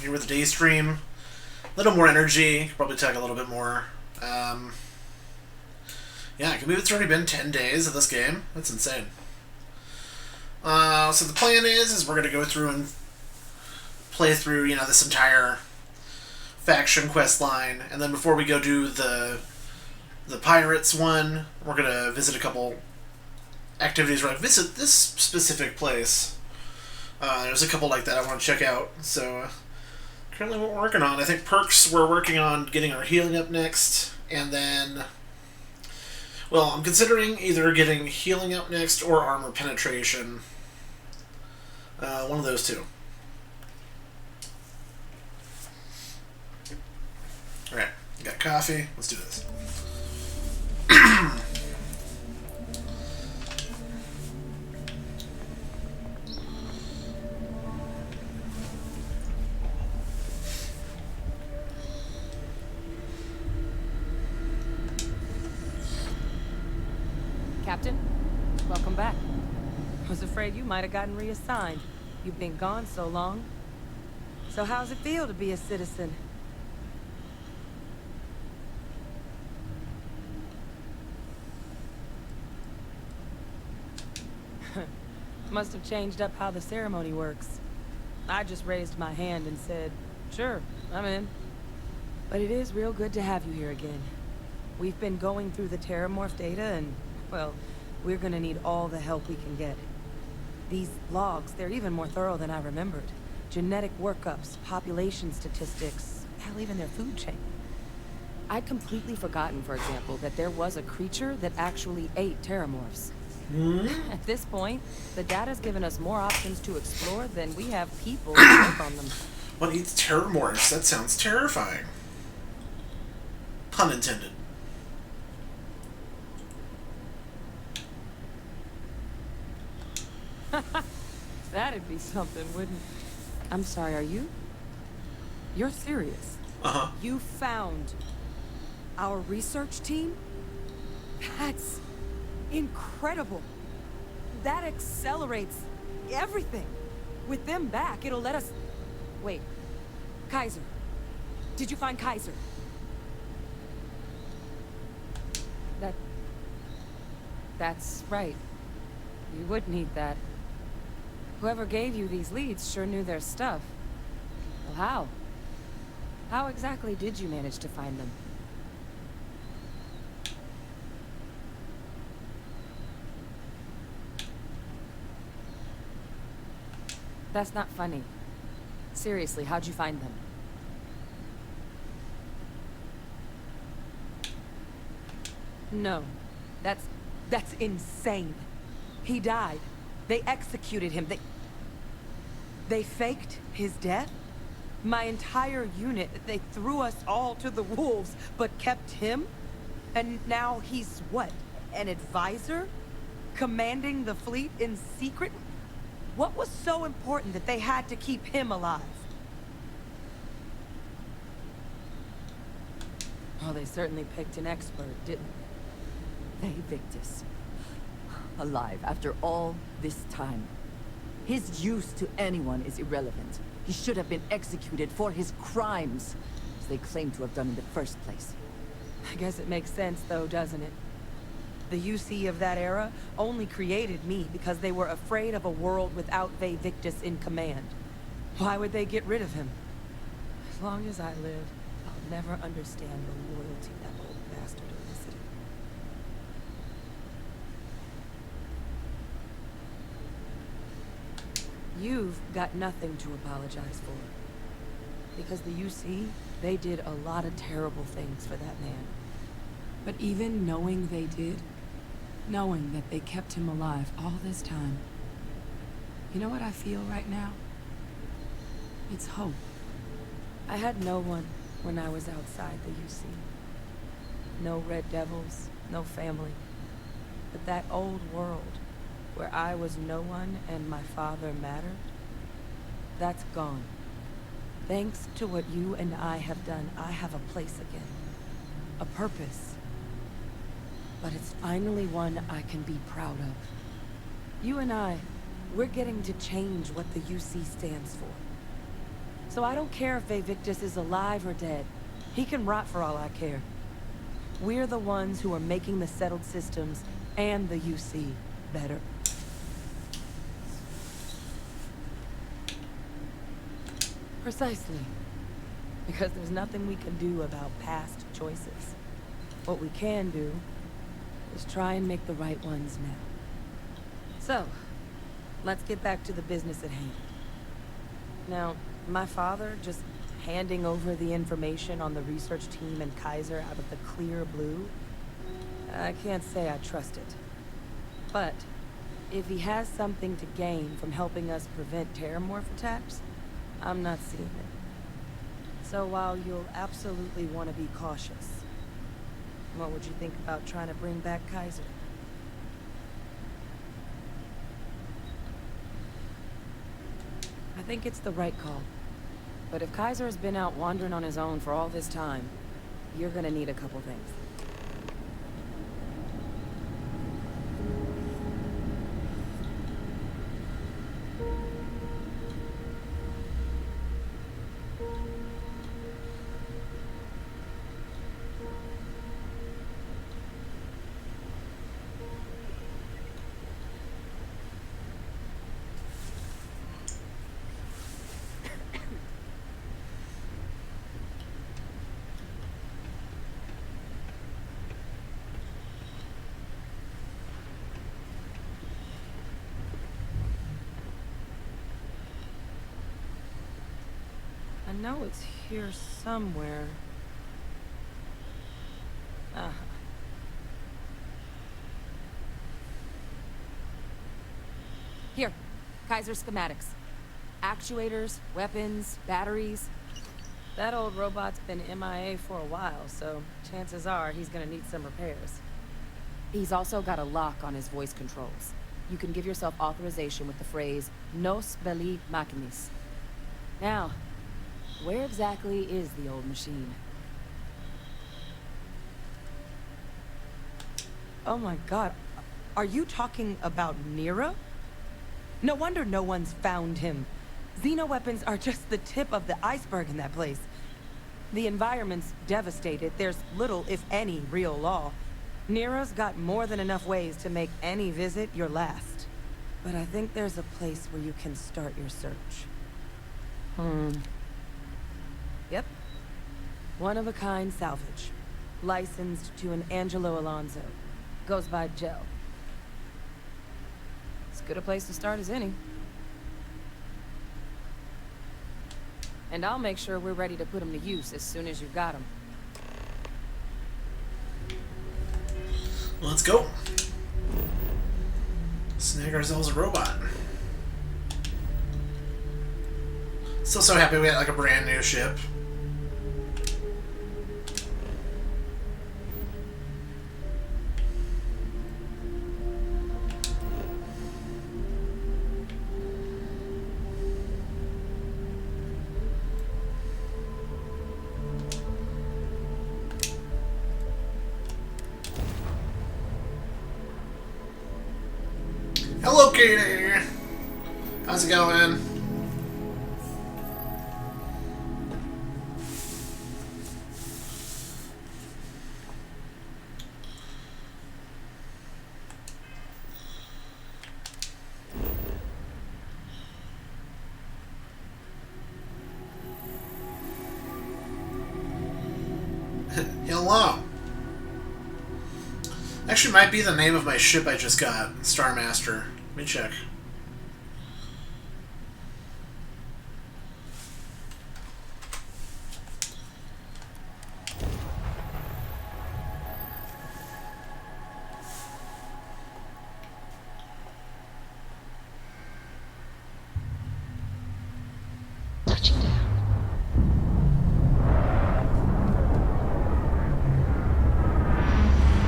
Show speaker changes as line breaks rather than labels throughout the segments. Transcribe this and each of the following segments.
Here with the day stream, a little more energy. Probably take a little bit more. Yeah, I can believe it's already been 10 days of this game. That's insane. So the plan is we're gonna go through and play through, this entire faction quest line, and then before we go do the pirates one, we're gonna visit a couple activities. We're like, visit this specific place. There's a couple like that I want to check out. So currently what we're working on, I think perks, we're working on getting our healing up next, and then, well, I'm considering either getting healing up next or armor penetration. One of those two. Alright, got coffee. Let's do this.
Captain, welcome back. I was afraid you might have gotten reassigned. You've been gone so long. So how's it feel to be a citizen? Must have changed up how the ceremony works. I just raised my hand and said, sure, I'm in. But it is real good to have you here again. We've been going through the Terramorph data and, well, we're gonna need all the help we can get. These logs, they're even more thorough than I remembered. Genetic workups, population statistics, hell, even their food chain. I'd completely forgotten, for example, that there was a creature that actually ate Terramorphs. At this point, the data's given us more options to explore than we have people to work on them.
What eats Terramorphs? That sounds terrifying. Pun intended.
That'd be something, wouldn't it? I'm sorry, are you? You're serious?
Uh-huh.
You found our research team? That's incredible. That accelerates everything. With them back, it'll let us... Wait. Kaiser. Did you find Kaiser? That's right. You would need that. Whoever gave you these leads sure knew their stuff. Well, how? How exactly did you manage to find them? That's not funny. Seriously, how'd you find them? No. That's insane. He died. They executed him. They faked his death? My entire unit, they threw us all to the wolves, but kept him? And now he's what? An advisor? Commanding the fleet in secret? What was so important that they had to keep him alive? Oh, they certainly picked an expert, didn't they?
Victus. Alive after all this time. His use to anyone is irrelevant. He should have been executed for his crimes, as they claim to have done in the first place.
I guess it makes sense though, doesn't it? The UC of that era only created me because they were afraid of a world without Victus in command. Why would they get rid of him? As long as I live, I'll never understand the loyalty that old bastard elicited. You've got nothing to apologize for. Because the UC, they did a lot of terrible things for that man. But even knowing they did, knowing that they kept him alive all this time, you know what I feel right now? It's hope. I had no one when I was outside the UC. No Red Devils, no family. But that old world, where I was no one and my father mattered, that's gone. Thanks to what you and I have done, I have a place again. A purpose. But it's finally one I can be proud of. You and I, we're getting to change what the UC stands for. So I don't care if Victus is alive or dead. He can rot for all I care. We're the ones who are making the settled systems and the UC better. Precisely. Because there's nothing we can do about past choices. What we can do is try and make the right ones now. So, let's get back to the business at hand. Now, my father just handing over the information on the research team and Kaiser out of the clear blue, I can't say I trust it. But if he has something to gain from helping us prevent terramorph attacks, I'm not seeing it. So while you'll absolutely want to be cautious, what would you think about trying to bring back Kaiser? I think it's the right call. But if Kaiser has been out wandering on his own for all this time, you're gonna need a couple things. I know it's here somewhere. Here, Kaiser schematics. Actuators, weapons, batteries. That old robot's been MIA for a while, so chances are he's gonna need some repairs. He's also got a lock on his voice controls. You can give yourself authorization with the phrase, Nos belli machinis. Now, where exactly is the old machine? Oh my god, are you talking about Nero? No wonder no one's found him. Xenoweapons are just the tip of the iceberg in that place. The environment's devastated. There's little, if any, real law. Nero's got more than enough ways to make any visit your last. But I think there's a place where you can start your search. Yep. One-of-a-kind salvage. Licensed to an Angelo Alonso. Goes by Gel. As good a place to start as any. And I'll make sure we're ready to put him to use as soon as you've got him.
Let's go. Snag ourselves a robot. Still so happy we had like a brand new ship. Hello, Katie. How's it going? Hello. Actually, might be the name of my ship I just got, Star Master. Let me check.
Touching down.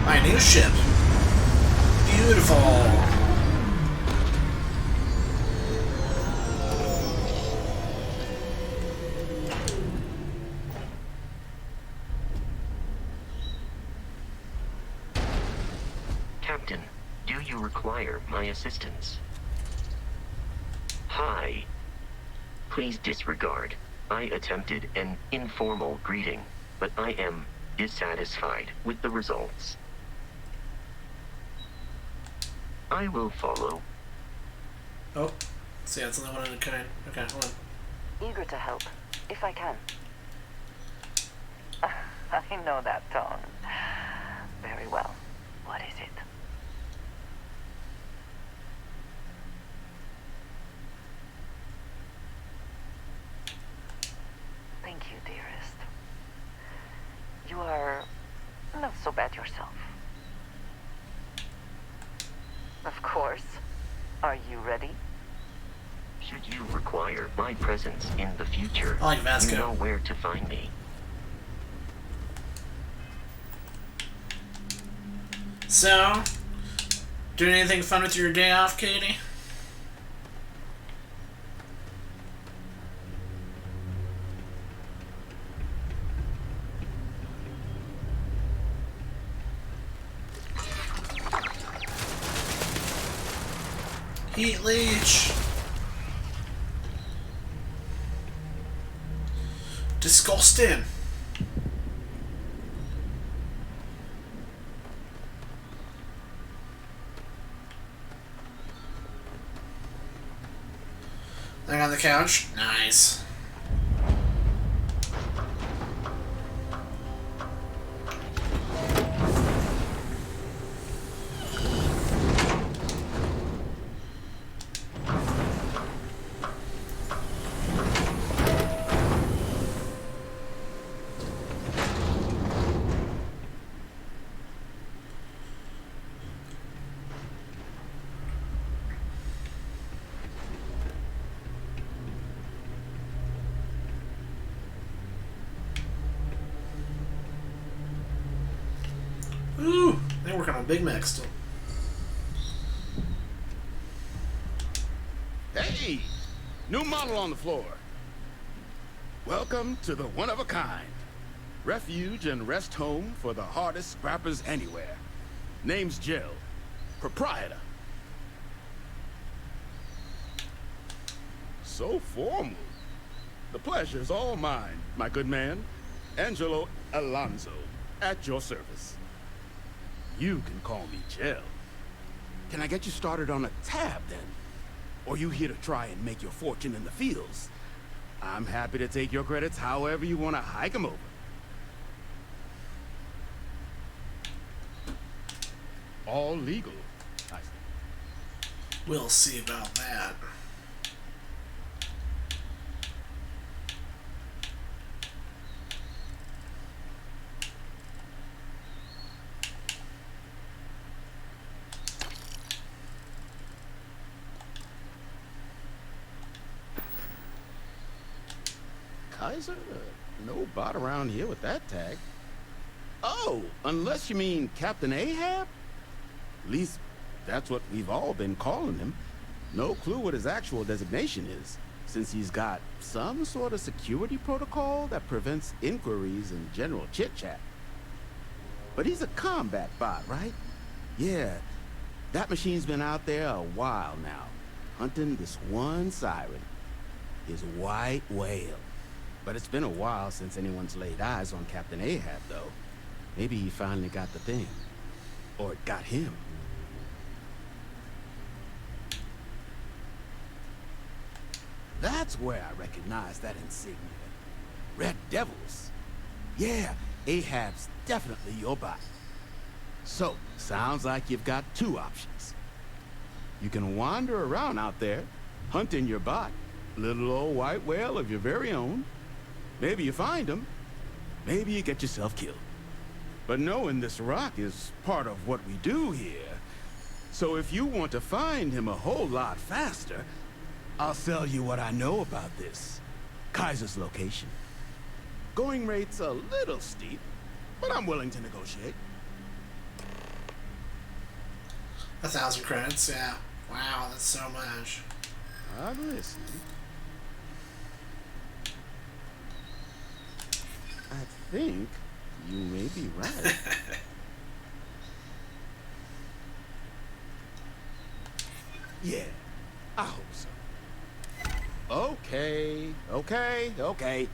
My new ship. Beautiful.
Captain, do you require my assistance? Hi. Please disregard. I attempted an informal greeting, but I am dissatisfied with the results. I will follow.
Oh, see, that's the only one in a kind. Okay, hold on.
Eager to help, if I can. I know that tone. Very well. What is it? Thank you, dearest. You are not so bad yourself. Of course. Are you ready?
Should you require my presence in the future,
I like Vasco.
you know where to find me.
So, doing anything fun with your day off, Katie? Heat leech. Disgusting. Laying on the couch. Nice. Ooh, they're working on Big Mac still.
Hey! New model on the floor. Welcome to the one-of-a-kind. Refuge and rest home for the hardest scrappers anywhere. Name's Jill. Proprietor. So formal. The pleasure's all mine, my good man. Angelo Alonso, at your service. You can call me Jill. Can I get you started on a tab, then? Or you here to try and make your fortune in the fields? I'm happy to take your credits however you want to hike them over. All legal, I see.
We'll see about that.
Kaiser? No bot around here with that tag. Oh, unless you mean Captain Ahab? At least, that's what we've all been calling him. No clue what his actual designation is, since he's got some sort of security protocol that prevents inquiries and general chit-chat. But he's a combat bot, right? Yeah, that machine's been out there a while now, hunting this one siren, his white whale. But it's been a while since anyone's laid eyes on Captain Ahab, though. Maybe he finally got the thing. Or it got him. That's where I recognize that insignia. Red Devils. Yeah, Ahab's definitely your bot. So, sounds like you've got two options. You can wander around out there, hunting your bot, little old white whale of your very own. Maybe you find him. Maybe you get yourself killed. But knowing this rock is part of what we do here. So if you want to find him a whole lot faster, I'll sell you what I know about this. Kaiser's location. Going rate's a little steep, but I'm willing to negotiate.
1,000 credits, yeah. Wow, that's so much.
I'm listening. I think you may be right. Yeah, I hope so. Okay. Okay, okay.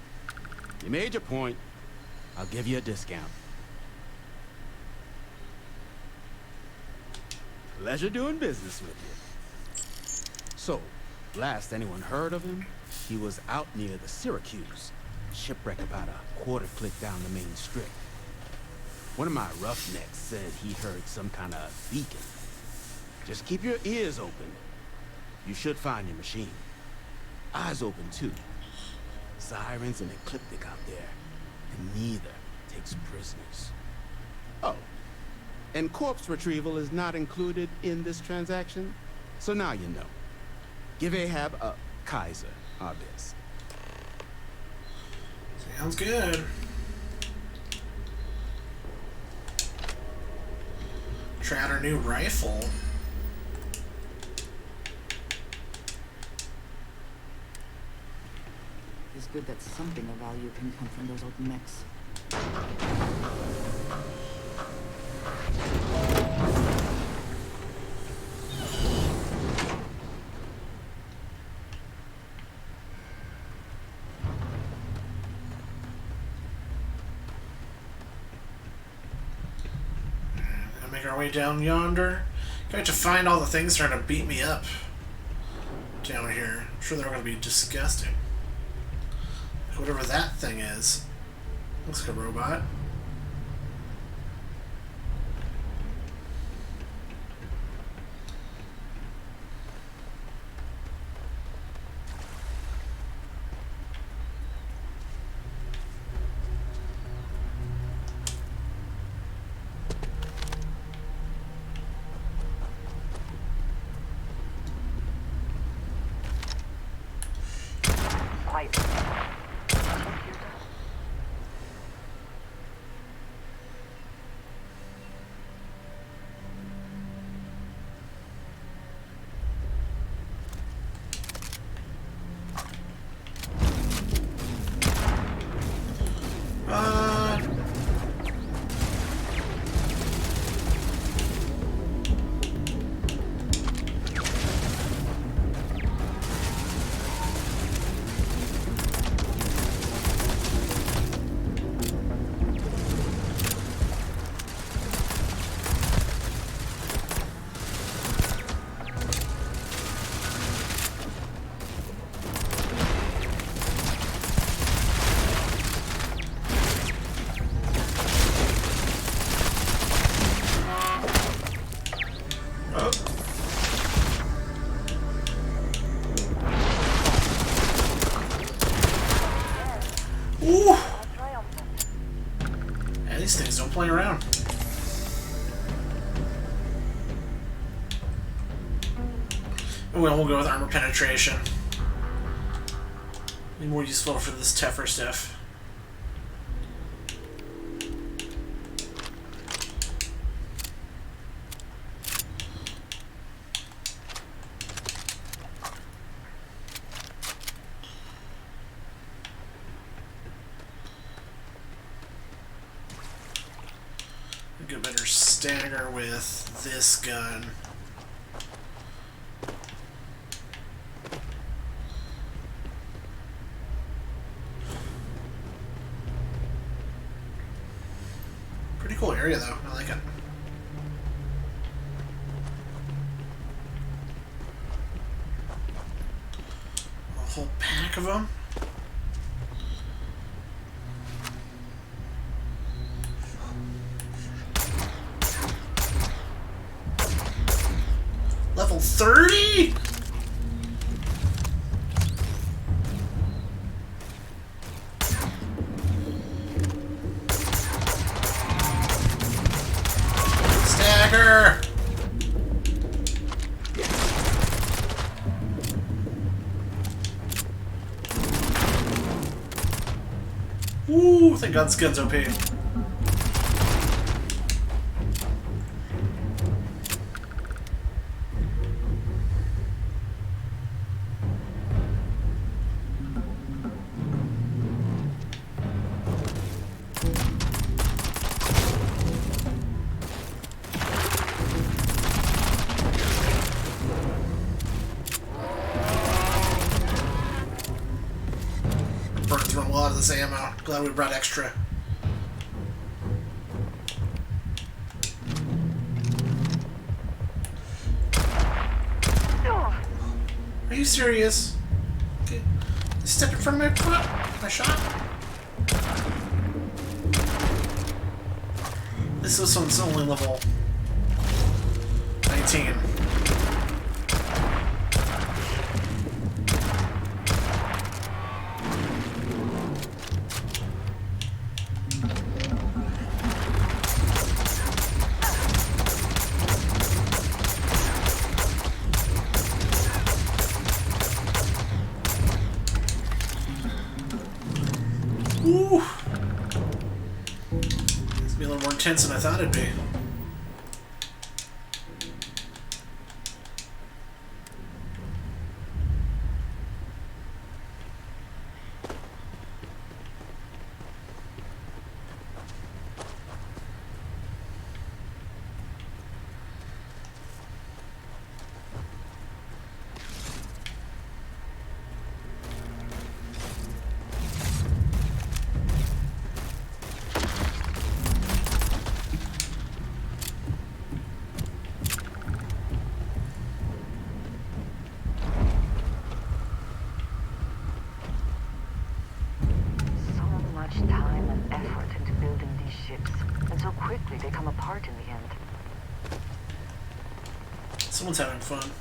You made your point. I'll give you a discount. Pleasure doing business with you. So, last anyone heard of him, he was out near the Syracuse. Shipwreck about a quarter click down the main strip. One of my roughnecks said he heard some kind of beacon. Just keep your ears open. You should find your machine. Eyes open, too. Sirens and Ecliptic out there, and neither takes prisoners. Oh, and corpse retrieval is not included in this transaction, so now you know. Give Ahab a Kaiser, our best.
Sounds good. Try out our new rifle.
It's good that something of value can come from those old mechs.
Gonna make our way down yonder. Going to find all the things trying to beat me up down here. I'm sure they're gonna be disgusting. Whatever that thing is. Looks like a robot.
Quiet.
Ooh! Yeah, these things don't play around. Well, we'll go with armor penetration. Be more useful for this tougher stuff. I think I better stagger with this gun. Pretty cool area though, I like it. A whole pack of them. Level 30? Stagger! Ooh, thank God this gun's OP. well out of this ammo. Glad we brought extra. Are you serious? Okay. Step in front of my foot. My shot. This one's only level 19. Ooh. It's be a little more intense than I thought it'd be.
So much time and effort into building these ships, and so quickly they come apart in the end.
Someone's having fun.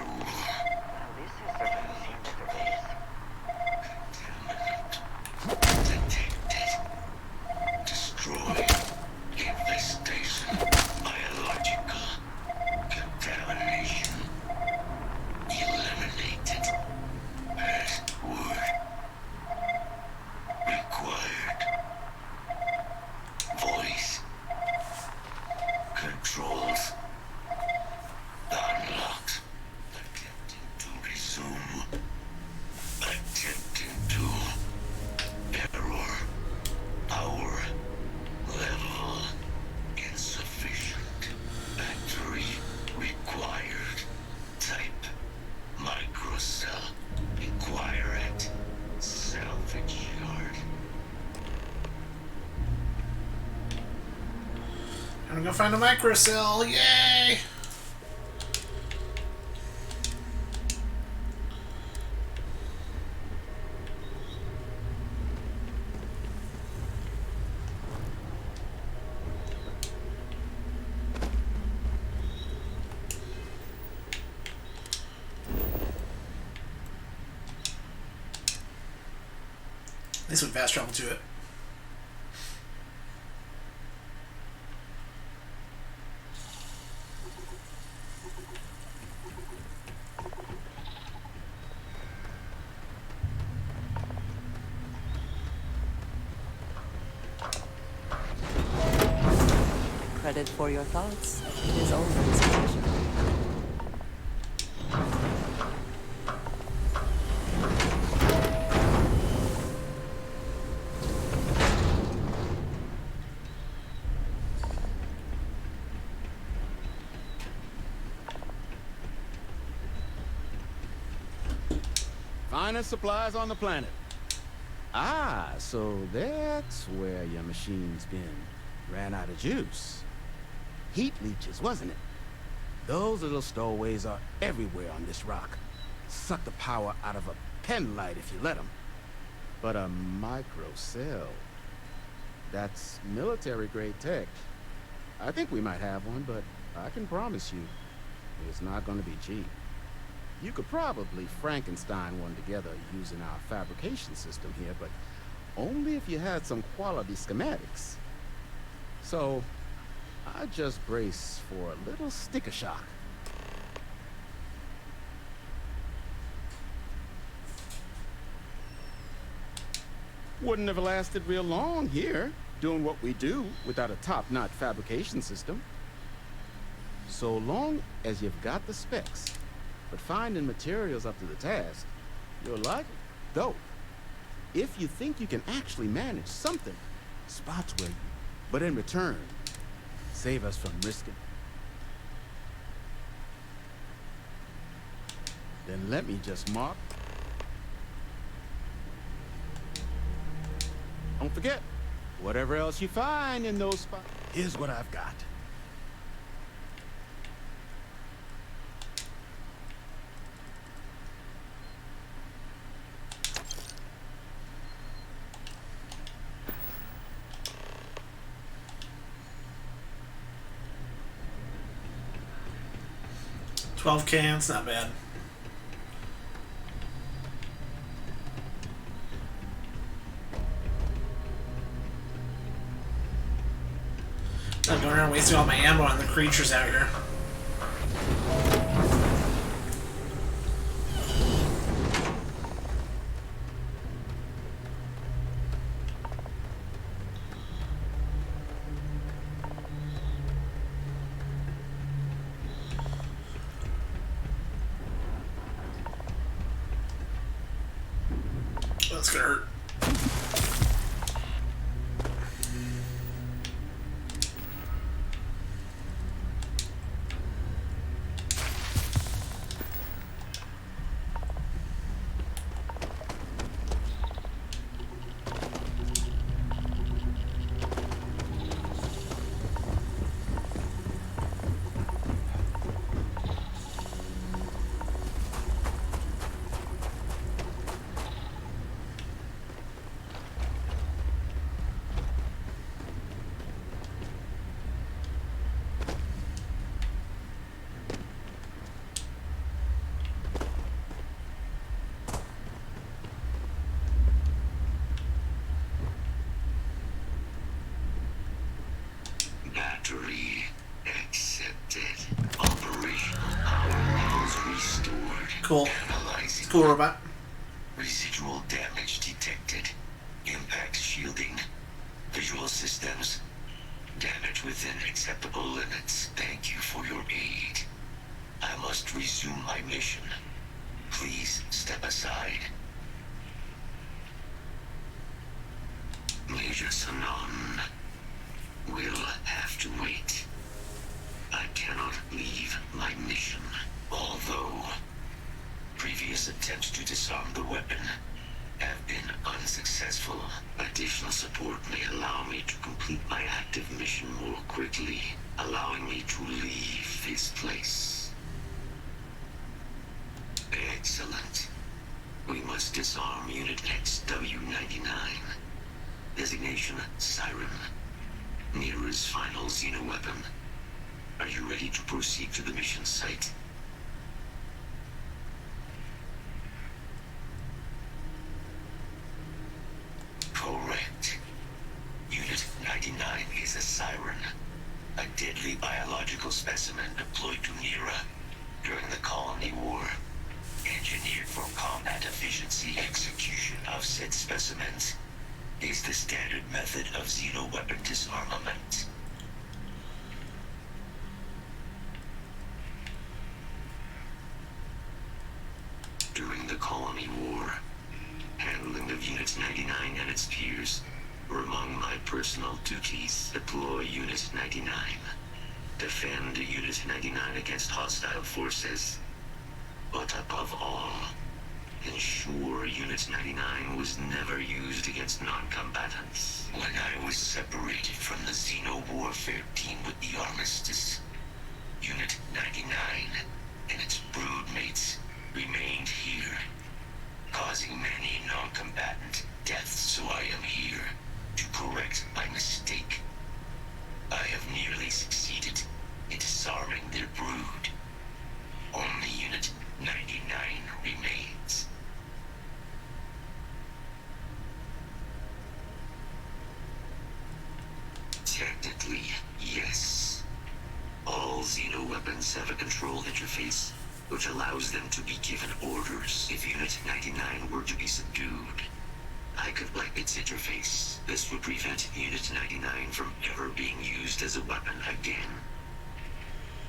Now this has certainly seen better days.
Destroy. Infestation. Biological. Contamination. Eliminated. Password. Required. Voice. Controls. Unlocked. Attempting to resume. Attempting to. Error. Power. Level. Insufficient. Battery. Required. Type. Microcell. Require it. Salvage yard.
I'm gonna go find a microcell. Yay! At least we fast travel to it.
Credit for your thoughts. It is always a pleasure.
Finest supplies on the planet. Ah, so that's where your machine's been. Ran out of juice. Heat leeches, wasn't it? Those little stowaways are everywhere on this rock. Suck the power out of a pen light if you let them. But a microcell, that's military-grade tech. I think we might have one, but I can promise you, it's not going to be cheap. You could probably Frankenstein one together using our fabrication system here, but only if you had some quality schematics. So, I just brace for a little sticker shock. wouldn't have lasted real long here, doing what we do without a top-notch fabrication system. So long as you've got the specs, but finding materials up to the task, you're like, though, if you think you can actually manage something, spots where you, but in return, save us from risking. Then let me just mark. Don't forget, whatever else you find in those spots, here's what I've got.
$12 cans, not bad. I'm going around wasting all my ammo on the creatures out here. That's gonna hurt.
Battery accepted. Operational power levels restored.
Cool.
Analyzing.
Cool robot.
Residual damage detected. Impact shielding. Visual systems. Damage within acceptable limits. Thank you for your aid. I must resume my mission. Please step aside. Major Sanon will have to wait. I cannot leave my mission. Although previous attempts to disarm the weapon have been unsuccessful, additional support may allow me to complete my active mission more quickly, allowing me to leave this place. Excellent. We must disarm Unit XW-99. Designation Siren. Neera's final xenoweapon. Are you ready to proceed to the mission site? Correct. Unit 99 is a Siren, a deadly biological specimen deployed to Neera during the Colony War. Engineered for combat efficiency, execution of said specimens is the standard method of xenoweapon disarmament. During the Colony War, handling of Unit 99 and its peers were among my personal duties. Deploy Unit 99. Defend Unit 99 against hostile forces. But above all, ensure Unit 99 was never used against non-combatants. When I was separated from the Xeno-Warfare team with the Armistice, Unit 99 and its broodmates remained here, causing many non-combatant deaths, so I am here to correct my mistake. I have nearly succeeded in disarming their brood. Only Unit 99 remains. Technically, yes. All xenoweapons have a control interface, which allows them to be given orders if Unit 99 were to be subdued. I could wipe its interface. This would prevent Unit 99 from ever being used as a weapon again.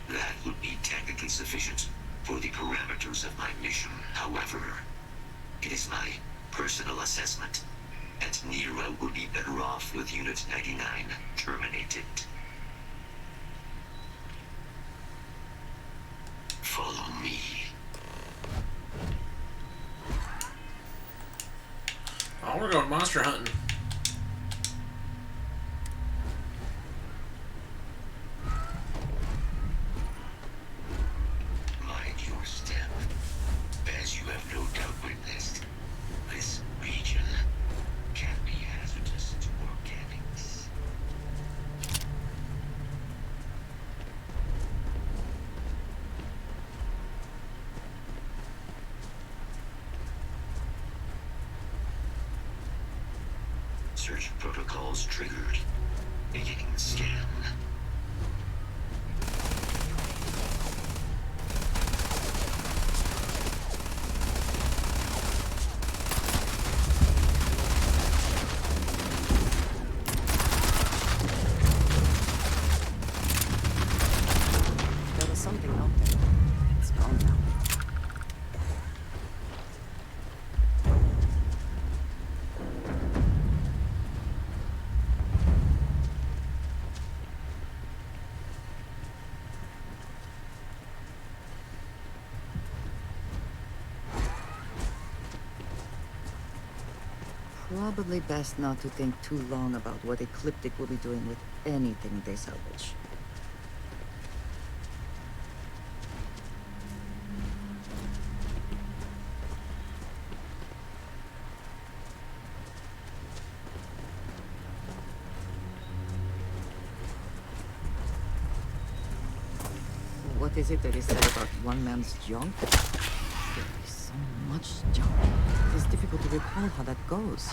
That would be technically sufficient for the parameters of my mission. However, it is my personal assessment that Nero will be better off with Unit 99 terminated. Follow me.
Oh, we're going monster hunting.
Mind your step. As you have no doubt witnessed, this region can be hazardous to organics. Search protocols triggered. Beginning scan.
There was something out there. It's gone now. Probably best not to think too long about what Ecliptic will be doing with anything they salvage. What is it that is said about one man's junk? There is so much junk. It is difficult to recall how that goes.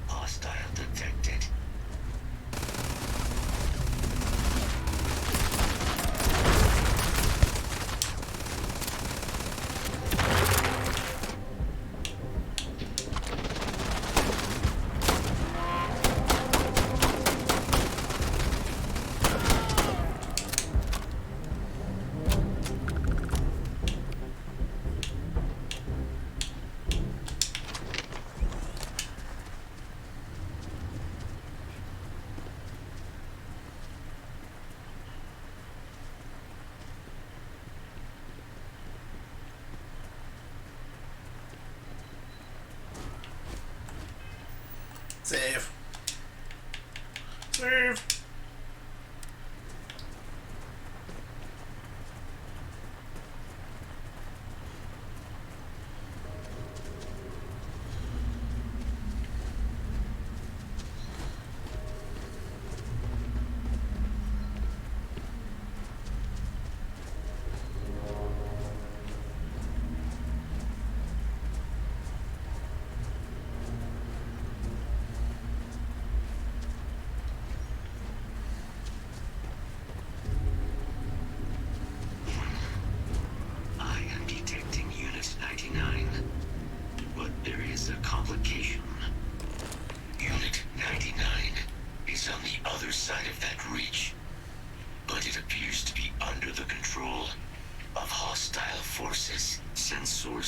Hostile detected.
Save. Save.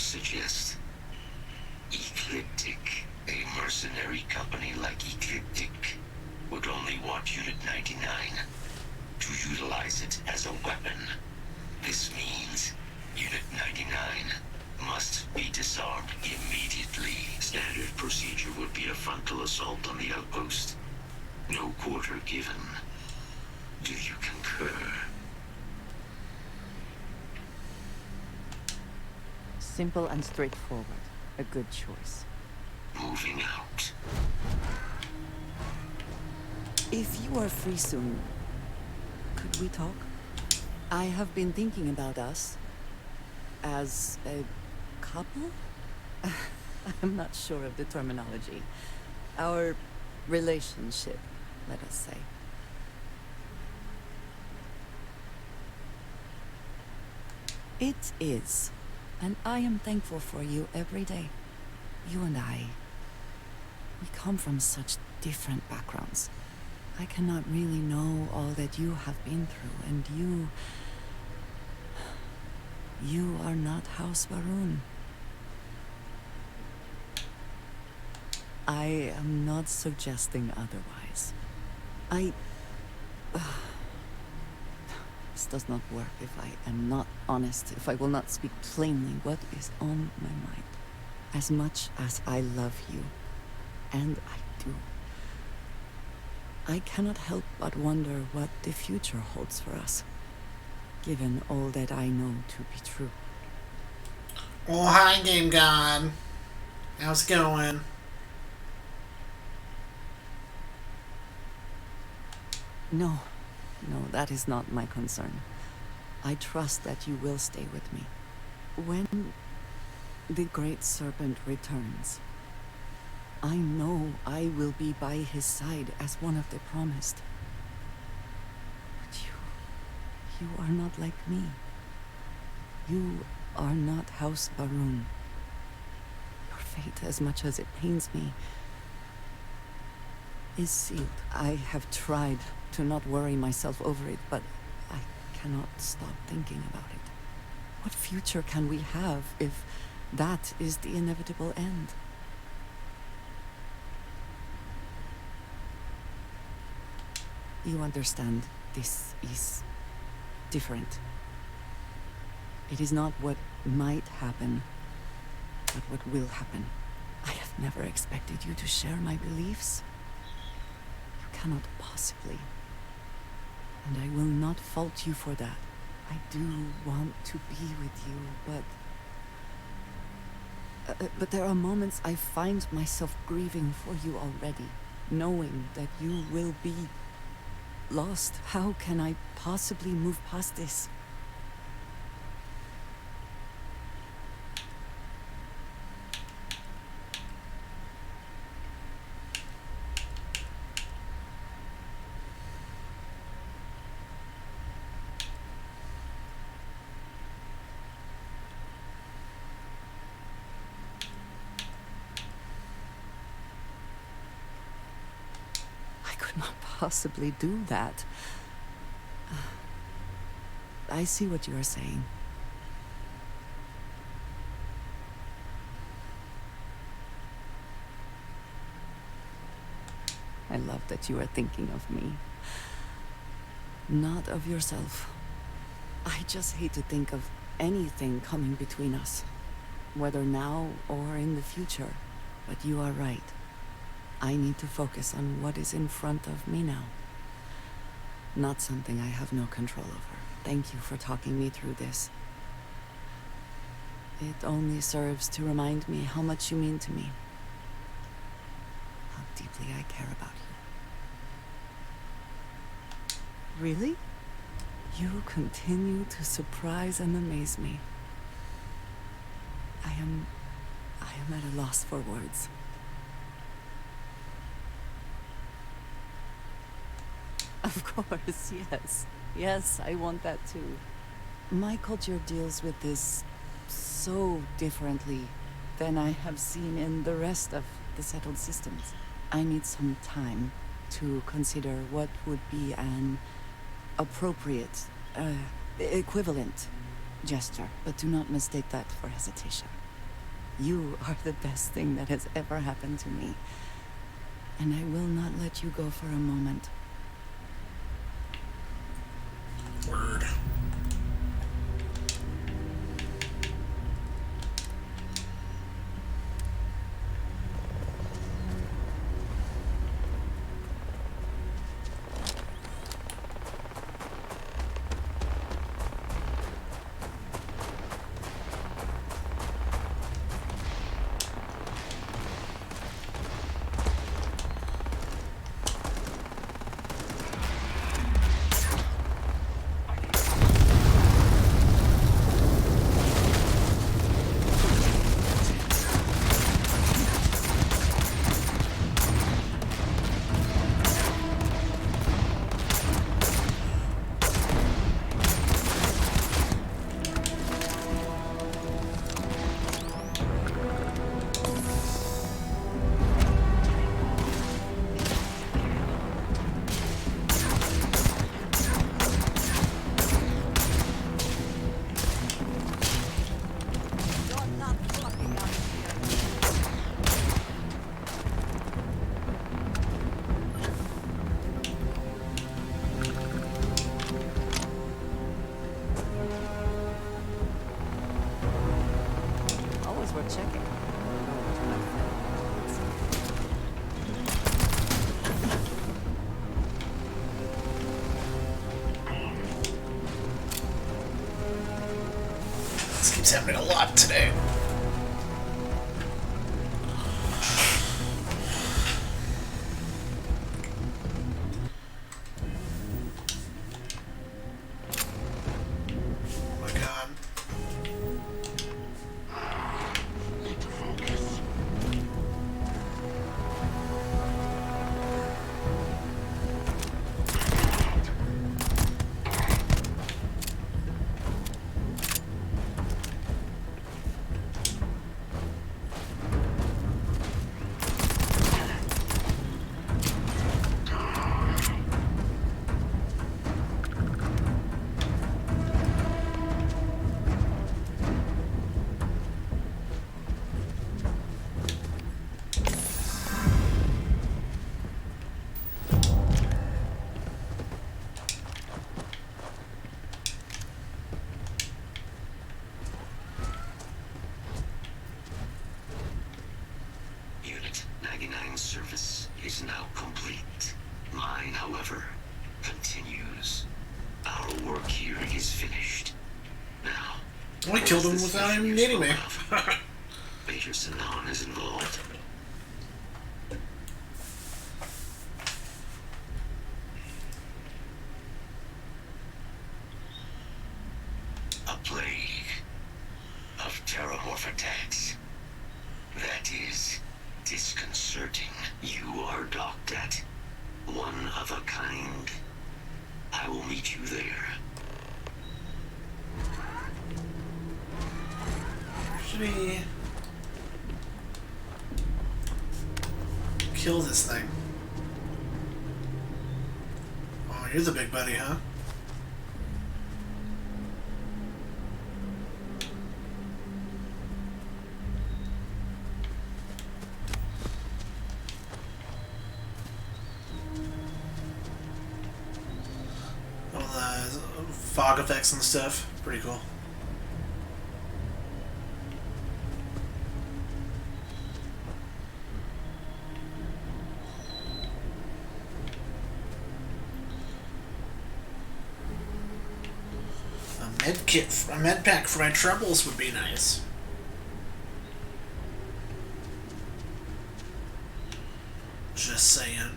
suggest? Ecliptic, a mercenary company like Ecliptic, would only want Unit 99 to utilize it as a weapon. This means Unit 99 must be disarmed immediately. Standard procedure would be a frontal assault on the outpost. No quarter given. Do you concur?
Simple and straightforward. A good choice.
Moving out.
If you are free soon, could we talk? I have been thinking about us as a couple? I'm not sure of the terminology. Our relationship, let us say. It is. And I am thankful for you every day. You and I, we come from such different backgrounds. I cannot really know all that you have been through, and you are not House Varun. I am not suggesting otherwise. This does not work if I am not honest, if I will not speak plainly what is on my mind. As much as I love you, and I do, I cannot help but wonder what the future holds for us, given all that I know to be true.
Oh, hi, Game God. How's it going?
No, that is not my concern. I trust that you will stay with me. When the Great Serpent returns, I know I will be by his side as one of the promised. But you are not like me. You are not House Varun. Your fate, as much as it pains me, is sealed. I have tried to not worry myself over it, but I cannot stop thinking about it. What future can we have if that is the inevitable end? You understand, this is different. It is not what might happen, but what will happen. I have never expected you to share my beliefs. You cannot possibly. And I will not fault you for that. I do want to be with you, but there are moments I find myself grieving for you already, knowing that you will be lost. How can I possibly move past this? Not possibly do that. I see what you are saying. I love that you are thinking of me, not of yourself. I just hate to think of anything coming between us, whether now or in the future. But you are right. I need to focus on what is in front of me now. Not something I have no control over. Thank you for talking me through this. It only serves to remind me how much you mean to me. How deeply I care about you. Really? You continue to surprise and amaze me. I am at a loss for words. Of course, yes. Yes, I want that too. My culture deals with this so differently than I have seen in the rest of the settled systems. I need some time to consider what would be an appropriate, equivalent gesture, but do not mistake that for hesitation. You are the best thing that has ever happened to me. And I will not let you go for a moment.
Word.
Always worth checking.
This keeps happening a lot today. Oh my god.
Need to focus. Unit 99's service is now complete. Mine, however, continues. Our work here is finished. Now,
I killed him without him needing me.
Major Sanan is involved. A plague of terramorph attacks. That is disconcerting. You are docked at one of a kind. I will meet you there.
Should we kill this thing? Oh, you're the big buddy, huh? All the fog effects and stuff. Pretty cool. A med pack for my troubles would be nice. Just saying.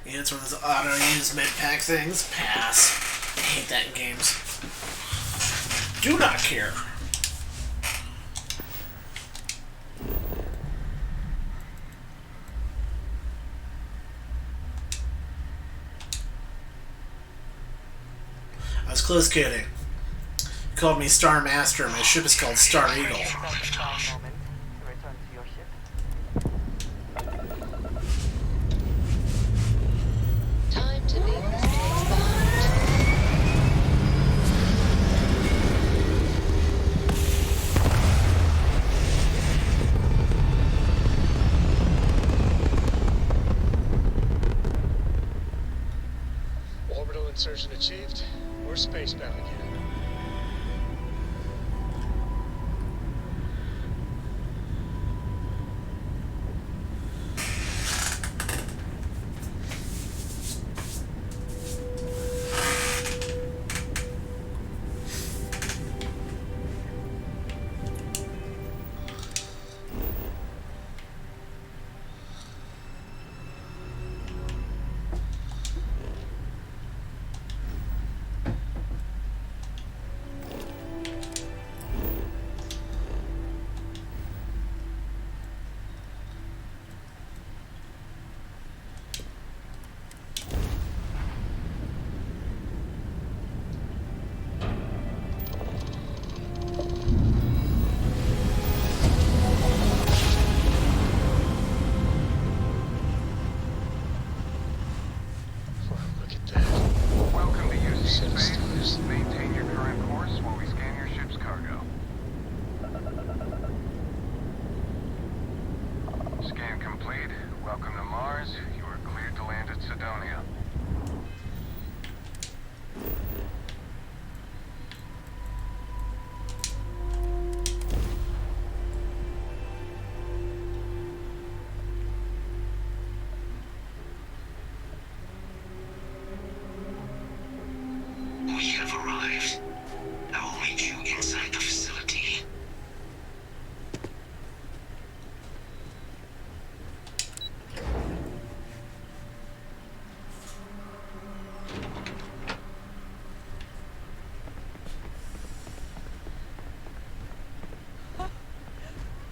Yeah, it's one of those auto-use med-pack things. Pass. I hate that in games. Do not care. I was close kidding. He called me Star Master. My ship is called Star Eagle.
Moment to return to your ship.
Time to leave this place behind.
Orbital insertion achieved. We're spacebound again. Look at that.
Welcome to UC
Set of
Space.
stars.
Maintain your current course while we scan your ship's cargo. Scan complete. Welcome to Mars. You are cleared to land at Sidonia.
We have arrived. I will meet you inside the facility.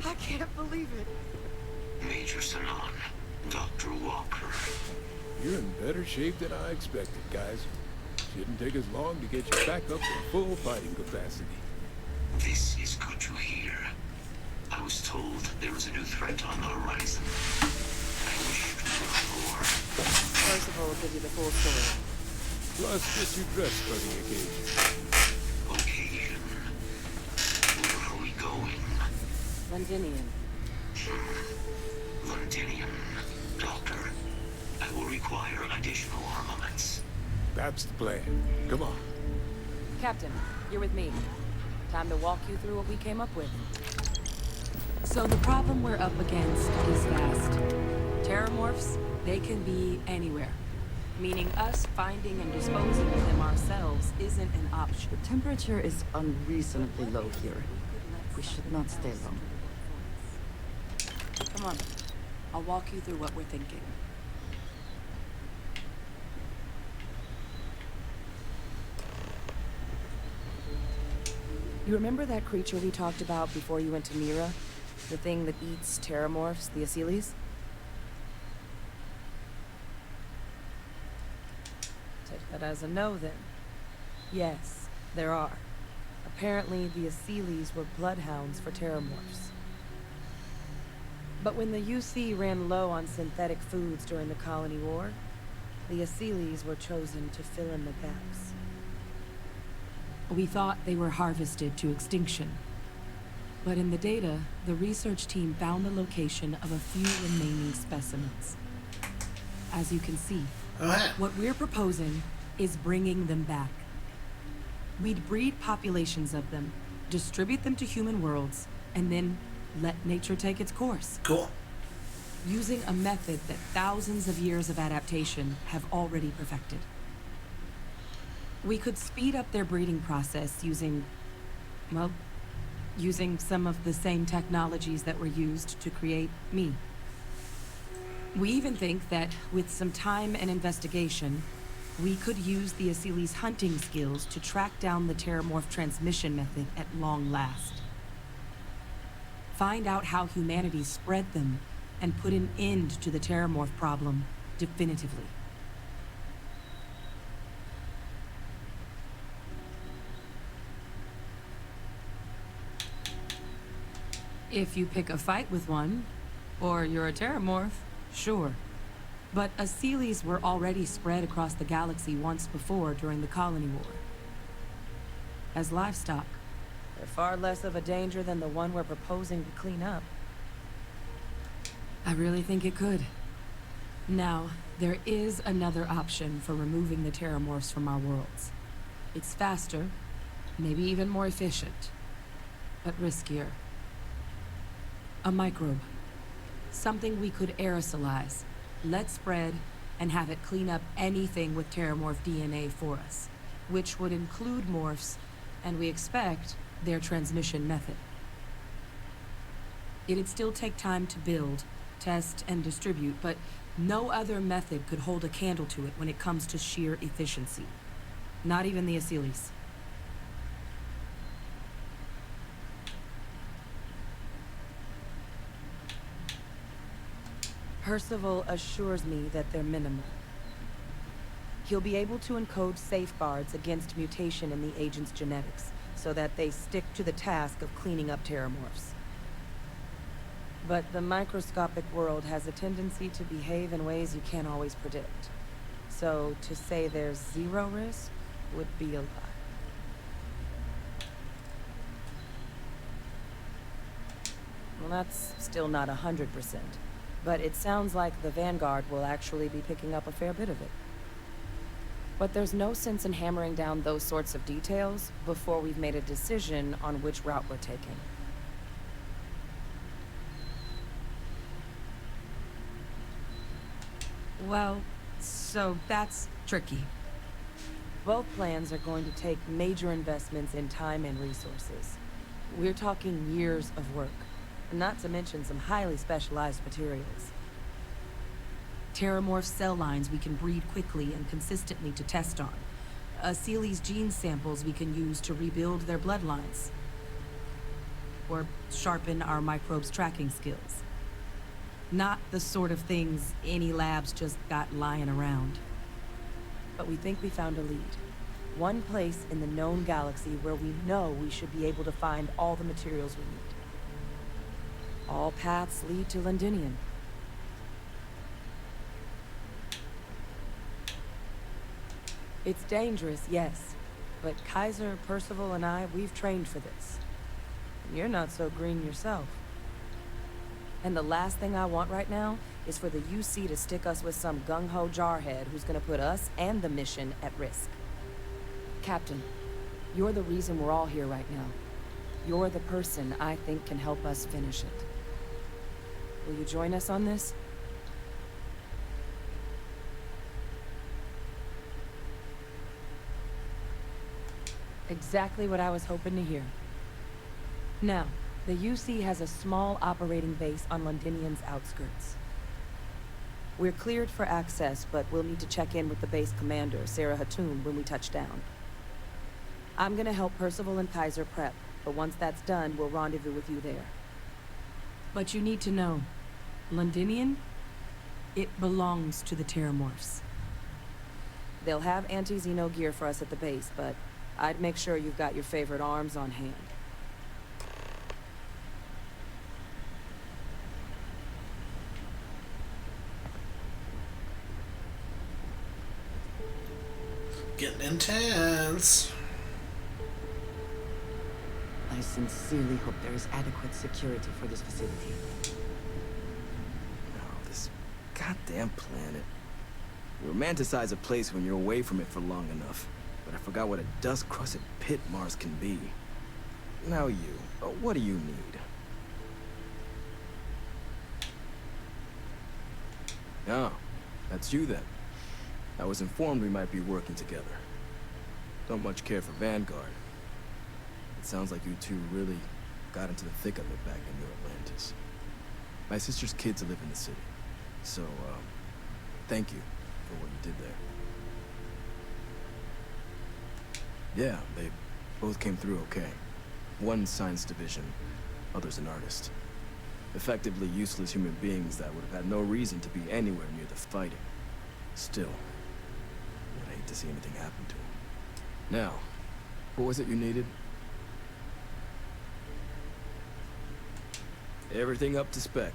I can't believe it.
Major Sanon, Dr. Walker.
You're in better shape than I expected, guys. Shouldn't take us long to get you back up to full fighting capacity.
This is good to hear. I was told there was a new threat on the horizon. I wish to learn more.
Percival will give you the full story.
Plus, get you dressed for the occasion.
Occasion. Where are we going?
Londinian.
Londinium. Doctor, I will require additional armaments.
That's the plan. Come on.
Captain, you're with me. Time to walk you through what we came up with. So the problem we're up against is vast. Terramorphs, they can be anywhere. Meaning us finding and disposing of them ourselves isn't an option.
The temperature is unreasonably low here. We should not stay long.
Come on. I'll walk you through what we're thinking. You remember that creature we talked about before you went to Mira? The thing that eats terramorphs, the Asylees? Take that as a no, then. Yes, there are. Apparently, the Asylees were bloodhounds for terramorphs. But when the UC ran low on synthetic foods during the Colony War, the Asylees were chosen to fill in the gaps. We thought they were harvested to extinction. But in the data, the research team found the location of a few remaining specimens. As you can see, what we're proposing is bringing them back. We'd breed populations of them, distribute them to human worlds, and then let nature take its course.
Cool.
Using a method that thousands of years of adaptation have already perfected. We could speed up their breeding process using, well, using some of the same technologies that were used to create me. We even think that with some time and investigation, we could use the Asili's hunting skills to track down the Terramorph transmission method at long last. Find out how humanity spread them and put an end to the Terramorph problem definitively. If you pick a fight with one, or you're a Terramorph, sure. But Asilis were already spread across the galaxy once before during the Colony War. As livestock, they're far less of a danger than the one we're proposing to clean up. I really think it could. Now, there is another option for removing the Terramorphs from our worlds. It's faster, maybe even more efficient, but riskier. A microbe. Something we could aerosolize, let spread, and have it clean up anything with Terramorph DNA for us, which would include morphs, and we expect their transmission method. It'd still take time to build, test, and distribute, but no other method could hold a candle to it when it comes to sheer efficiency. Not even the Asilis. Percival assures me that they're minimal. He'll be able to encode safeguards against mutation in the agent's genetics, so that they stick to the task of cleaning up Terramorphs. But the microscopic world has a tendency to behave in ways you can't always predict. So to say there's zero risk would be a lie. Well, that's still not 100%. But it sounds like the Vanguard will actually be picking up a fair bit of it. But there's no sense in hammering down those sorts of details before we've made a decision on which route we're taking. Well, so that's tricky. Both plans are going to take major investments in time and resources. We're talking years of work. Not to mention some highly specialized materials. Terramorph cell lines we can breed quickly and consistently to test on. Asili's gene samples we can use to rebuild their bloodlines. Or sharpen our microbes' tracking skills. Not the sort of things any labs just got lying around. But we think we found a lead. One place in the known galaxy where we know we should be able to find all the materials we need. All paths lead to Londinium. It's dangerous, yes. But Kaiser, Percival, and I, we've trained for this. You're not so green yourself. And the last thing I want right now is for the UC to stick us with some gung-ho jarhead who's gonna put us and the mission at risk. Captain, you're the reason we're all here right now. You're the person I think can help us finish it. Will you join us on this? Exactly what I was hoping to hear. Now, the UC has a small operating base on Londinium's outskirts. We're cleared for access, but we'll need to check in with the base commander, Sarah Hatoum, when we touch down. I'm gonna help Percival and Kaiser prep, but once that's done, we'll rendezvous with you there. But you need to know, Londinium, it belongs to the Terramorphs. They'll have anti-Xeno gear for us at the base, but I'd make sure you've got your favorite arms on hand.
Getting intense.
I sincerely hope there is adequate security for this facility.
Oh, this goddamn planet. You romanticize a place when you're away from it for long enough. But I forgot what a dust-crusted pit Mars can be. Now you, what do you need? Oh, that's you then. I was informed we might be working together. Don't much care for Vanguard. It sounds like you two really got into the thick of it back in New Atlantis. My sister's kids live in the city. So, thank you for what you did there. Yeah, they both came through okay. One science division, other's an artist. Effectively useless human beings that would have had no reason to be anywhere near the fighting. Still, I'd hate to see anything happen to them. Now, what was it you needed? Everything up to spec.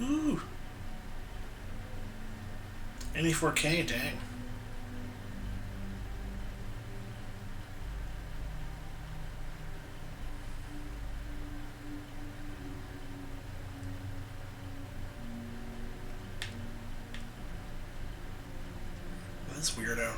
Ooh. Any 4K, dang. That's weirdo.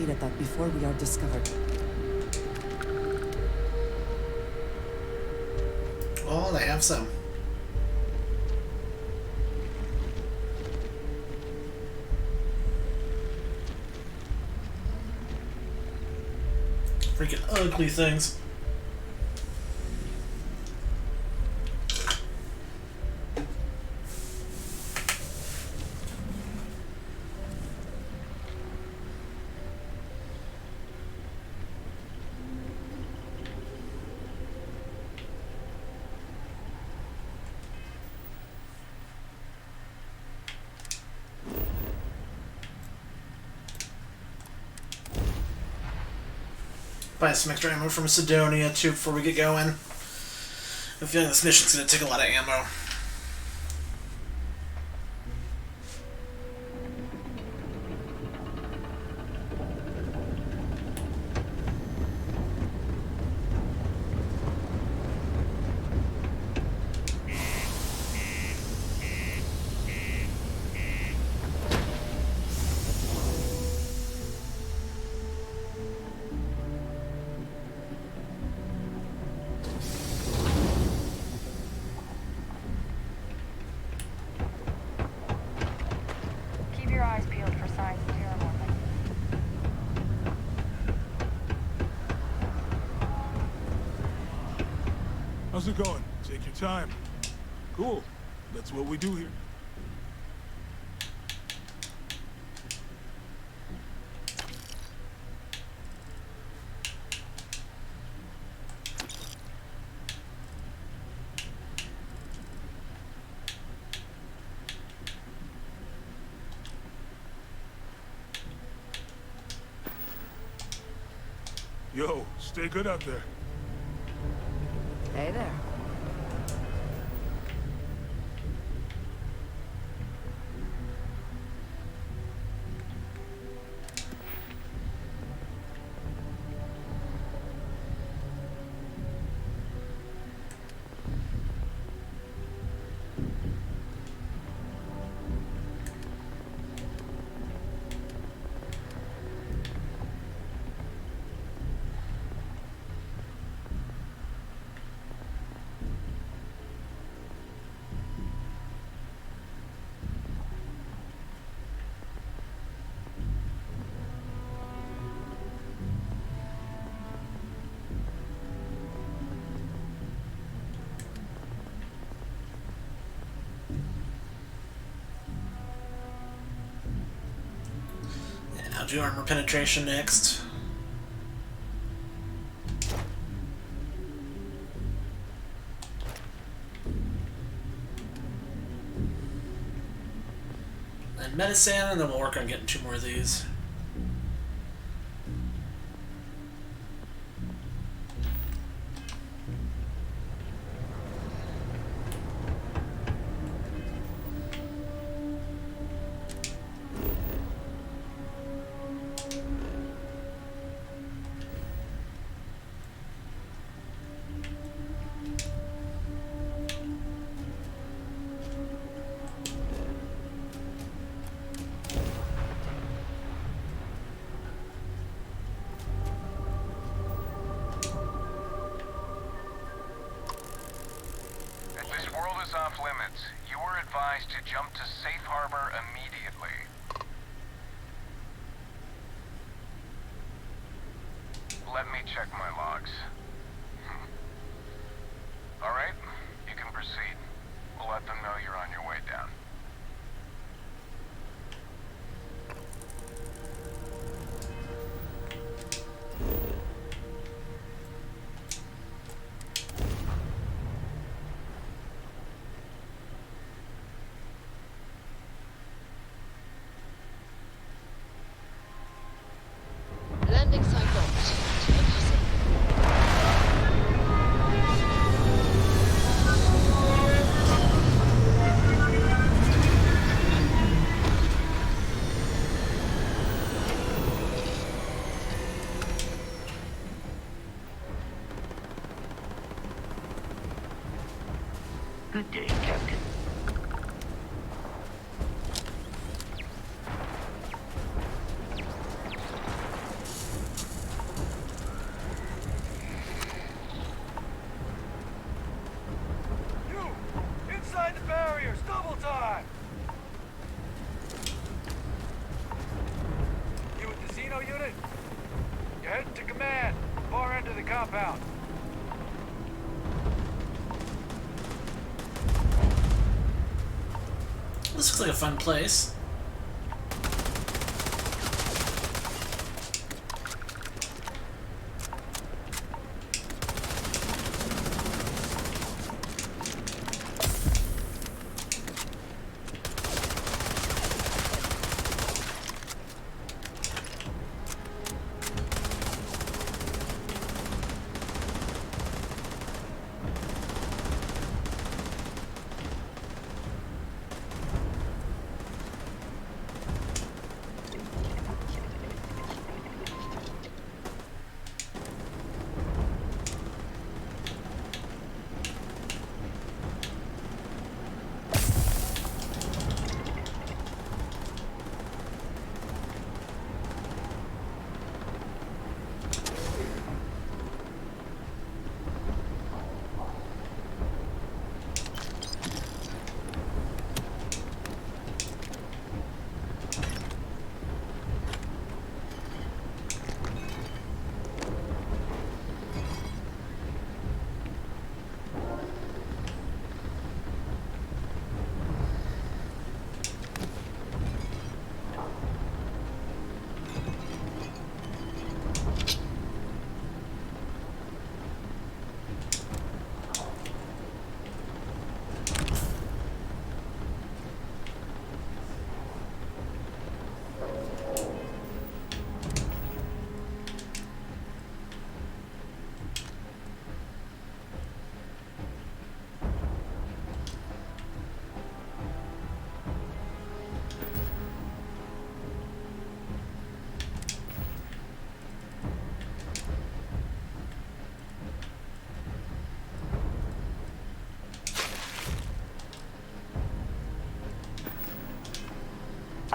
succeed at that before we are discovered.
Oh, they have some. Freaking ugly things. Buy some extra ammo from Sidonia too before we get going. I'm feeling this mission's gonna take a lot of ammo.
Keep your eyes peeled for signs of terramorphing.
How's it going? Take your time. Cool. That's what we do here. Yo, stay good out there.
Hey there.
I'll do armor penetration next. And medicine, and then we'll work on getting 2 more of these.
If this world is off limits, you are advised to jump to safe harbor immediately. Let me check my logs. Alright, you can proceed. We'll let them know you're on your way down.
Landing site docked. Emergency.
Good day, Captain.
drop out.
This looks like a fun place.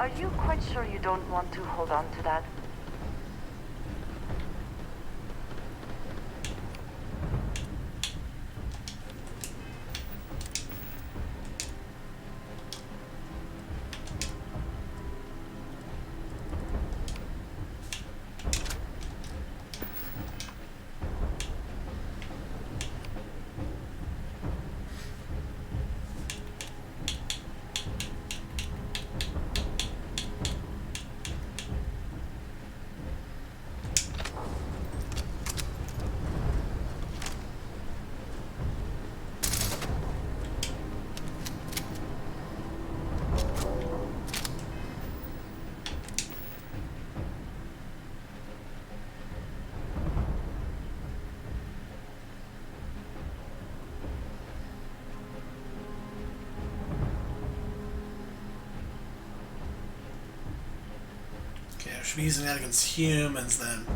Are you quite sure you don't want to hold on to that?
Okay, I should be using that against humans then.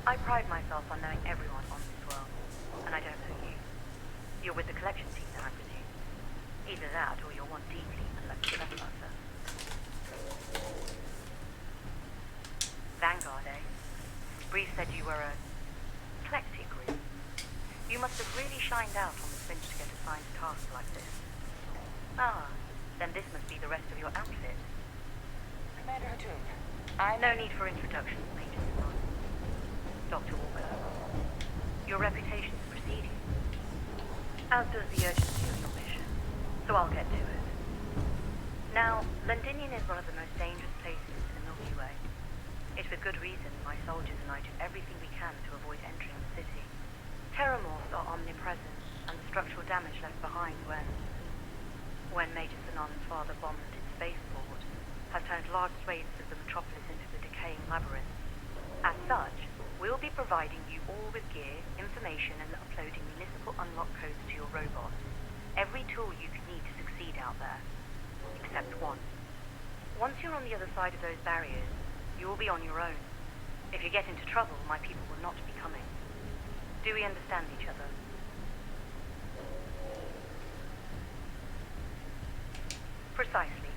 I pride myself on knowing everyone on this world, and I don't know you. You're with the collection team then, I presume. Either that, or you're one deeply unlucky trespasser. Vanguard, eh? Bree said you were a eclectic group. You must have really shined out on the Finch to get assigned a task like this. Ah, then this must be the rest of your outfit. Commander Hatoum. No need for introduction, Major Simon. Dr. Walker. Your reputation is preceding, as does the urgency of your mission, so I'll get to it. Now, Londinium is one of the most dangerous places in the Milky Way. It's with good reason my soldiers and I do everything we can to avoid entering the city. Terramorphs are omnipresent, and the structural damage left behind when Major Sinan's father bombed its spaceport has turned large swathes of the metropolis into the decaying labyrinth. As such, we'll be providing you all with gear, information, and uploading municipal unlock codes to your robot. Every tool you could need to succeed out there. Except one. Once you're on the other side of those barriers, you will be on your own. If you get into trouble, my people will not be coming. Do we understand each other? Precisely.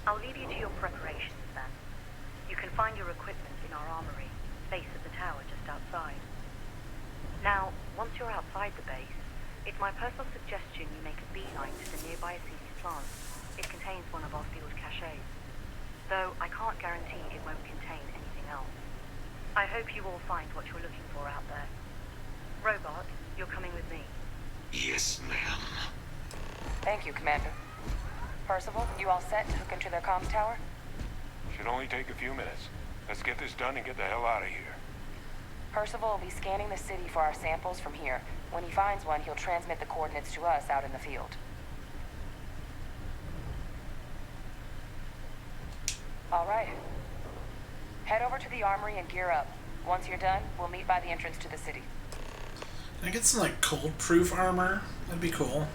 I'll leave you to your preparations then. You can find your equipment in our armory, base of the tower just outside. Now, once you're outside the base, It's my personal suggestion you make a beeline to the nearby Acesis plant. It contains one of our field caches. Though I can't guarantee it won't contain anything else. I hope you all find what you're looking for out there. Robot, you're coming with me.
Yes, ma'am.
Thank you, Commander. Percival, you all set to hook into their comms tower?
Should only take a few minutes. Let's get this done and get the hell out of here.
Percival will be scanning the city for our samples from here. When he finds one, he'll transmit the coordinates to us out in the field. All right. Head over to the armory and gear up. Once you're done, we'll meet by the entrance to the city.
Can I get some, like, cold-proof armor? That'd be cool.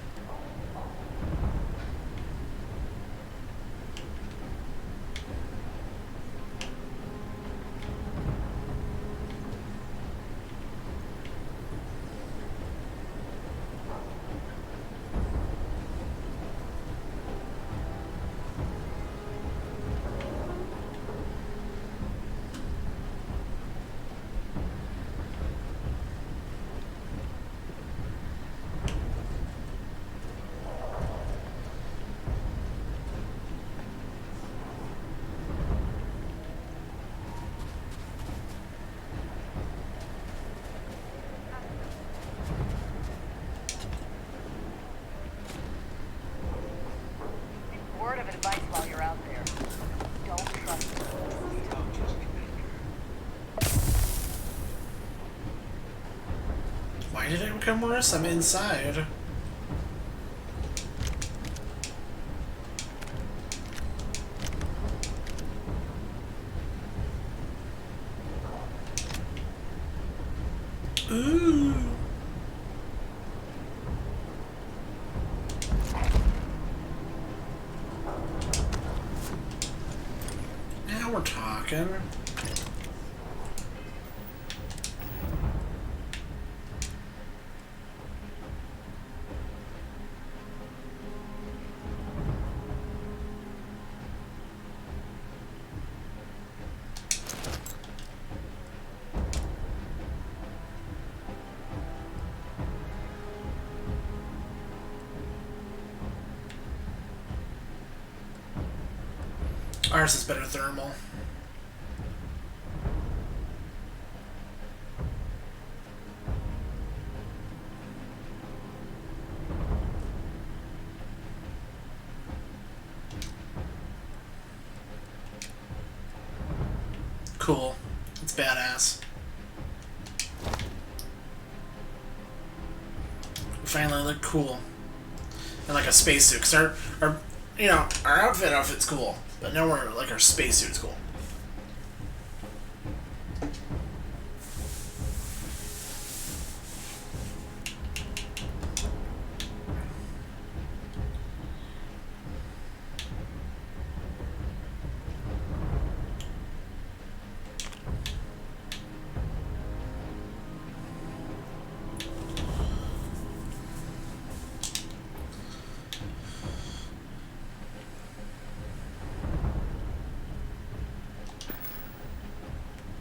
Word of advice while you're out there. Don't trust the system.
Why did it become worse? I'm inside. Ooh. Now we're talking. Ours is better thermal. Cool. It's badass. We finally look cool. And like a spacesuit. Cause our outfit's cool. But now we're like our spacesuit's cool.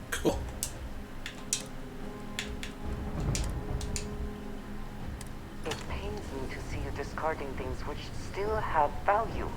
Cool.
It pains me to see you discarding things which still have value.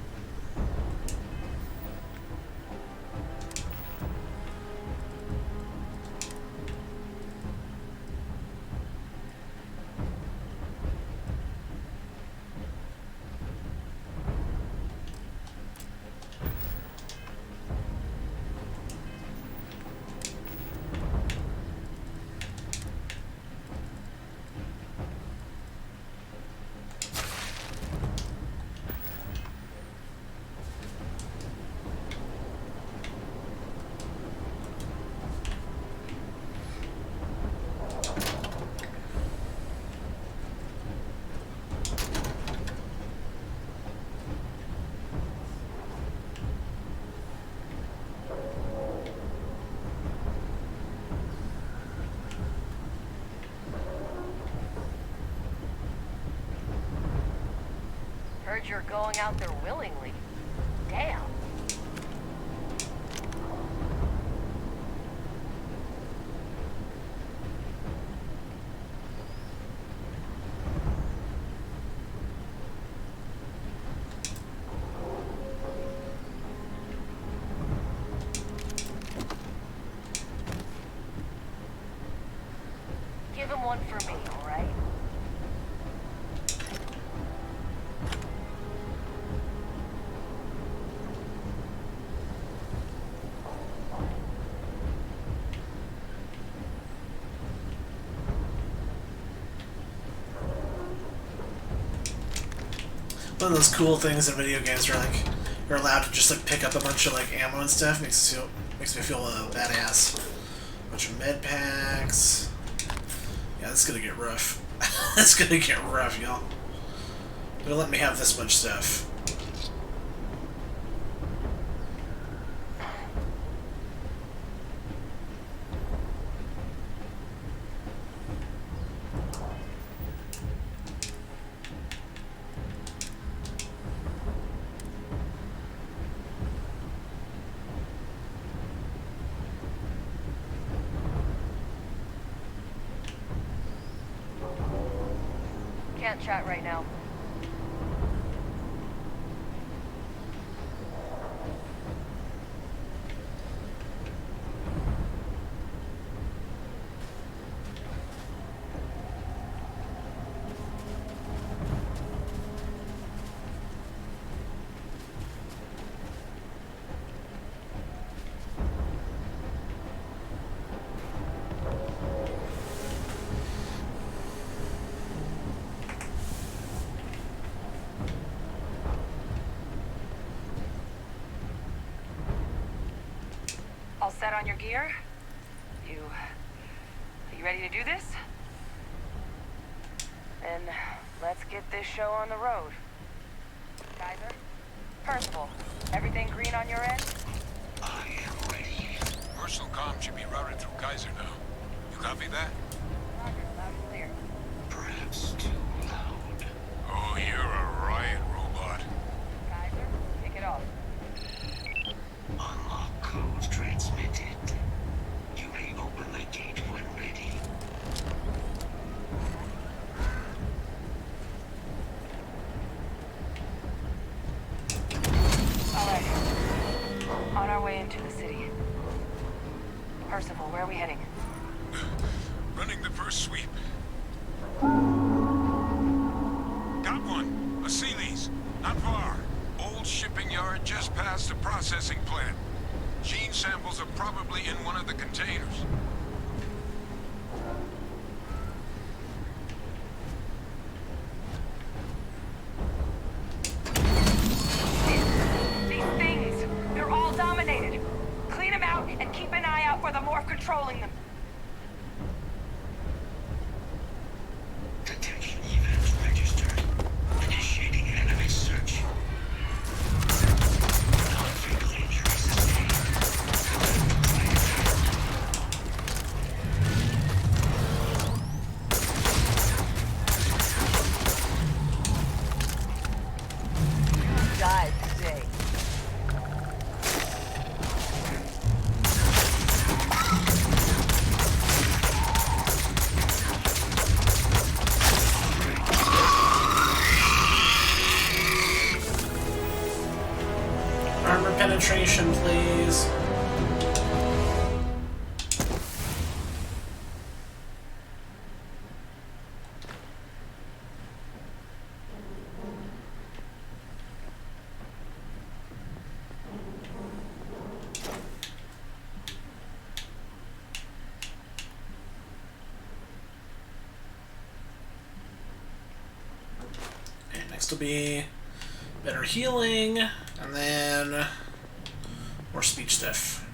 Heard you're going out there willingly. Damn. one for me, alright?
One of those cool things in video games where like you're allowed to just like pick up a bunch of like ammo and stuff makes me feel badass. A bunch of med packs. Yeah, that's gonna get rough. That's gonna get rough, y'all. They'll let me have this much stuff.
Can't chat right now. All set on your gear? Are you ready to do this? Then let's get this show on the road. Kaiser? Percival, everything green on your end?
I am ready.
Personal comm should be routed through Kaiser now. You copy that?
Roger, loud and clear.
Perhaps too loud.
Oh, you're a riot robot.
Kaiser, kick it off.
Unlock code transmitted. You may open the gate when ready.
Alright. On our way into the city. Percival, where are we heading?
Running the first sweep. Got one. A Sealy's. Not far. Old shipping yard just past the processing plant. Gene samples are probably in one of the containers.
These things, they're all dominated. Clean them out and keep an eye out for the morph controlling them.
Detection event registered. Initiating enemy search. Non-fatal injury sustained.
Die today.
Armor penetration, please. And next will be better healing, and then more speech stuff.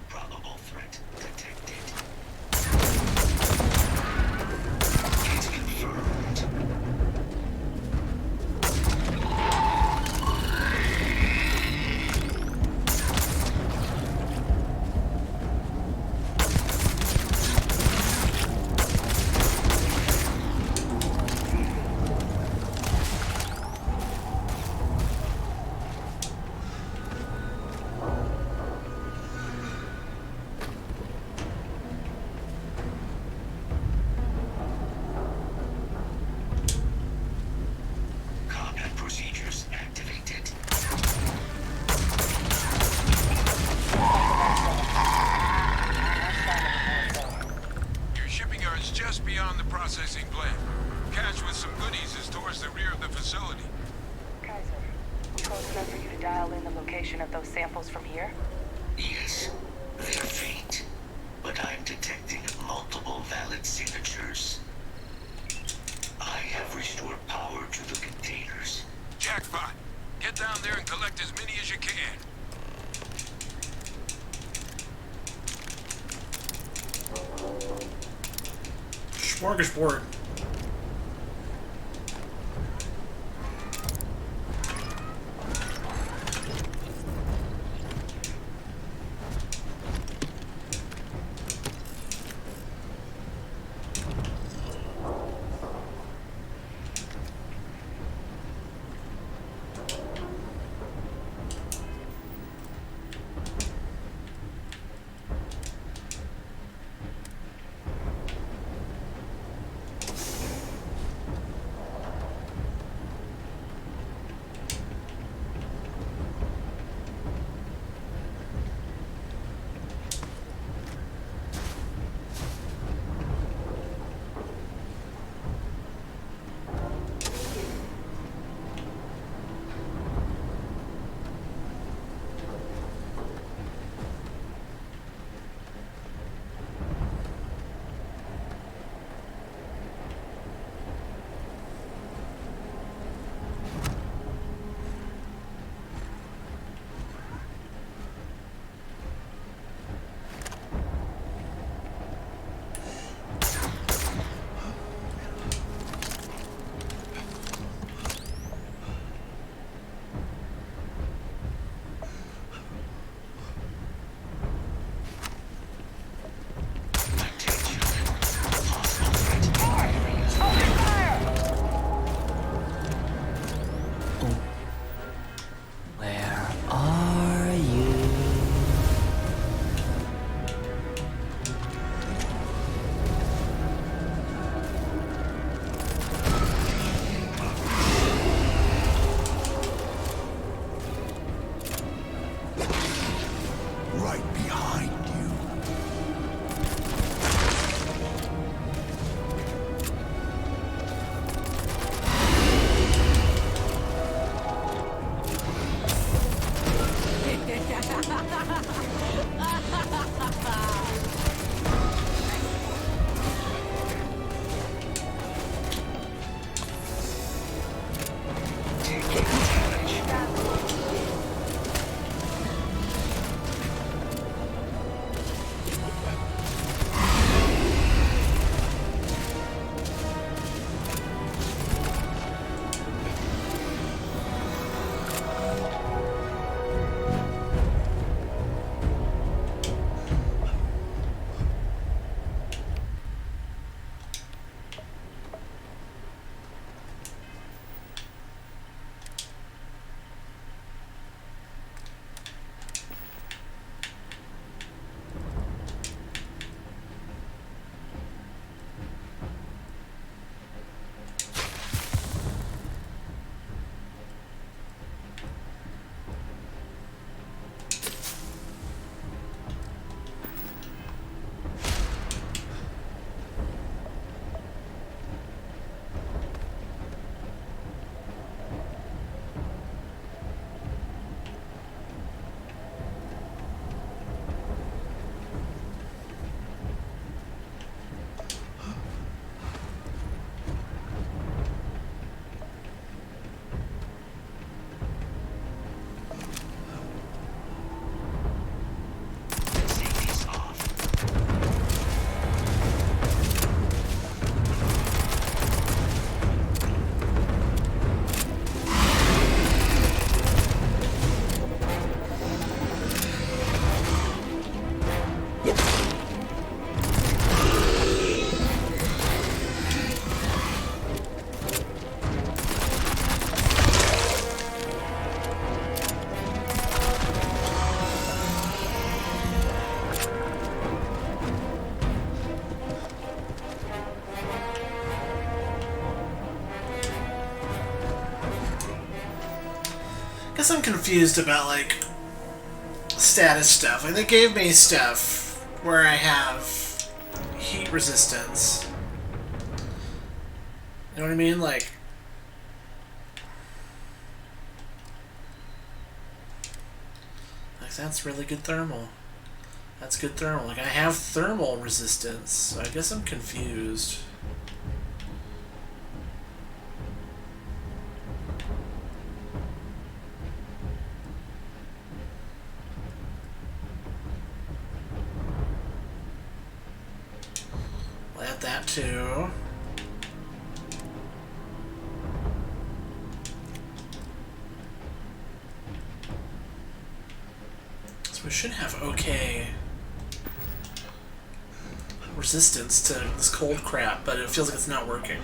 Probable threat detected. Confirmed.
just beyond the processing plant. Cache with some goodies is towards the rear of the facility.
Kaiser, close enough for you to dial in the location of those samples from here?
Yes, they're faint, but I'm detecting multiple valid signatures. I have restored power to the containers.
Jackpot! Get down there and collect as many as you can.
Smorgasbord. Guess I'm confused about, like, status stuff. Like, they gave me stuff where I have heat resistance. You know what I mean? Like, that's really good thermal. That's good thermal. Like, I have thermal resistance, so I guess I'm confused. I'll add that too. So we should have okay resistance to this cold crap, but it feels like it's not working.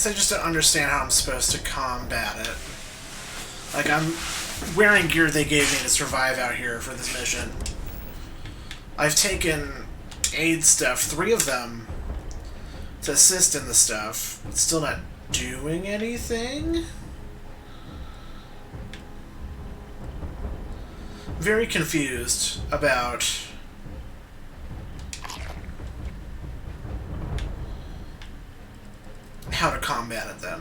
I just don't understand how I'm supposed to combat it. Like, I'm wearing gear they gave me to survive out here for this mission. I've taken aid stuff, 3 of them, to assist in the stuff. It's still not doing anything? Very confused about how to combat it then.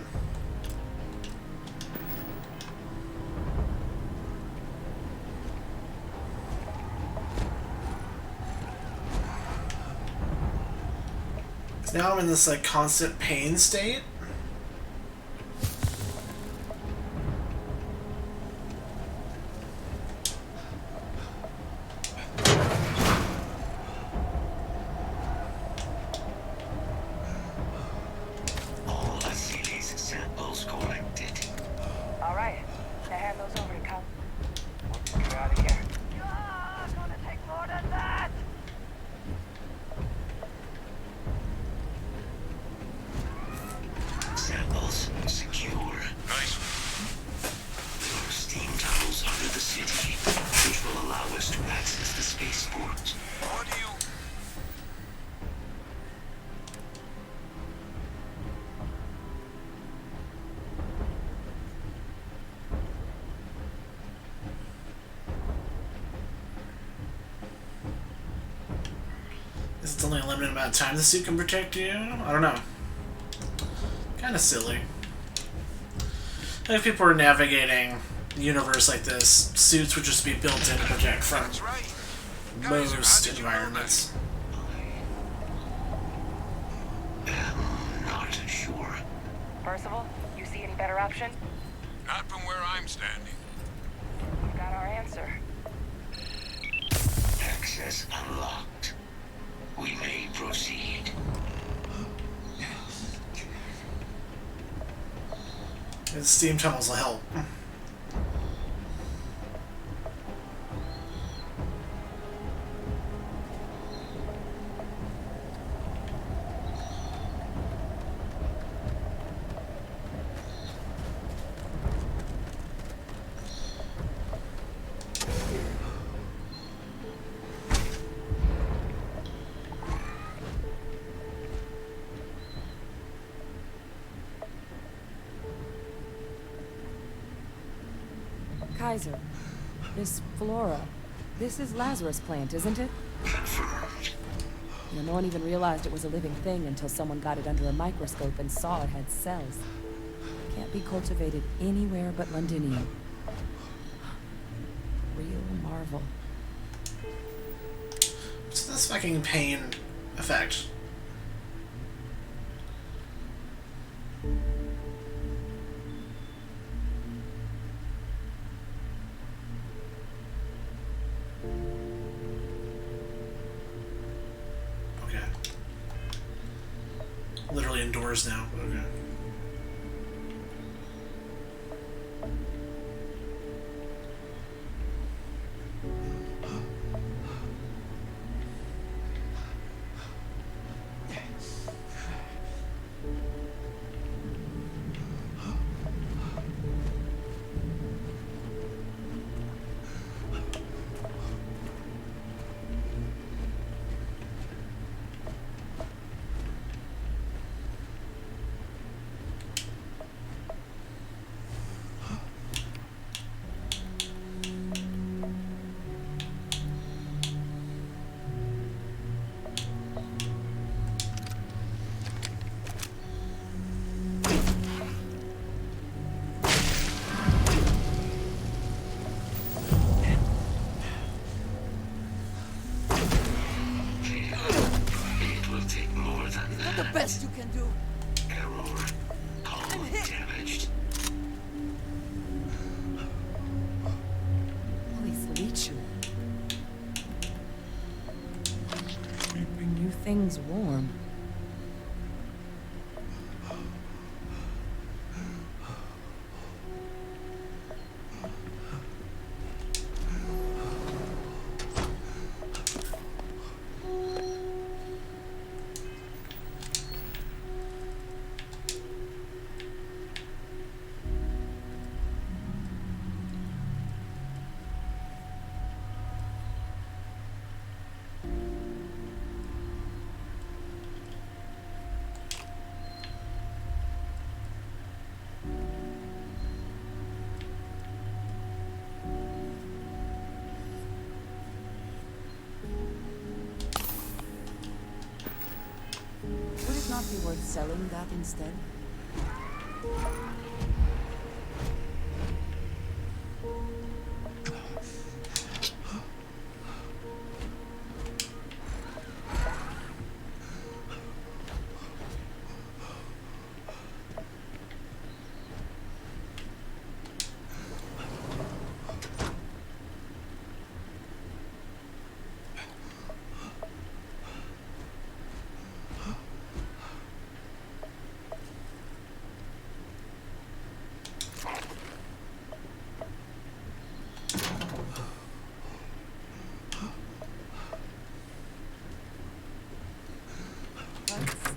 So now I'm in this like constant pain state. It's only a limited amount of time the suit can protect you? I don't know. Kind of silly. If people were navigating the universe like this, suits would just be built in to protect from most environments.
I'm not sure.
Percival, you see any better option?
Not from where I'm standing.
You got our answer.
Access unlocked. We may proceed.
The steam tunnels will help.
Kaiser, Miss Flora, this is Lazarus Plant, isn't it? You know, no one even realized it was a living thing until someone got it under a microscope and saw it had cells. Can't be cultivated anywhere but Londinium. Real marvel.
What's this fucking pain effect? Literally indoors now. Okay.
Leeching. Keeping you things warm. Would it not be worth selling that instead? What's that?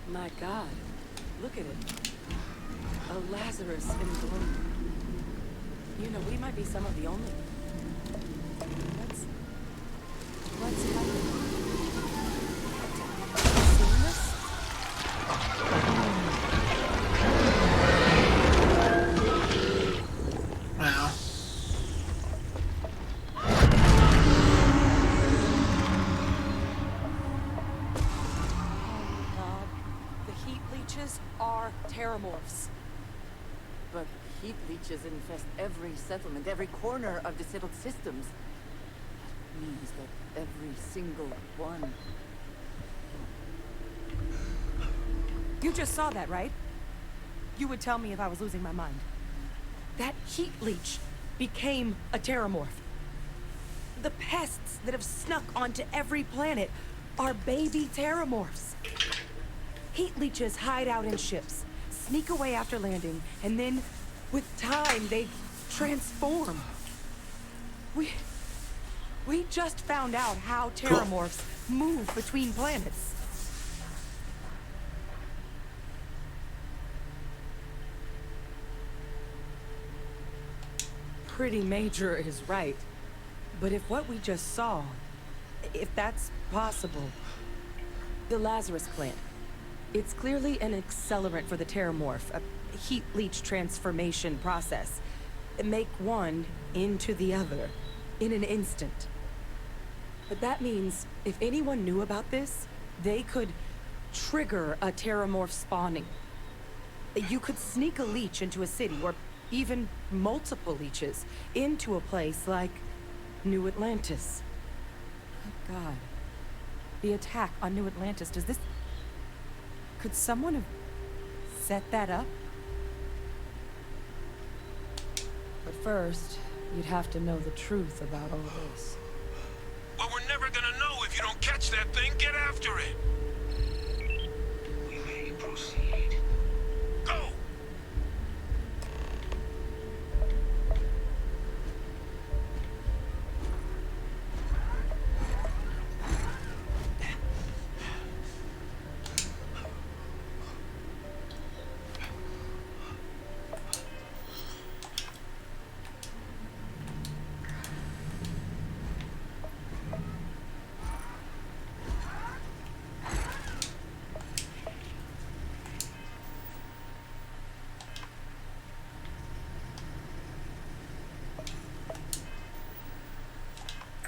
My God, look at it. A Lazarus in bloom. You know, we might be some of the only. What's happening? Seen this?
Wow.
Are terramorphs.
But heat leeches infest every settlement, every corner of the settled systems. That means that every single one...
You just saw that, right? You would tell me if I was losing my mind. That heat leech became a terramorph. The pests that have snuck onto every planet are baby terramorphs. Heat leeches hide out in ships, sneak away after landing, and then, with time, they transform. We just found out how terramorphs move between planets. Pretty major is right. But if what we just saw, if that's possible, the Lazarus plant, it's clearly an accelerant for the terramorph, a heat leech transformation process. Make one into the other in an instant. But that means if anyone knew about this, they could trigger a terramorph spawning. You could sneak a leech into a city, or even multiple leeches, into a place like New Atlantis. Oh God. The attack on New Atlantis, does this... Could someone have set that up? But first, you'd have to know the truth about all this.
Well, we're never gonna know if you don't catch that thing. Get after it.
We may proceed.
Go!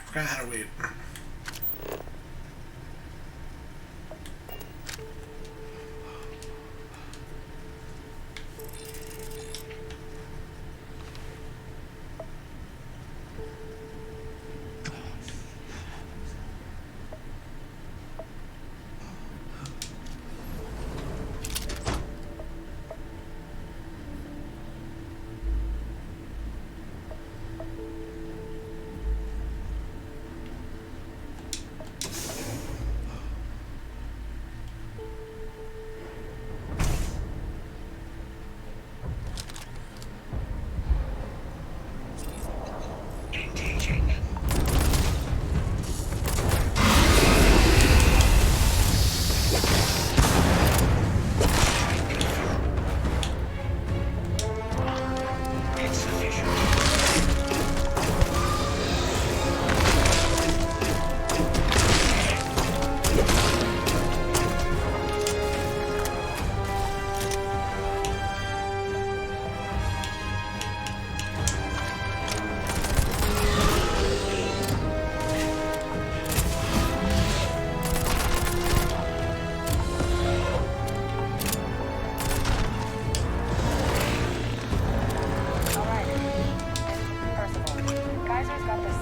Forgot how to wait.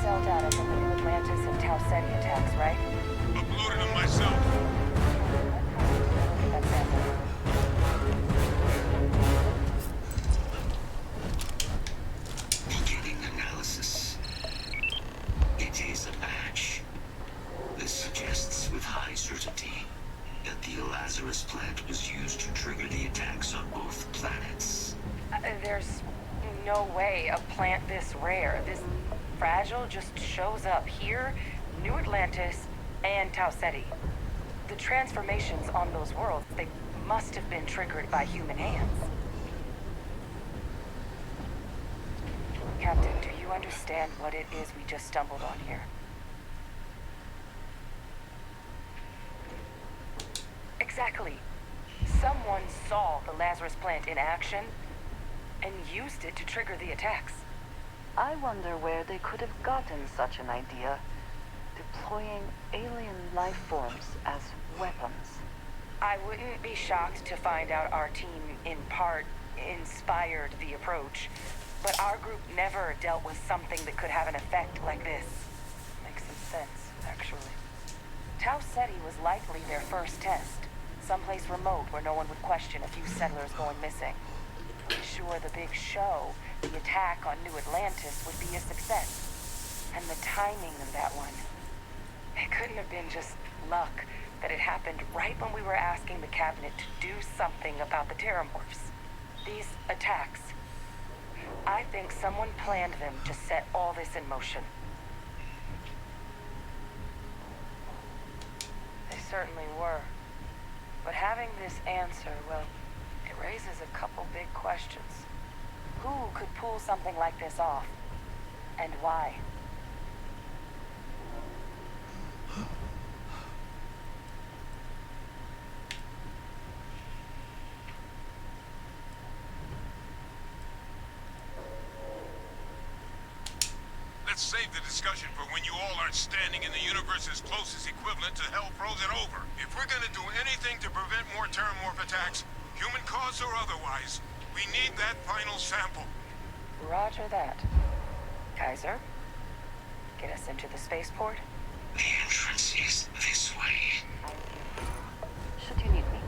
cell data from the New Atlantis and Tau Ceti attacks, right?
Uploaded them myself.
Look at that sample.
Beginning analysis. It is a match. This suggests with high certainty that the Lazarus plant was used to trigger the attacks on both planets.
There's no way a plant this rare, this fragile, just shows up here, New Atlantis, and Tau Ceti. The transformations on those worlds, they must have been triggered by human hands. Captain, do you understand what it is we just stumbled on here? Exactly. Someone saw the Lazarus plant in action and used it to trigger the attacks.
I wonder where they could have gotten such an idea, deploying alien life forms as weapons.
I wouldn't be shocked to find out our team, in part, inspired the approach, but our group never dealt with something that could have an effect like this. Makes some sense, actually. Tau Ceti was likely their first test, someplace remote where no one would question a few settlers going missing. Sure, the big show, the attack on New Atlantis, would be a success. And the timing of that one. It couldn't have been just luck that it happened right when we were asking the cabinet to do something about the Terramorphs. These attacks. I think someone planned them to set all this in motion. They certainly were. But having this answer, well, it raises a couple big questions. Who could pull something like this off? And why?
Let's save the discussion for when you all aren't standing in the universe's closest equivalent to hell frozen over. If we're gonna do anything to prevent more Terramorph attacks, human cause or otherwise, we need that final sample.
Roger that. Kaiser, get us into the spaceport?
The entrance is this way.
Should you need me?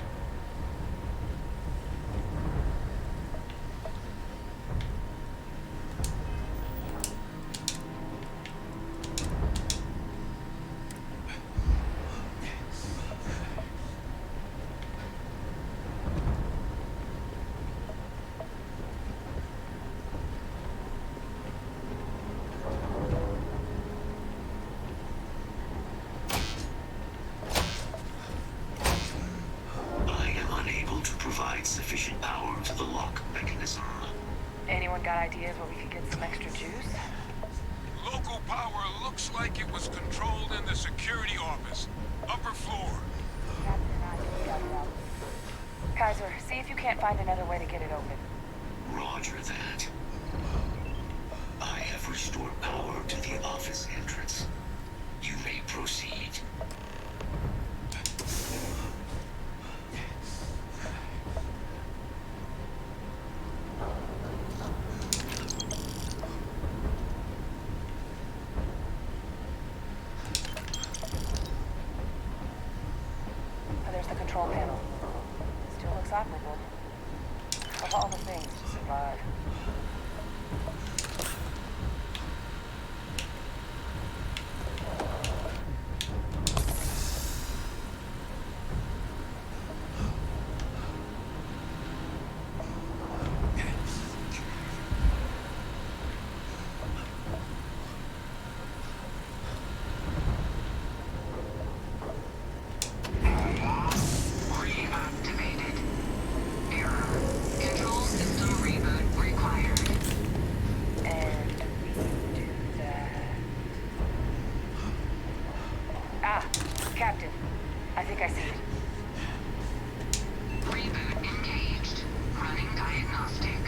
Sufficient power to the lock mechanism.
Anyone got ideas where we could get some extra juice?
Local power looks like it was controlled in the security office. Upper floor.
Kaiser, see if you can't find another way to get it open.
Roger that. I have restored power to the office entrance. You may proceed.
Control panel. Still looks operable. Of all the things to survive. Captain, I think I see it.
Reboot engaged. Running diagnostic.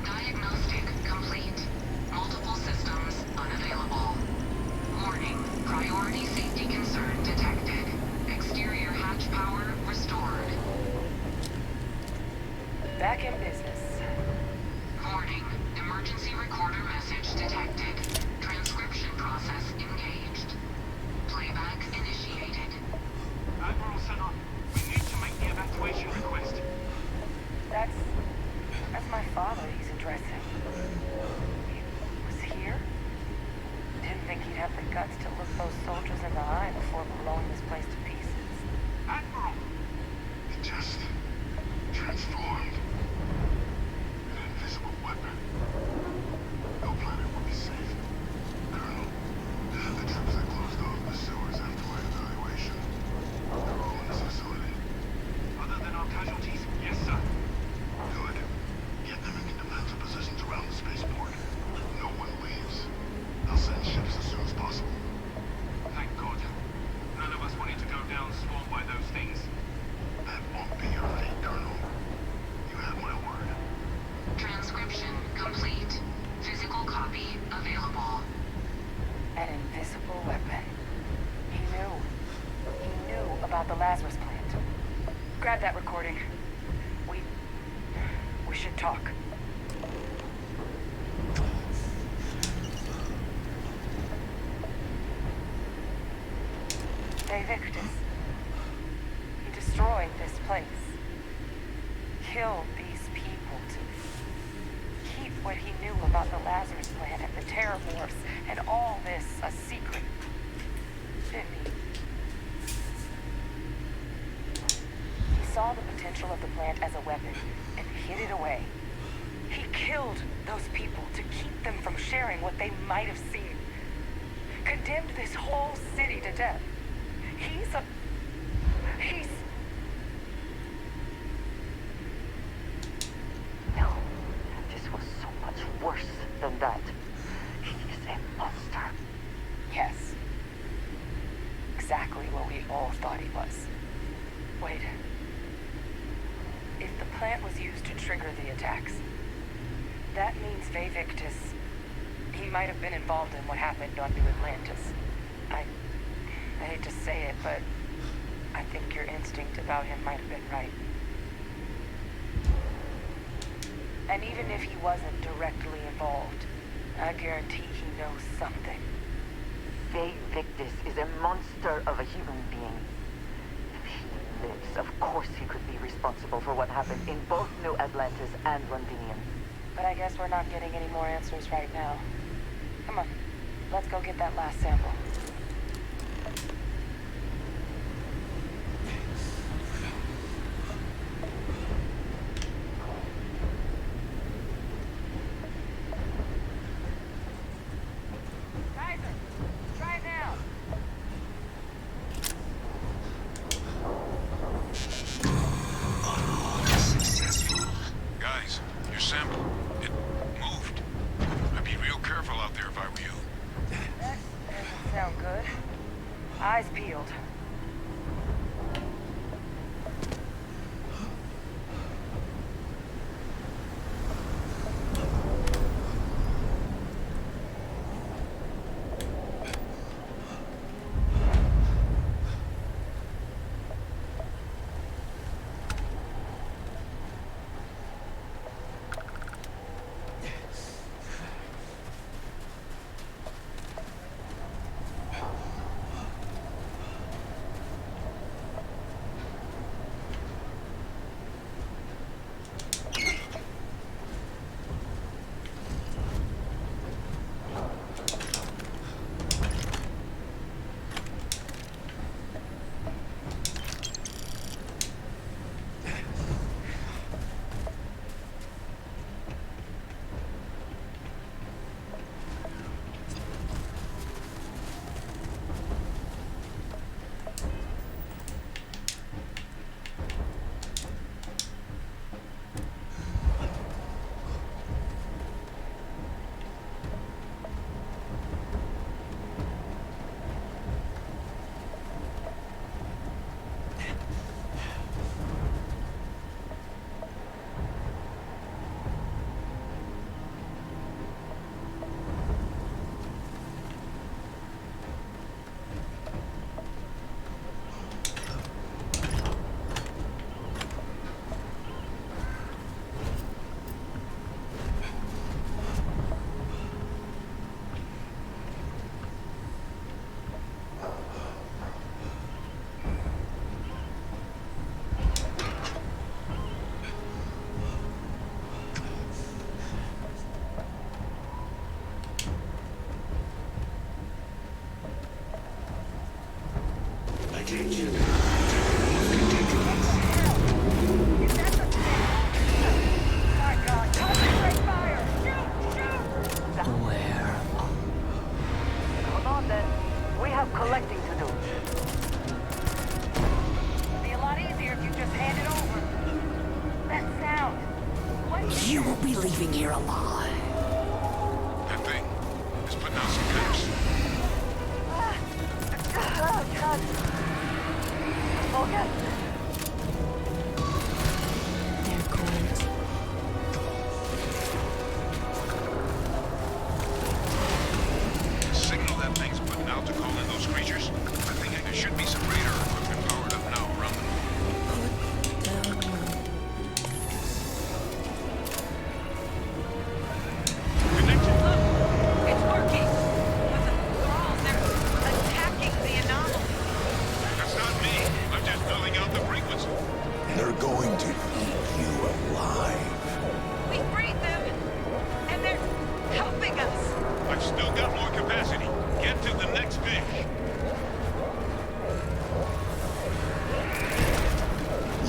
Diagnostic complete. Multiple systems unavailable. Warning. Priority safety concern detected. Exterior hatch power restored.
Back in business.
Warning. Emergency required.
guts to look those soldiers in the eye before blowing this place to pieces.
Admiral! It just transformed. An invisible weapon. No planet will be safe. Colonel, the troops that closed off the sewers after my evaluation, they're all in this facility. Other than our casualties? Yes, sir. Good. Get them into defensive positions around the spaceport. No one leaves. I'll send ships as soon as possible. Thank God. None of us wanted to go down swarmed by those things. That won't be your fate, Colonel. You have my word.
Transcription complete. Physical copy available.
An invisible weapon. He knew. He knew about the Lazarus plant. Grab that recording. We should talk. Victus. He destroyed this place. Killed these people to keep what he knew about the Lazarus plant and the Terramorphs and all this a secret. Didn't he? He saw the potential of the plant as a weapon and hid it away. He killed those people to keep them from sharing what they might have seen. Condemned this whole city to death. He's
No, this was so much worse than that. He's a monster.
Yes. Exactly what we all thought he was. Wait. If the plant was used to trigger the attacks, that means Victus. He might have been involved in what happened on New Atlantis. I hate to say it, but I think your instinct about him might have been right. And even if he wasn't directly involved, I guarantee he knows something.
Victus is a monster of a human being. If he lives, of course he could be responsible for what happened in both New Atlantis and Londinium.
But I guess we're not getting any more answers right now. Come on, let's go get that last sample.
Guys, your sample, it moved. I'd be real careful out there if I were you.
That doesn't sound good. Eyes peeled.
Oh, God. Focus.
They're cold.
Signal that thing's putting out to call in those creatures. I think there should be some radar equipment powered up now around them. Connection.
It's working! But the thralls, they're attacking the anomaly.
That's not me. I'm just filling out the frequency.
They're going to eat you alive.
We freed them, and they're helping us.
I've still got more capacity. Get to the next fish.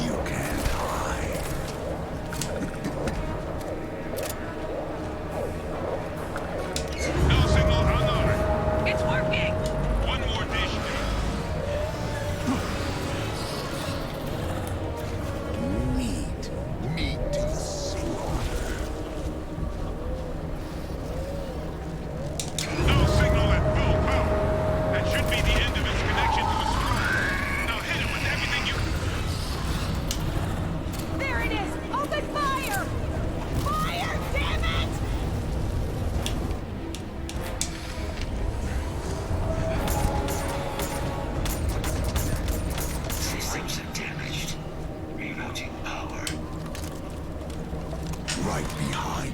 You can't hide.
No signal on guard.
It's working!
One more dish.
Meat to the slaughter.
No signal at full power. That should be the end of its connection to its throne. Now hit it with everything you...
There it is! Open fire! Fire, damn it!
Systems are damaged. Rerouting power.
Right behind.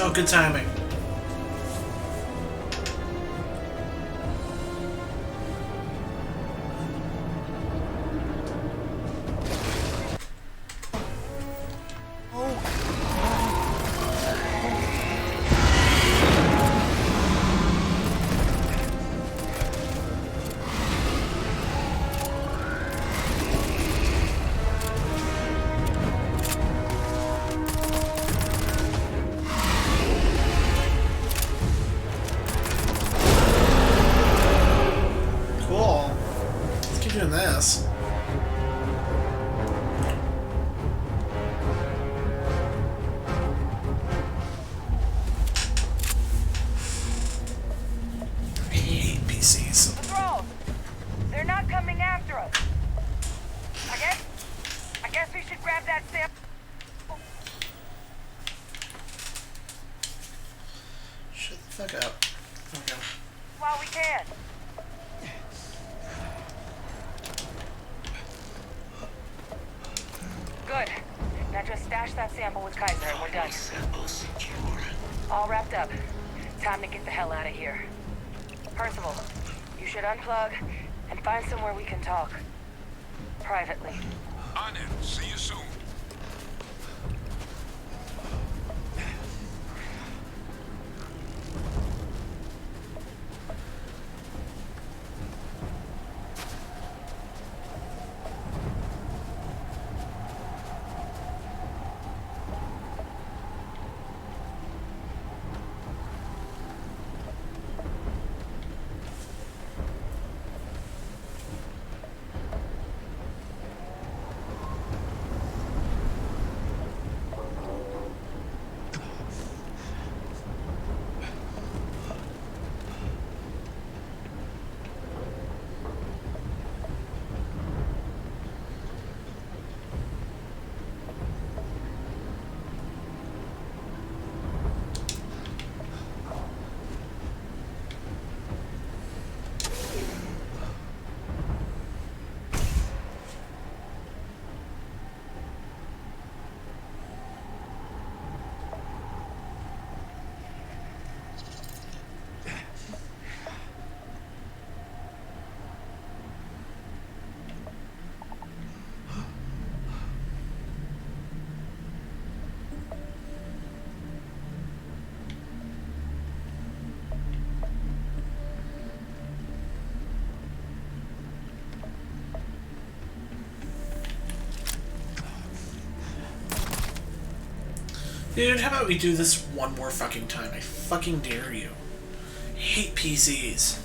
Oh, good timing. Cool. Let's keep doing this. I hate PCs.
The thralls! They're not coming after us. I guess we should grab that sample.
Shut the fuck up. Okay.
While we can. Good. Now just stash that sample with Kaiser and we're done.
Sample secure.
All wrapped up. Time to get the hell out of here. Percival, you should unplug and find somewhere we can talk. Privately.
On it. See you soon.
Dude, how about we do this one more fucking time? I fucking dare you. I hate PCs.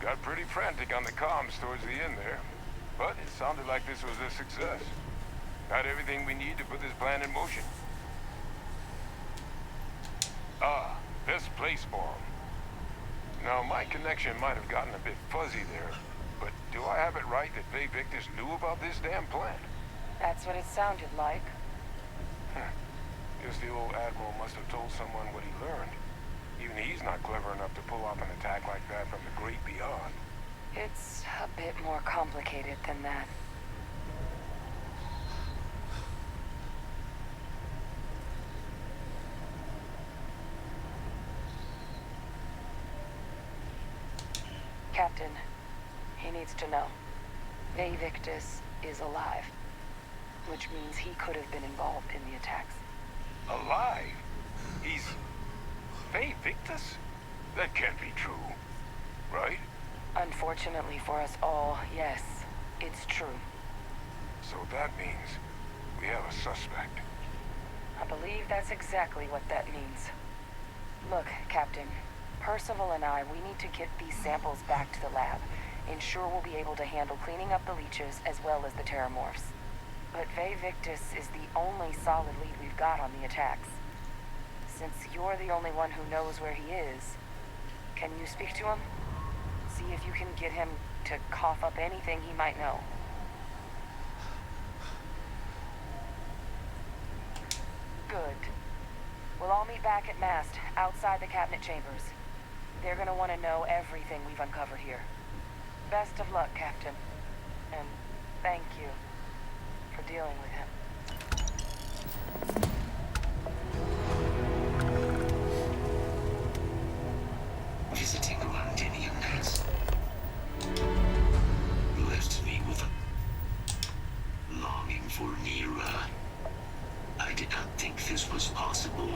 Got pretty frantic on the comms towards the end there, but it sounded like this was a success. Got everything we need to put this plan in motion. Ah, this place bomb. Now, my connection might have gotten a bit fuzzy there, but do I have it right that Faye Victus knew about this damn plan?
That's what it sounded like.
Guess the old Admiral must have told someone what he learned. Even he's not clever enough to pull off an attack like that from the great beyond.
It's a bit more complicated than that. Captain, he needs to know. Faye Victus is alive, which means he could have been involved in the attacks.
Alive? He's... Faye Victus? That can't be true. right?
Unfortunately for us all, yes, it's true.
So that means we have a suspect.
I believe that's exactly what that means. Look, Captain, Percival and I, we need to get these samples back to the lab. Ensure we'll be able to handle cleaning up the leeches as well as the terramorphs. But Vae Victis is the only solid lead we've got on the attacks. Since you're the only one who knows where he is, can you speak to him? See if you can get him to cough up anything he might know. Good. We'll all meet back at Mast, outside the cabinet chambers. They're gonna want to know everything we've uncovered here. Best of luck, Captain. And thank you for dealing with him.
Visiting Londinium has left me with a longing for Nira. I did not think this was possible.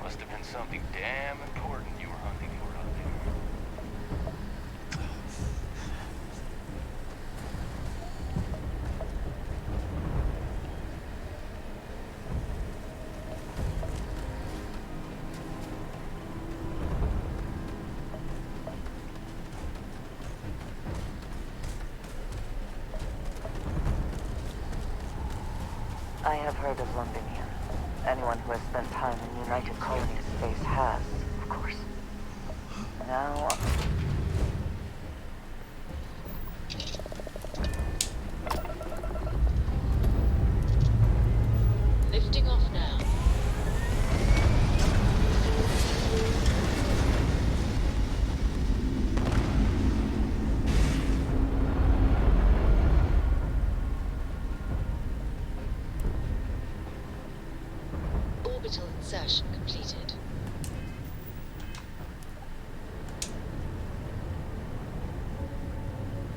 Must have been something damn important you were hunting for out there.
I have heard of Londinium. Anyone who has spent time in United Colonies space has, of course. Now...
Lifting off now. Orbital insertion completed.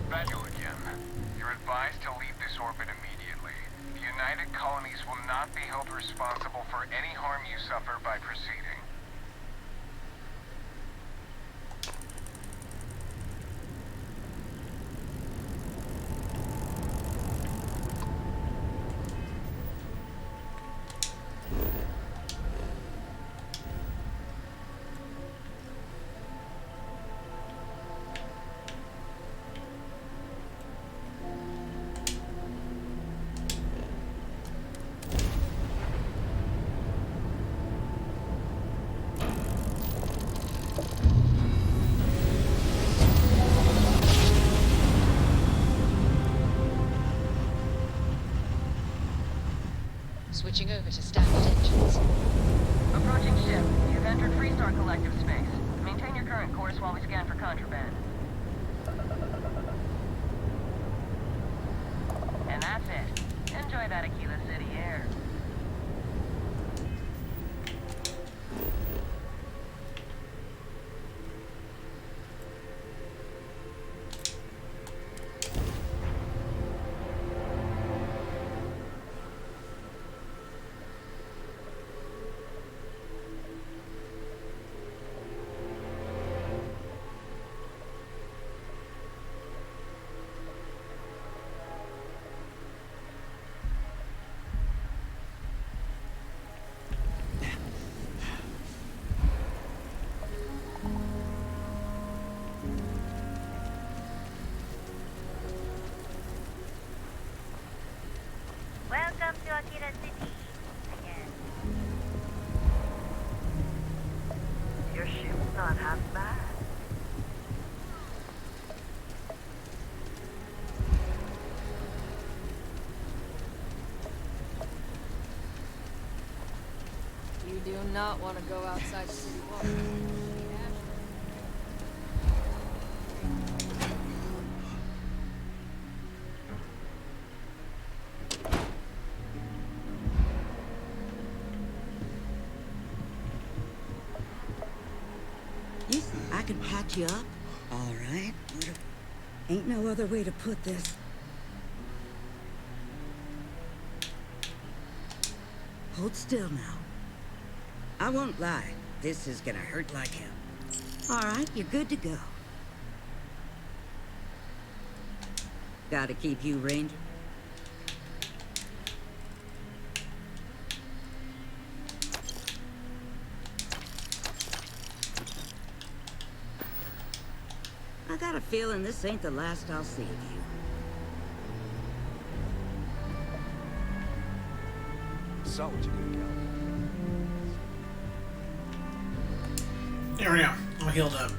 Value again. You're advised to leave this orbit immediately. The United Colonies will not be held responsible for any harm you suffer by proceeding.
Switching over to standard engines.
Approaching ship. You've entered Freestar Collective space. Maintain your current course while we scan for contraband. And that's it. Enjoy that Aquila City air.
Satira City again. Your ship's not half bad.
You do not want to go outside city walls.
Listen, I can patch you up. All right. Ain't no other way to put this. Hold still now. I won't lie. This is gonna hurt like hell. All right, you're good to go. Gotta keep you, Ranger. I got a feeling this ain't the last I'll see of you.
Saw what you did, Cal.
There we go. I'm healed up.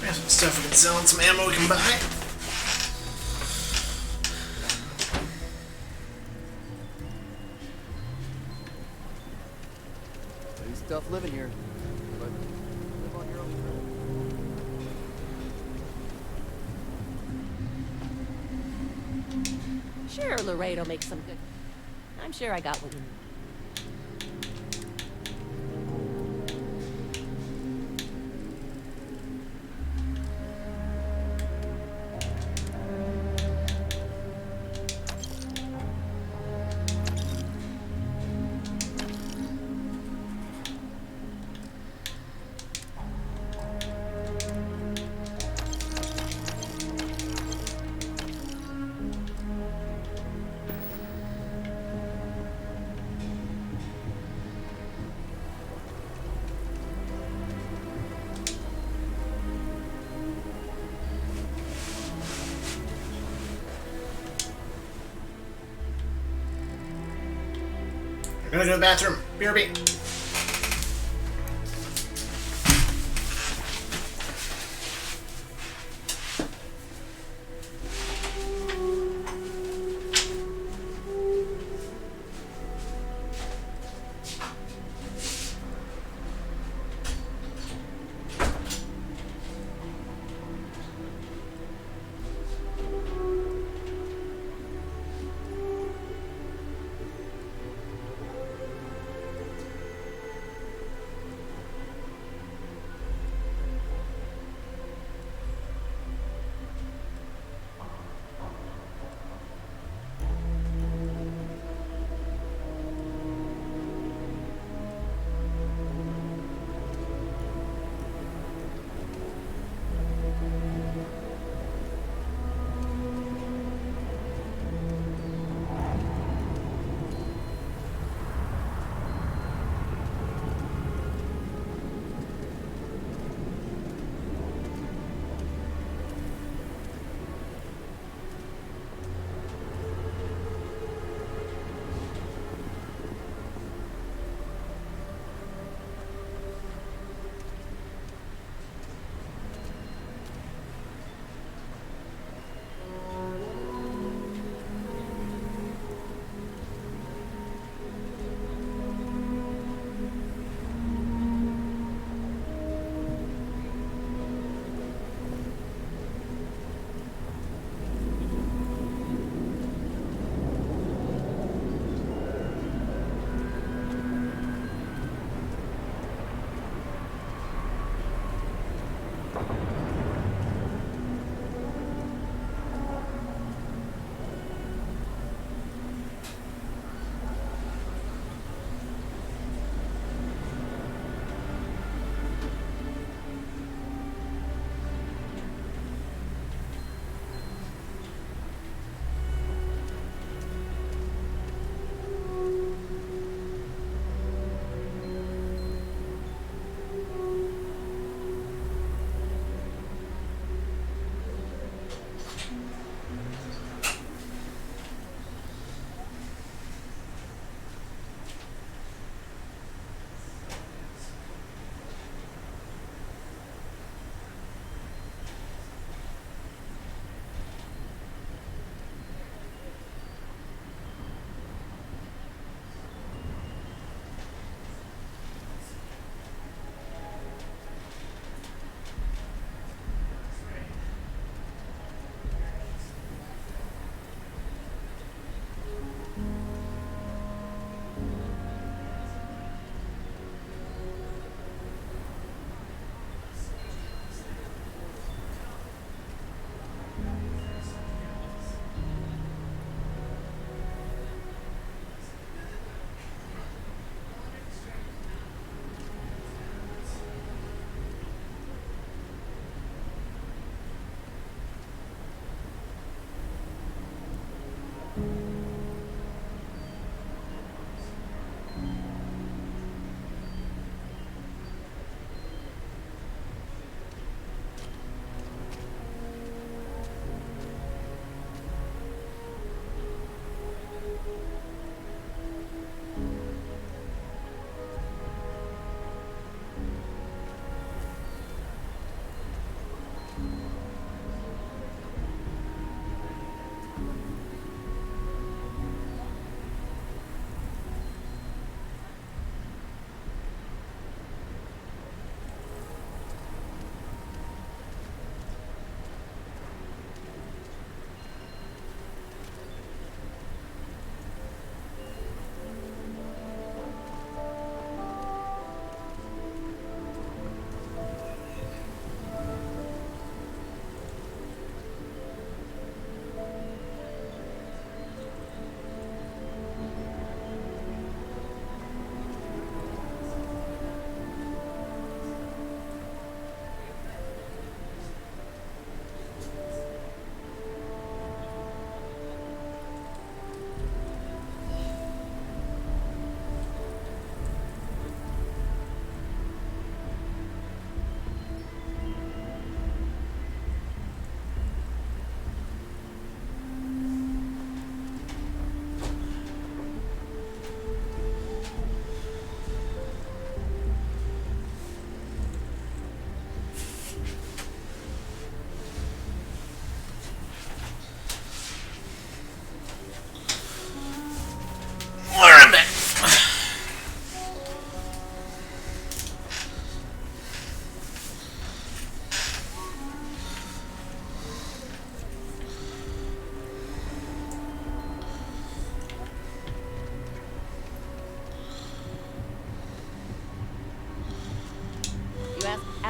There's some stuff we can sell and some ammo we can buy.
Pretty tough living here, but live on your own terms.
Sure, Laredo makes some good. I'm sure I got what you need.
I'm gonna go to the bathroom. BRB.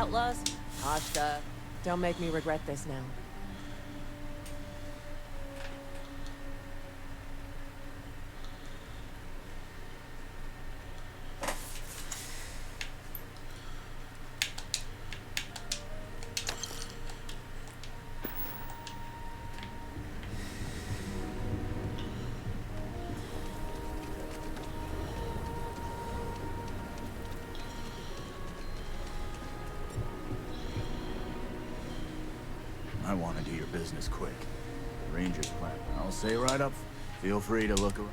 outlaws? Ashta.
Don't make me regret this now.
I want to do your business quick. The Ranger's plan. I'll say right up. Feel free to look around.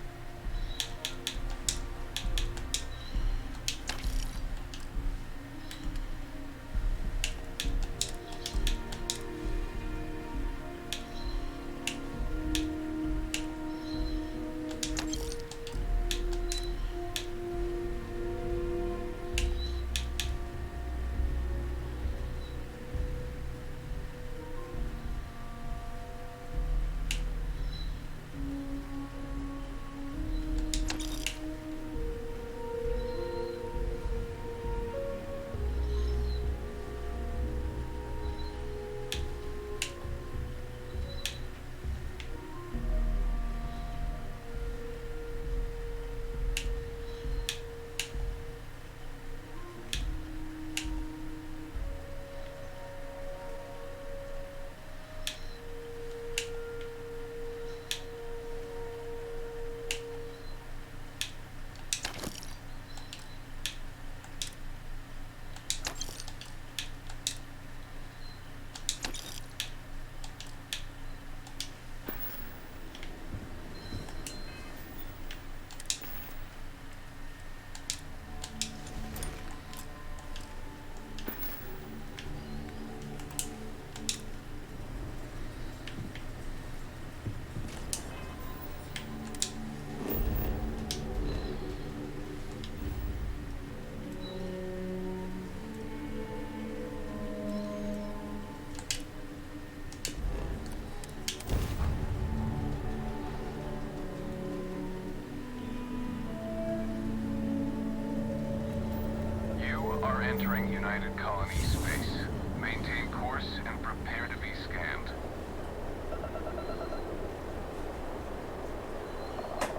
Entering United Colony space. Maintain course and prepare to be scanned.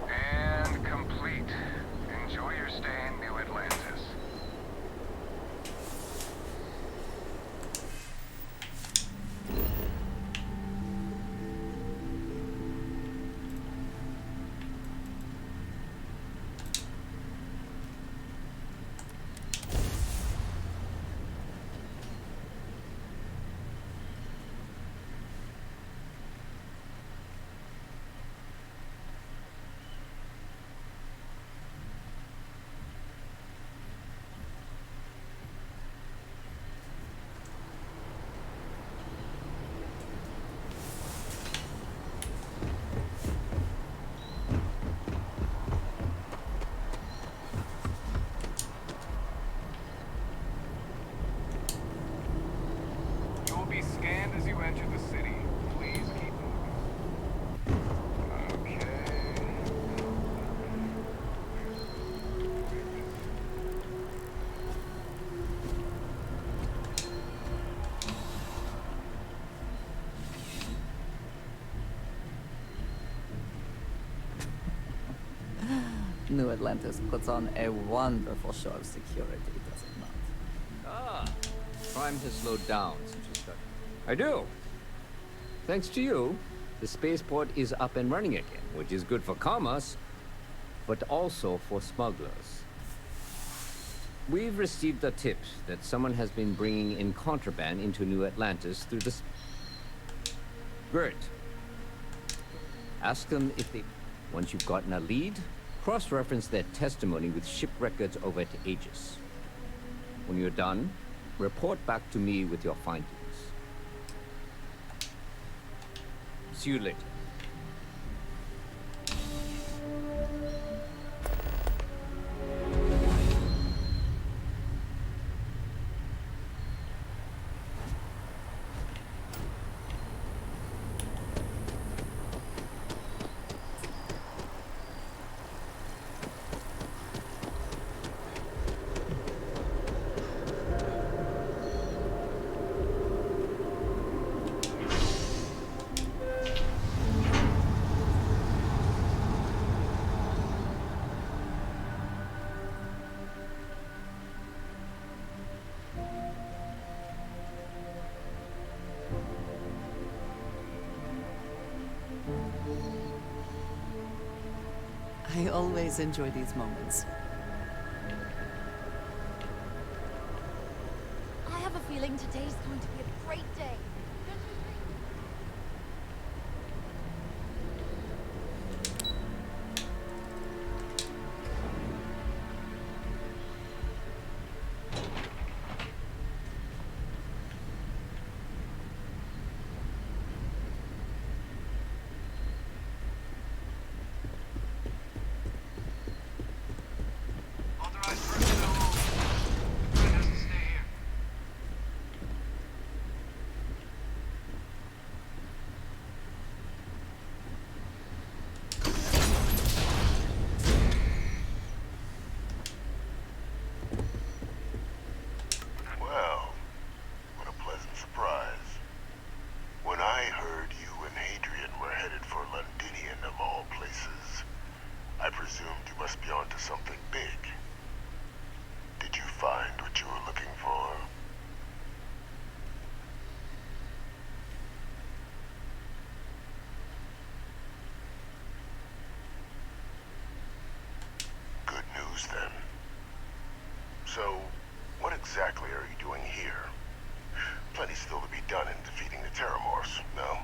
And complete. Enjoy your stay in New Atlantis. Be scanned as you enter the city. Please keep moving. Okay.
New Atlantis puts on a wonderful show of security, does it not?
Ah, crime has slowed down since you started. I do. Thanks to you, the spaceport is up and running again, which is good for commerce, but also for smugglers. We've received a tip that someone has been bringing in contraband into New Atlantis through the... Great. Ask them if they... Once you've gotten a lead, cross-reference their testimony with ship records over at Aegis. When you're done, report back to me with your findings. See you later.
I always enjoy these moments.
I have a feeling today's going to be a great day. Don't you agree?
Authorized personnel only. Threat has to stay here.
Well, what a pleasant surprise. When I heard you and Hadrian were headed for Londinian of all places, I presumed you must be onto something big. Did you find what you were looking for? Good news then. So, what exactly are you doing here? Plenty still to be done in defeating the Terramorphs, no?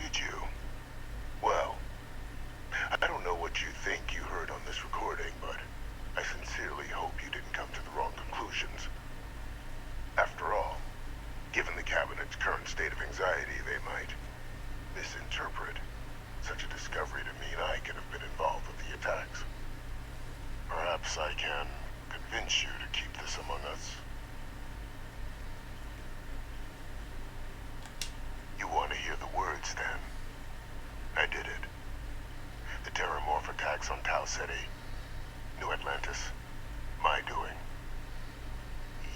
Did you? Well, I don't know what you think you heard on this recording, but I sincerely hope you didn't come to the wrong conclusions. After all, given the Cabinet's current state of anxiety, they might misinterpret such a discovery to mean I could have been involved with the attacks. Perhaps I can convince you to keep this among us. You want to hear the words, then? I did it. The Terramorph attacks on Tau Ceti, New Atlantis, my doing.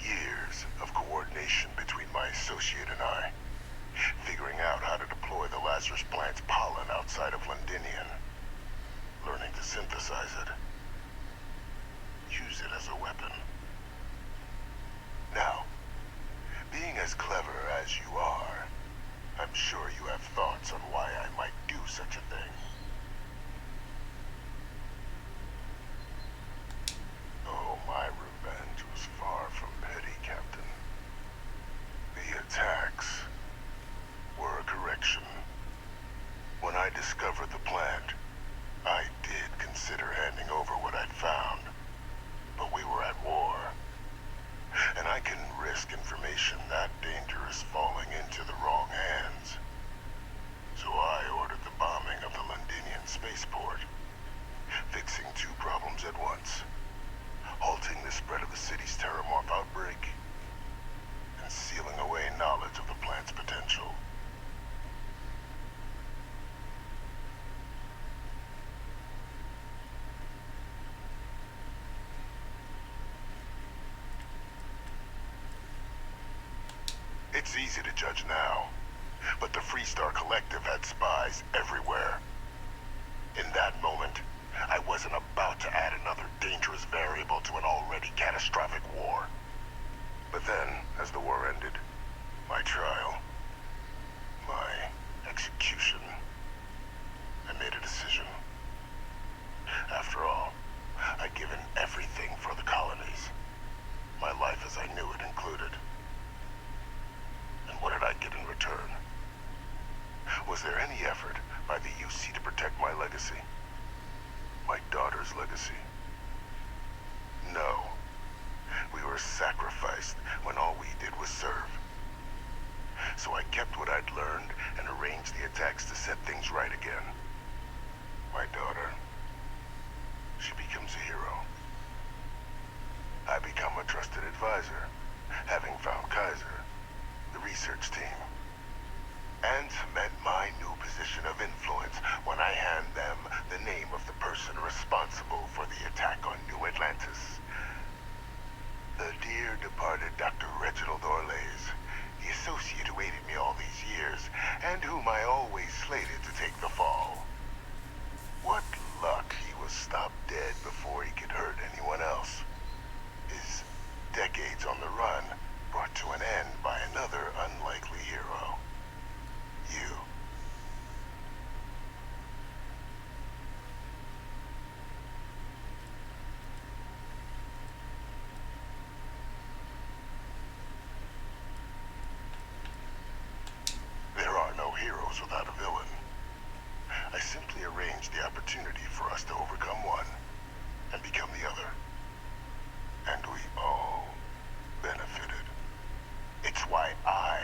Years of coordination between my associate and I, figuring out how to deploy the Lazarus plant's pollen outside of Londinian, learning to synthesize it, use it as a weapon. Now, being as clever as you are, I'm sure you have thoughts on why I might do such a thing. Oh, my revenge was far from petty, Captain. The attacks were a correction. When I discovered the plant, I did consider handing over what I'd found. But we were at war. And I couldn't risk information that dangerous falling into the wrong hands. So I ordered the bombing of the Londinian spaceport, fixing two problems at once. Halting the spread of the city's Terramorph outbreak, and sealing away knowledge of the plant's potential. It's easy to judge now, but the Freestar Collective had spies everywhere. In that moment, I wasn't about to add another dangerous variable to an already catastrophic war. But then, as the war ended, my trial, my execution, I made a decision. After all, I'd given everything for the colonies. My life as I knew it included. And what did I get in return? Was there any effort by the UC to protect my legacy? My daughter's legacy? No. We were sacrificed when all we did was serve. So I kept what I'd learned and arranged the attacks to set things right again. My daughter, she becomes a hero. I become a trusted advisor, having found Kaiser, the research team, and cement my new position of influence when I hand them the name of the person responsible for the attack on New Atlantis. The dear departed Dr. Reginald Orlays, the associate who aided me all these years, and whom I always slated to take the fall. What luck he was stopped dead before he could hurt anyone else. His decades on the run brought to an end by another unlikely hero. arranged the opportunity for us to overcome one and become the other. And we all benefited. It's why I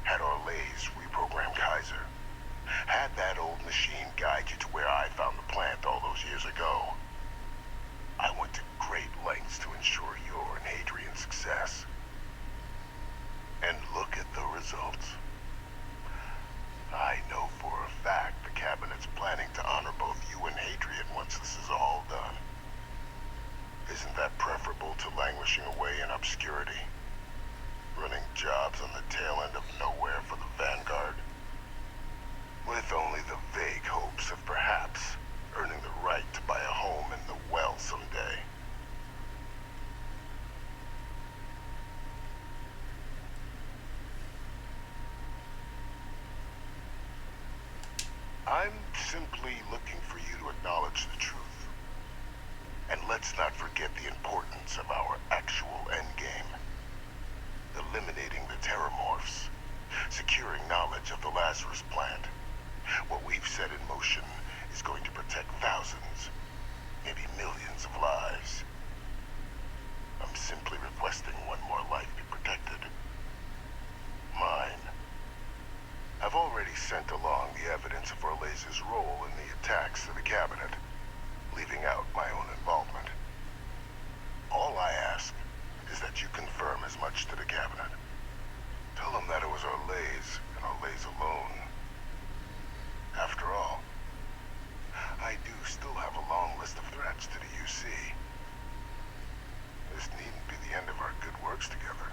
had Orlays reprogram Kaiser. Had that old machine guide you to where I found the plant all those years ago. I went to great lengths to ensure your and Hadrian's success. And look at the results. I know for a fact the Cabinet's planning to honor both you and Hadrian once this is all done. Isn't that preferable to languishing away in obscurity? Running jobs on the tail end of nowhere for the Vanguard? With only the vague hopes of perhaps earning the right to buy a home in the well someday. I'm simply looking for you to acknowledge the truth. And let's not forget the importance of our actual endgame. Eliminating the Terramorphs. Securing knowledge of the Lazarus plant. What we've set in motion is going to protect thousands, maybe millions of lives. I'm simply requesting one more life be protected. Mine. I've already sent along the evidence of Orlays' role in the attacks to the Cabinet, leaving out my own involvement. All I ask is that you confirm as much to the Cabinet. Tell them that it was Orlays and Orlays alone. After all, I do still have a long list of threats to the UC. This needn't be the end of our good works together.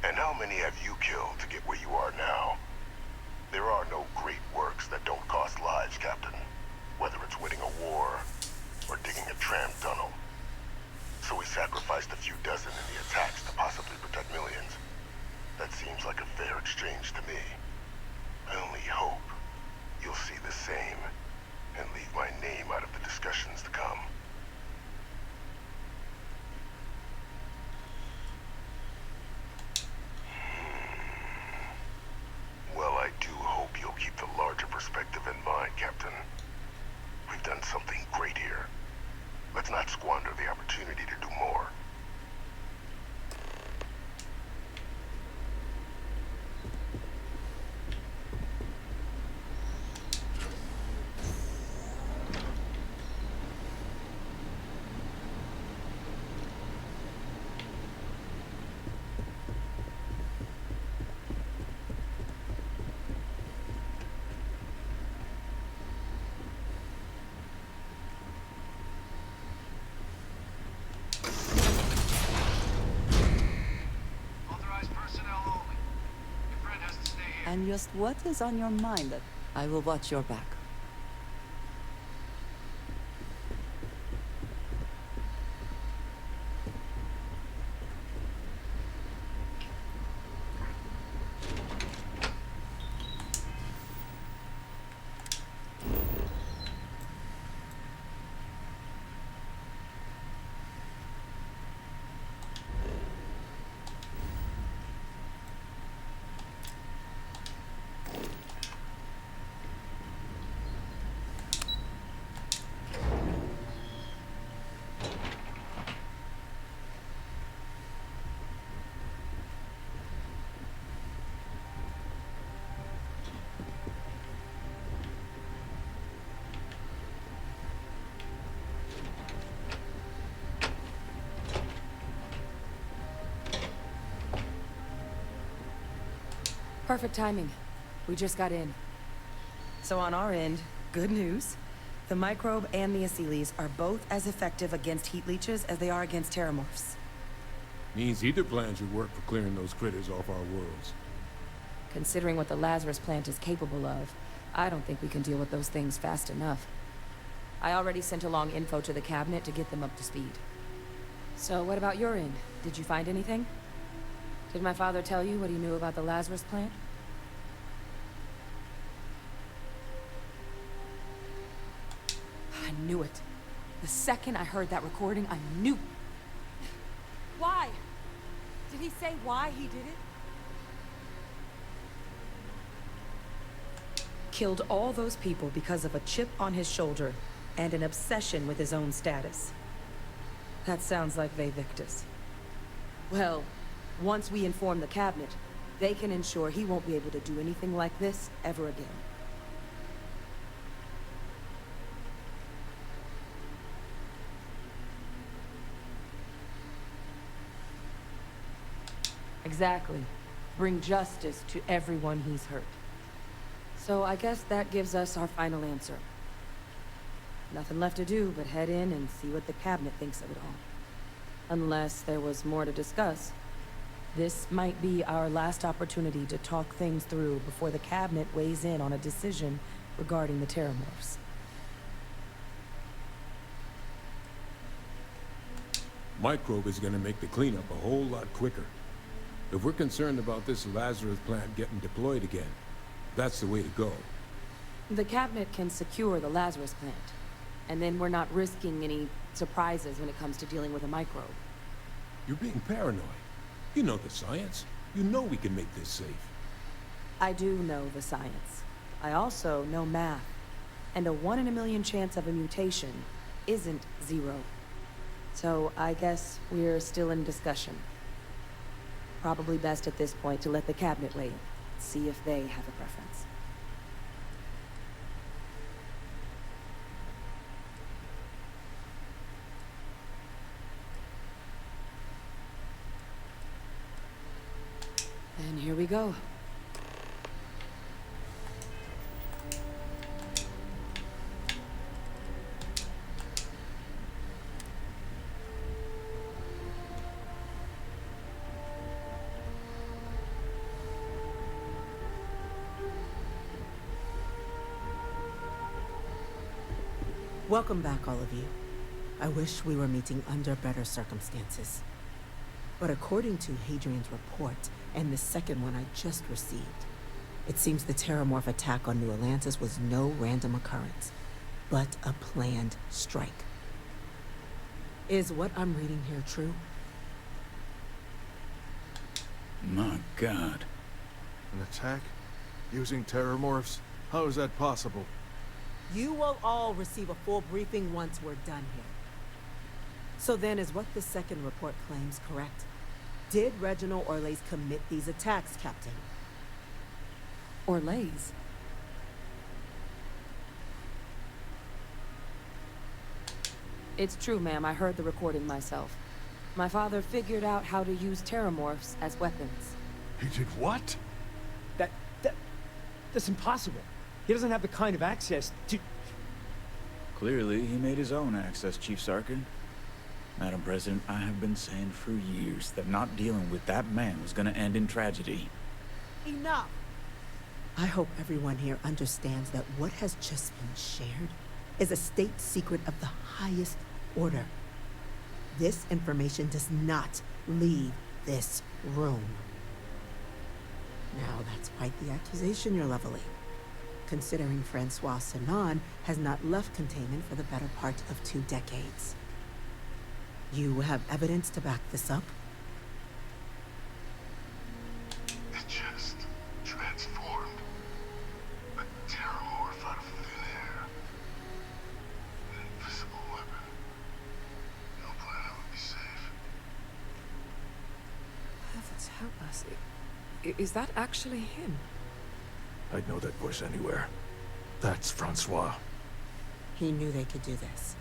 And how many have you killed to get where you are now? There are no great works that don't cost lives, Captain. Whether it's winning a war, or digging a tram tunnel. So we sacrificed a few dozen in the attacks to possibly protect millions. That seems like a fair exchange to me. I only hope you'll see the same, and leave my name out of the discussions to come. Well, I do hope you'll keep the larger perspective in mind, Captain. We've done something great here. Let's not squander the opportunity to do more.
And just what is on your mind? I will watch your back.
Perfect timing. We just got in.
So on our end, good news. The microbe and the Asylees are both as effective against heat leeches as they are against terramorphs.
Means either plan should work for clearing those critters off our worlds.
Considering what the Lazarus plant is capable of, I don't think we can deal with those things fast enough. I already sent along info to the Cabinet to get them up to speed. So what about your end? Did you find anything? Did my father tell you what he knew about the Lazarus plant?
I knew it.
The second I heard that recording, I knew. Why? Did he say why he did it?
Killed all those people because of a chip on his shoulder and an obsession with his own status. That sounds like Vae Victis.
Well, once we inform the cabinet, they can ensure he won't be able to do anything like this ever again. Exactly. Bring justice to everyone he's hurt. So I guess that gives us our final answer. Nothing left to do but head in and see what the cabinet thinks of it all. Unless there was more to discuss. This might be our last opportunity to talk things through before the cabinet weighs in on a decision regarding the Terramorphs.
Microbe is gonna make the cleanup a whole lot quicker. If we're concerned about this Lazarus plant getting deployed again, that's the way to go.
The cabinet can secure the Lazarus plant, and then we're not risking any surprises when it comes to dealing with a microbe.
You're being paranoid. You know the science. You know we can make this safe.
I do know the science. I also know math. And a 1 in a million chance of a mutation isn't 0. So I guess we're still in discussion. Probably best at this point to let the cabinet weigh in, see if they have a preference. And here we go.
Welcome back, all of you. I wish we were meeting under better circumstances. But according to Hadrian's report, and the second one I just received, it seems the Terramorph attack on New Atlantis was no random occurrence, but a planned strike. Is what I'm reading here true?
My God.
An attack? Using Terramorphs? How is that possible?
You will all receive a full briefing once we're done here. So then, is what the second report claims correct? Did Reginald Orlais commit these attacks, Captain?
Orlais? It's true, ma'am. I heard the recording myself. My father figured out how to use Terramorphs as weapons.
He did what?
That's impossible. He doesn't have the kind of access to...
Clearly, he made his own access, Chief Sarkin. Madam President, I have been saying for years that not dealing with that man was gonna end in tragedy.
Enough! I hope everyone here understands that what has just been shared is a state secret of the highest order. This information does not leave this room. Now, that's quite the accusation you're leveling, considering Francois Sinon has not left containment for the better part of 2 decades. You have evidence to back this up?
It just transformed. A Terramorph out of thin air. An invisible weapon. No planet would be safe.
Heavens help us. Is that actually him?
I'd know that voice anywhere. That's Francois.
He knew they could do this,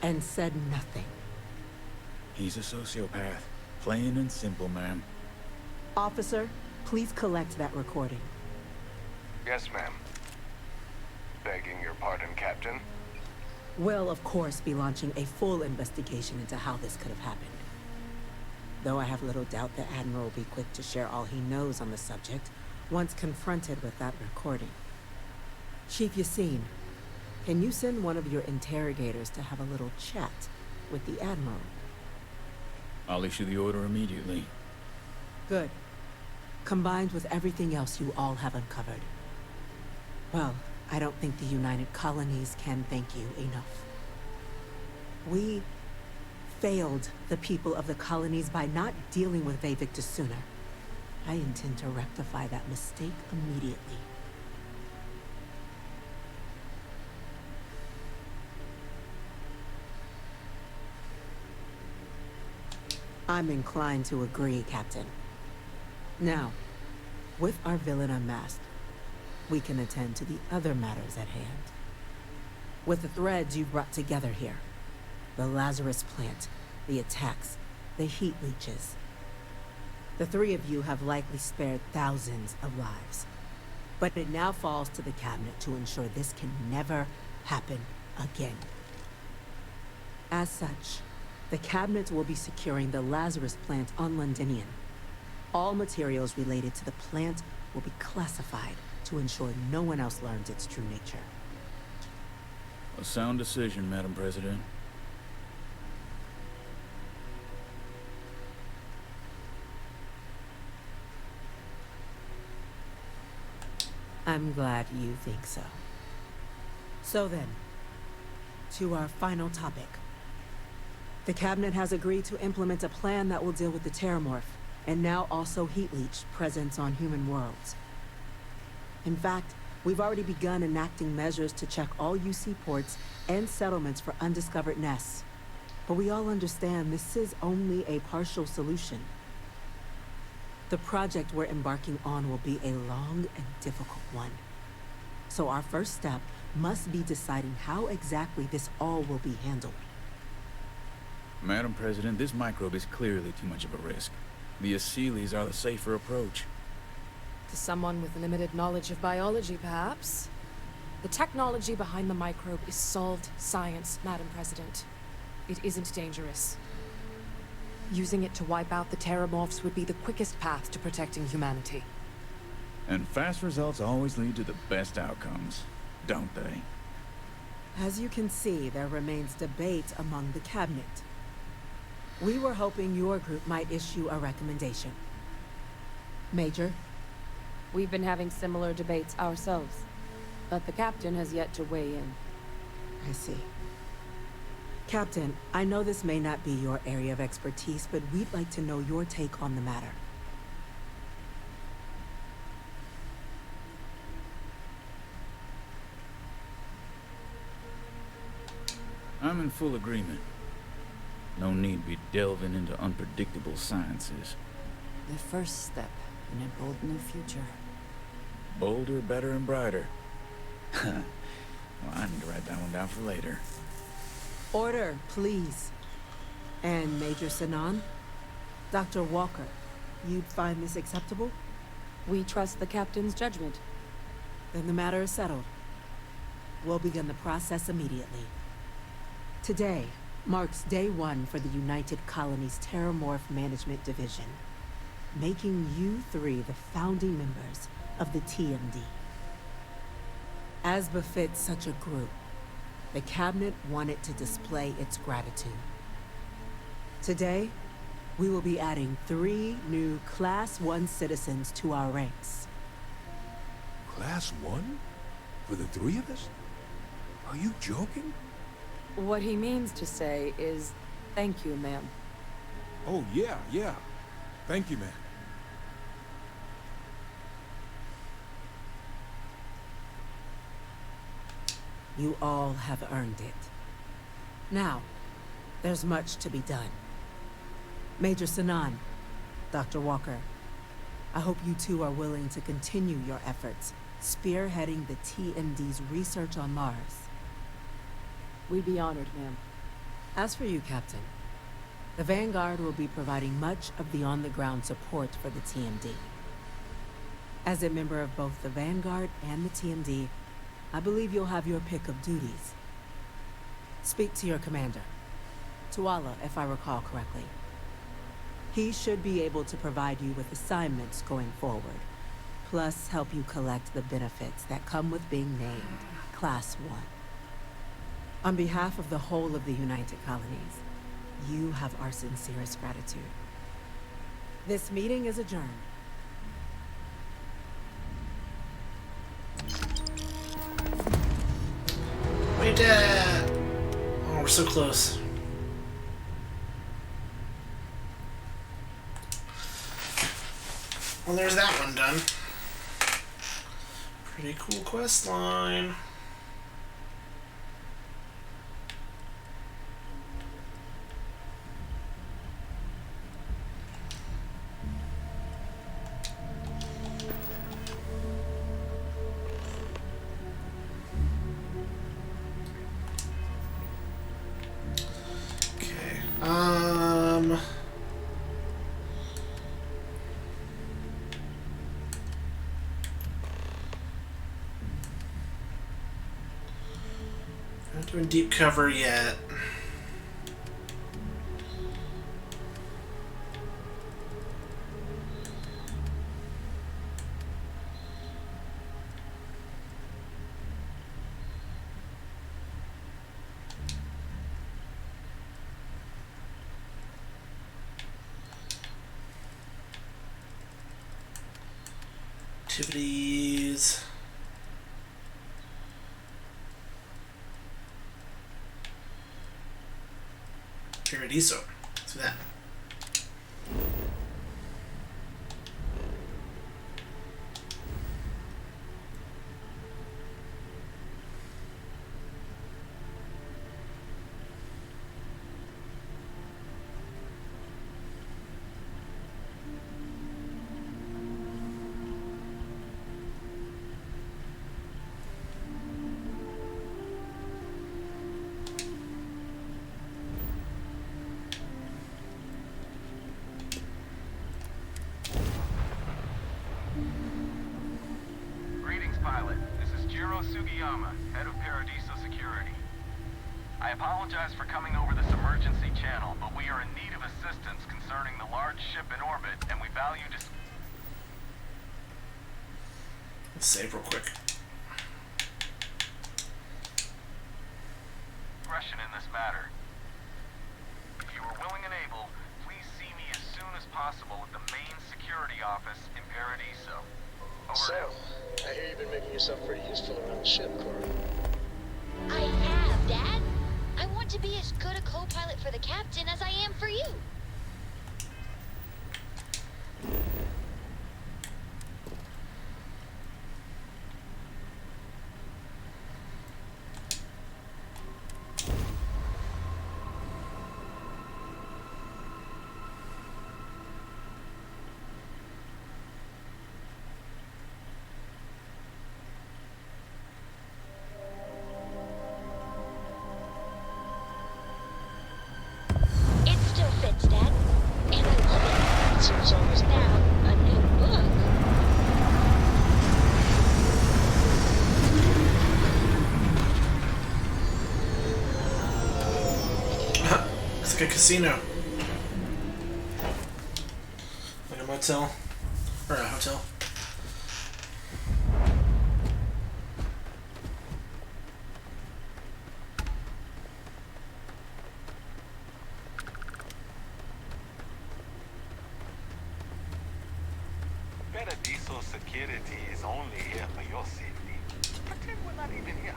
and said nothing.
He's a sociopath. Plain and simple, ma'am.
Officer, please collect that recording.
Yes, ma'am. Begging your pardon, Captain.
We'll, of course, be launching a full investigation into how this could have happened. Though I have little doubt the Admiral will be quick to share all he knows on the subject once confronted with that recording. Chief Yassine, can you send one of your interrogators to have a little chat with the Admiral?
I'll issue the order immediately.
Good. Combined with everything else you all have uncovered. Well, I don't think the United Colonies can thank you enough. We failed the people of the colonies by not dealing with Vavictus sooner. I intend to rectify that mistake immediately. I'm inclined to agree, Captain. Now, with our villain unmasked, we can attend to the other matters at hand. With the threads you've brought together here, the Lazarus plant, the attacks, the heat leeches. The three of you have likely spared thousands of lives. But it now falls to the Cabinet to ensure this can never happen again. As such, the Cabinet will be securing the Lazarus plant on Londinian. All materials related to the plant will be classified to ensure no one else learns its true nature.
A sound decision, Madam President.
I'm glad you think so. So then, to our final topic. The Cabinet has agreed to implement a plan that will deal with the Terramorph, and now also Heat Leech presence on human worlds. In fact, we've already begun enacting measures to check all UC ports and settlements for undiscovered nests. But we all understand this is only a partial solution. The project we're embarking on will be a long and difficult one. So our first step must be deciding how exactly this all will be handled.
Madam President, this microbe is clearly too much of a risk. The Aseles are the safer approach.
To someone with limited knowledge of biology, perhaps? The technology behind the microbe is solved science, Madam President. It isn't dangerous. Using it to wipe out the Terramorphs would be the quickest path to protecting humanity.
And fast results always lead to the best outcomes, don't they?
As you can see, there remains debate among the Cabinet. We were hoping your group might issue a recommendation. Major?
We've been having similar debates ourselves, but the Captain has yet to weigh in.
I see. Captain, I know this may not be your area of expertise, but we'd like to know your take on the matter.
I'm in full agreement. No need be delving into unpredictable sciences.
The first step in a bold new future.
Bolder, better, and brighter. Well, I need to write that one down for later.
Order, please. And Major Sinan? Dr. Walker, you'd find this acceptable?
We trust the Captain's judgment.
Then the matter is settled. We'll begin the process immediately. Today marks day one for the United Colonies Terramorph Management Division, making you three the founding members of the TMD. As befits such a group, the Cabinet wanted to display its gratitude. Today, we will be adding 3 new Class 1 citizens to our ranks.
Class 1? For the 3 of us? Are you joking?
What he means to say is, thank you, ma'am.
Oh, yeah. Thank you, man.
You all have earned it. Now, there's much to be done. Major Sinan, Dr. Walker, I hope you two are willing to continue your efforts, spearheading the TMD's research on Mars.
We'd be honored, ma'am.
As for you, Captain, the Vanguard will be providing much of the on-the-ground support for the TMD. As a member of both the Vanguard and the TMD, I believe you'll have your pick of duties. Speak to your commander, Tuala, if I recall correctly. He should be able to provide you with assignments going forward, plus help you collect the benefits that come with being named Class 1. On behalf of the whole of the United Colonies, you have our sincerest gratitude. This meeting is adjourned.
We did it! Oh, we're so close. Well, there's that one done. Pretty cool quest line. Okay. Not doing deep cover yet. Activities. Paradiso. Let's do that.
Greetings, pilot. This is Jiro Sugiyama, head of Paradiso Security. I apologize for coming over this emergency channel, but we are in need of assistance concerning the large ship in orbit, and we value
Let's save real quick.
discretion in this matter. If you are willing and able, please see me as soon as possible at the main security office in Paradiso.
So, I hear you've been making yourself pretty useful around the ship, Cora.
I have, Dad. I want to be as good a co-pilot for the captain as I am for you. It still fits, Dad. And I love it. Seems almost now a new book.
It's like a casino. Like a motel. Or a hotel.
Paradiso security is only here for your safety. Pretend we're not even here.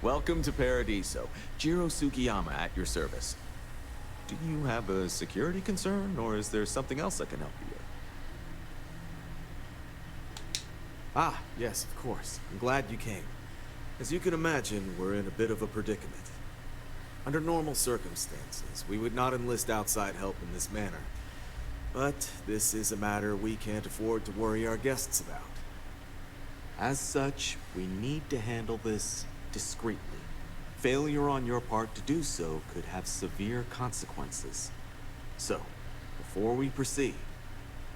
Welcome to Paradiso. Jiro Sugiyama at your service. Do you have a security concern, or is there something else I can help you with?
Ah, yes, of course. I'm glad you came. As you can imagine, we're in a bit of a predicament. Under normal circumstances, we would not enlist outside help in this manner. But this is a matter we can't afford to worry our guests about. As such, we need to handle this discreetly. Failure on your part to do so could have severe consequences. So, before we proceed,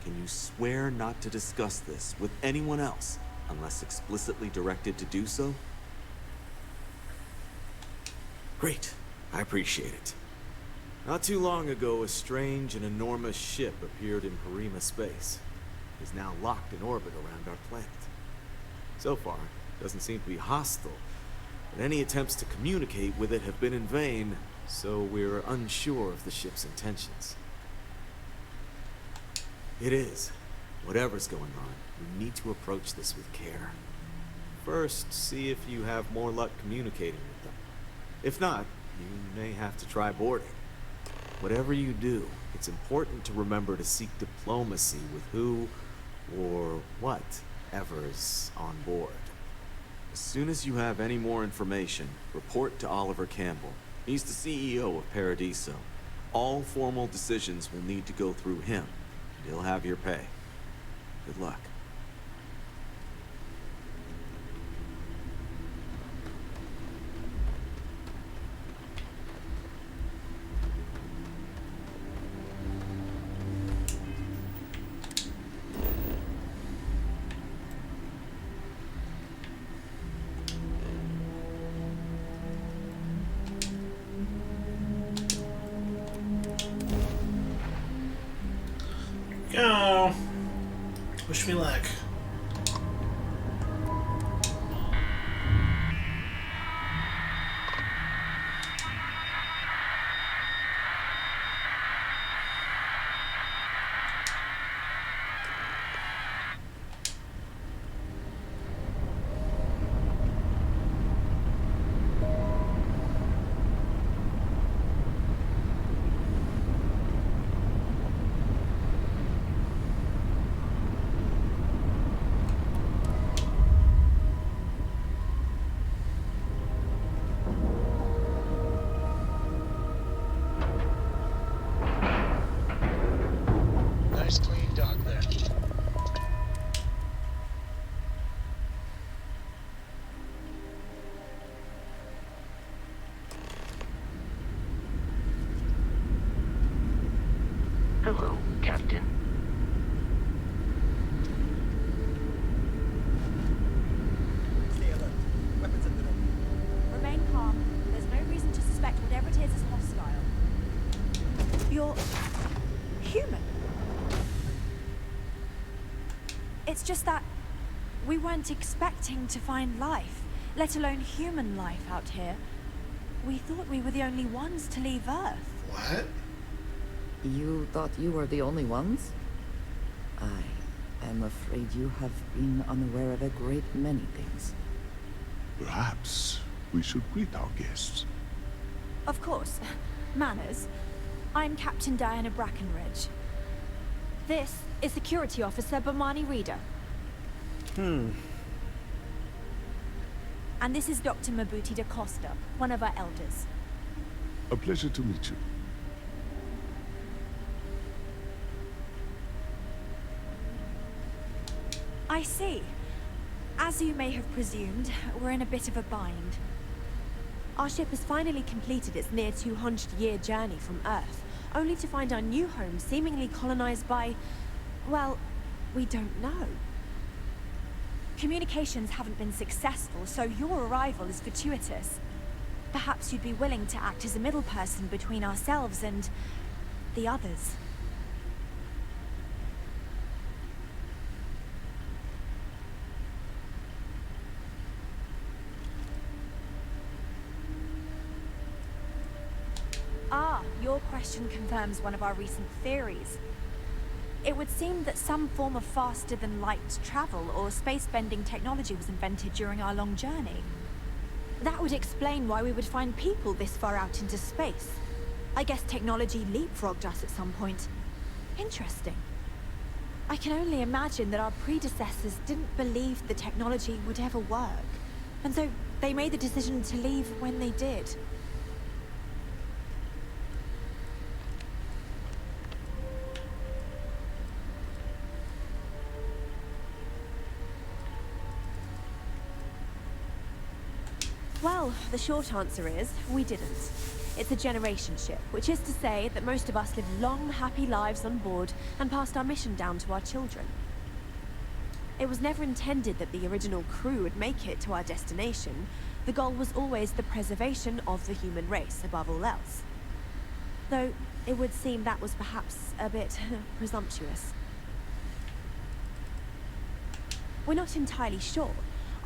can you swear not to discuss this with anyone else unless explicitly directed to do so? Great. I appreciate it. Not too long ago, a strange and enormous ship appeared in Parima space. It is now locked in orbit around our planet. So far, it doesn't seem to be hostile, but any attempts to communicate with it have been in vain, so we're unsure of the ship's intentions. It is. Whatever's going on, we need to approach this with care. First, see if you have more luck communicating with them. If not, you may have to try boarding. Whatever you do, it's important to remember to seek diplomacy with who or what ever's on board. As soon as you have any more information, report to Oliver Campbell. He's the CEO of Paradiso. All formal decisions will need to go through him, and he'll have your pay. Good luck.
Go. Wish me luck.
Nice clean dock there.
Hello, Captain.
Stay alert. Weapons at the door.
Remain calm. There's no reason to suspect whatever it is hostile. You're human. It's just that we weren't expecting to find life, let alone human life out here. We thought we were the only ones to leave Earth.
What?
You thought you were the only ones? I am afraid you have been unaware of a great many things.
Perhaps we should greet our guests.
Of course. Manners. I'm Captain Diana Brackenridge. This is Security Officer Bomani Reader. And this is Dr. Mabuti da Costa, one of our elders.
A pleasure to meet you.
I see. As you may have presumed, we're in a bit of a bind. Our ship has finally completed its near 200-year journey from Earth, only to find our new home seemingly colonized by... well, we don't know. Communications haven't been successful, so your arrival is fortuitous. Perhaps you'd be willing to act as a middle person between ourselves and... the others. Ah, your question confirms one of our recent theories. It would seem that some form of faster-than-light travel or space-bending technology was invented during our long journey. That would explain why we would find people this far out into space. I guess technology leapfrogged us at some point. Interesting. I can only imagine that our predecessors didn't believe the technology would ever work, and so they made the decision to leave when they did. Well, the short answer is, we didn't. It's a generation ship, which is to say that most of us lived long, happy lives on board and passed our mission down to our children. It was never intended that the original crew would make it to our destination. The goal was always the preservation of the human race, above all else. Though, it would seem that was perhaps a bit presumptuous. We're not entirely sure.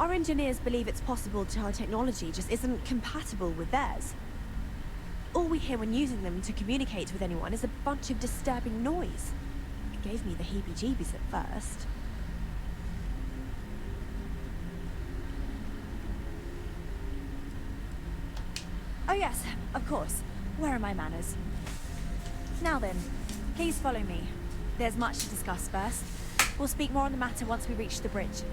Our engineers believe it's possible that our technology just isn't compatible with theirs. All we hear when using them to communicate with anyone is a bunch of disturbing noise. It gave me the heebie-jeebies at first. Oh yes, of course. Where are my manners? Now then, please follow me. There's much to discuss first. We'll speak more on the matter once we reach the bridge.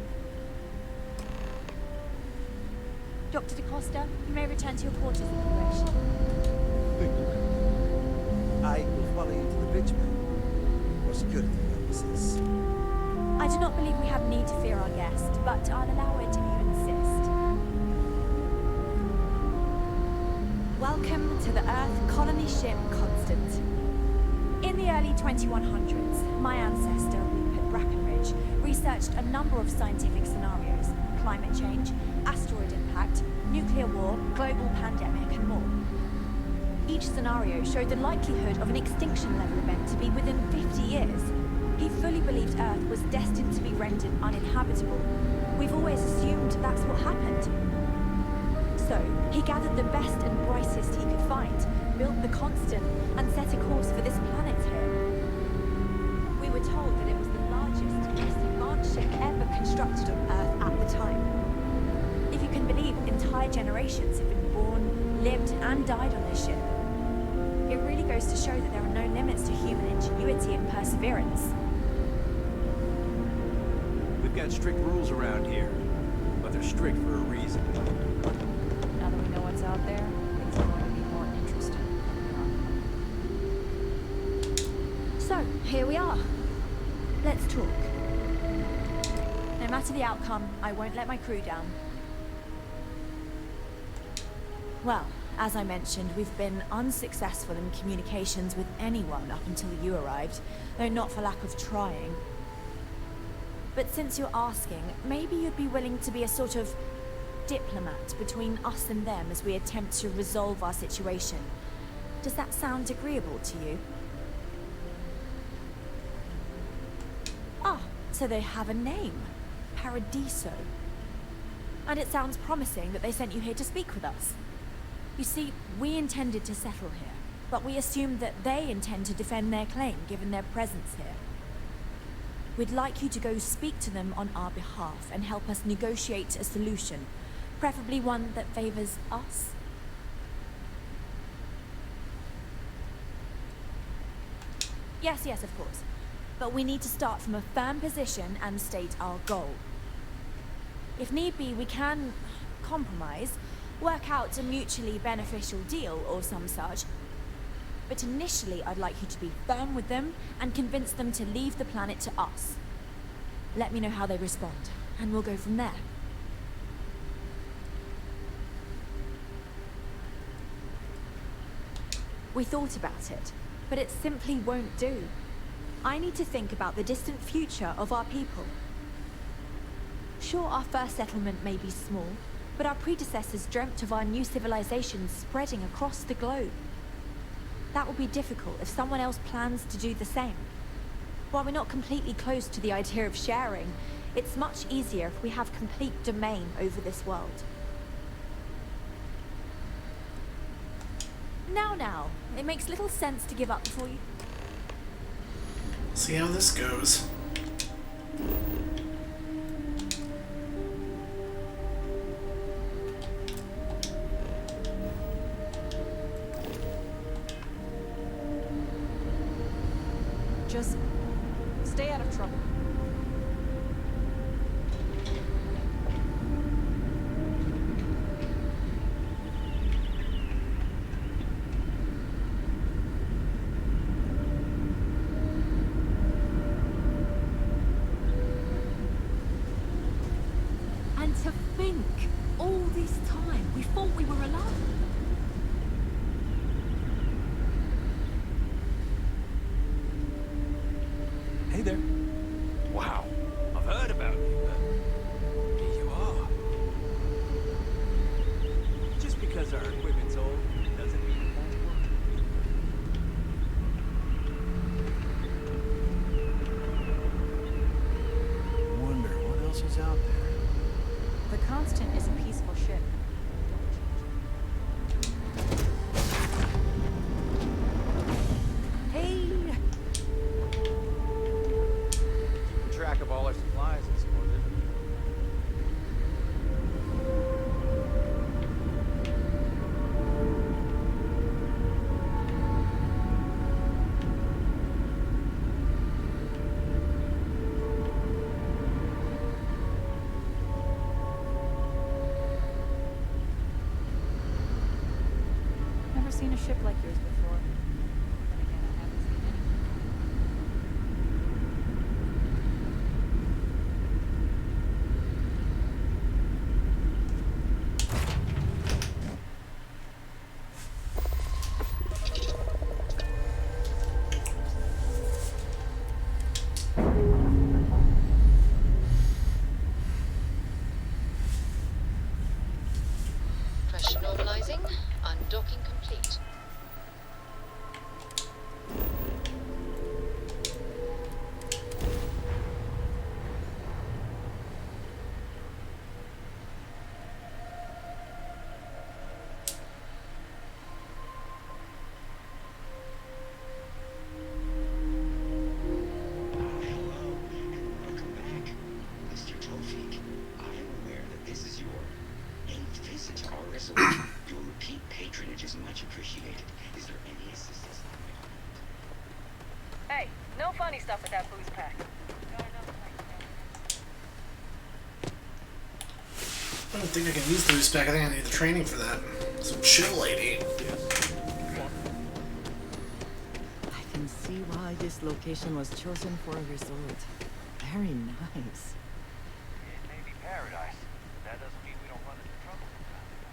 Dr. DaCosta, you may return to your quarters if you wish.
I will follow you to the bridge, ma'am. For security purposes.
I do not believe we have need to fear our guest, but I'll allow it if you insist. Welcome to the Earth colony ship Constant. In the early 2100s, my ancestor, Rupert Brackenridge, researched a number of scientific scenarios: climate change, asteroid impact, nuclear war, global pandemic, and more. Each scenario showed the likelihood of an extinction-level event to be within 50 years. He fully believed Earth was destined to be rendered uninhabitable. We've always assumed that's what happened. So, he gathered the best and brightest he could find, built the Constant, and set a course for this planet here. We were told that it was the largest, most advanced ship ever constructed on Earth at the time. If you can believe, entire generations have been born, lived, and died on this ship. It really goes to show that there are no limits to human ingenuity and perseverance.
We've got strict rules around here, but they're strict for a reason.
Now that we know what's out there, things are going to be more interesting.
So, here we are. Let's talk. No matter the outcome, I won't let my crew down. Well, as I mentioned, we've been unsuccessful in communications with anyone up until you arrived, though not for lack of trying. But since you're asking, maybe you'd be willing to be a sort of diplomat between us and them as we attempt to resolve our situation. Does that sound agreeable to you? Ah, so they have a name. Paradiso. And it sounds promising that they sent you here to speak with us. You see, we intended to settle here, but we assumed that they intend to defend their claim given their presence here. We'd like you to go speak to them on our behalf and help us negotiate a solution, preferably one that favors us. Yes, of course. But we need to start from a firm position and state our goal. If need be, we can compromise, work out a mutually beneficial deal or some such. But initially, I'd like you to be firm with them and convince them to leave the planet to us. Let me know how they respond, and we'll go from there. We thought about it, but it simply won't do. I need to think about the distant future of our people. Sure, our first settlement may be small, but our predecessors dreamt of our new civilization spreading across the globe. That will be difficult if someone else plans to do the same. While we're not completely closed to the idea of sharing, it's much easier if we have complete domain over this world. Now, it makes little sense to give up before you...
See how this goes.
Just stay out of trouble.
And to think, all this time, we thought we were alone.
Hey there. Wow. I've heard about you, but here you are. Just because our equipment's old doesn't mean it won't work.
Wonder what else is out there.
The Constant is a peaceful ship.
seen a ship like yours before. Then again, I haven't seen any.
Pressure normalizing. Undocking complete.
Your repeat patronage is much appreciated. Is there any assistance?
Hey, no funny stuff with that booze pack.
I don't think I can use the boost pack. I think I need the training for that. So chill, lady.
I can see why this location was chosen for a resort. Very nice.
It may be paradise, but that doesn't mean we don't run into trouble from time to time.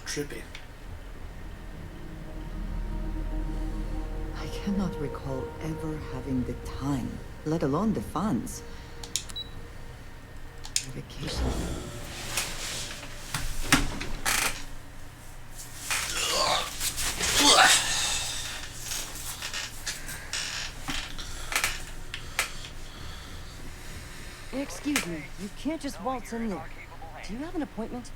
Trippy.
I cannot recall ever having the time, let alone the funds. Vacation.
Excuse me, you can't just waltz in there. Do you have an appointment?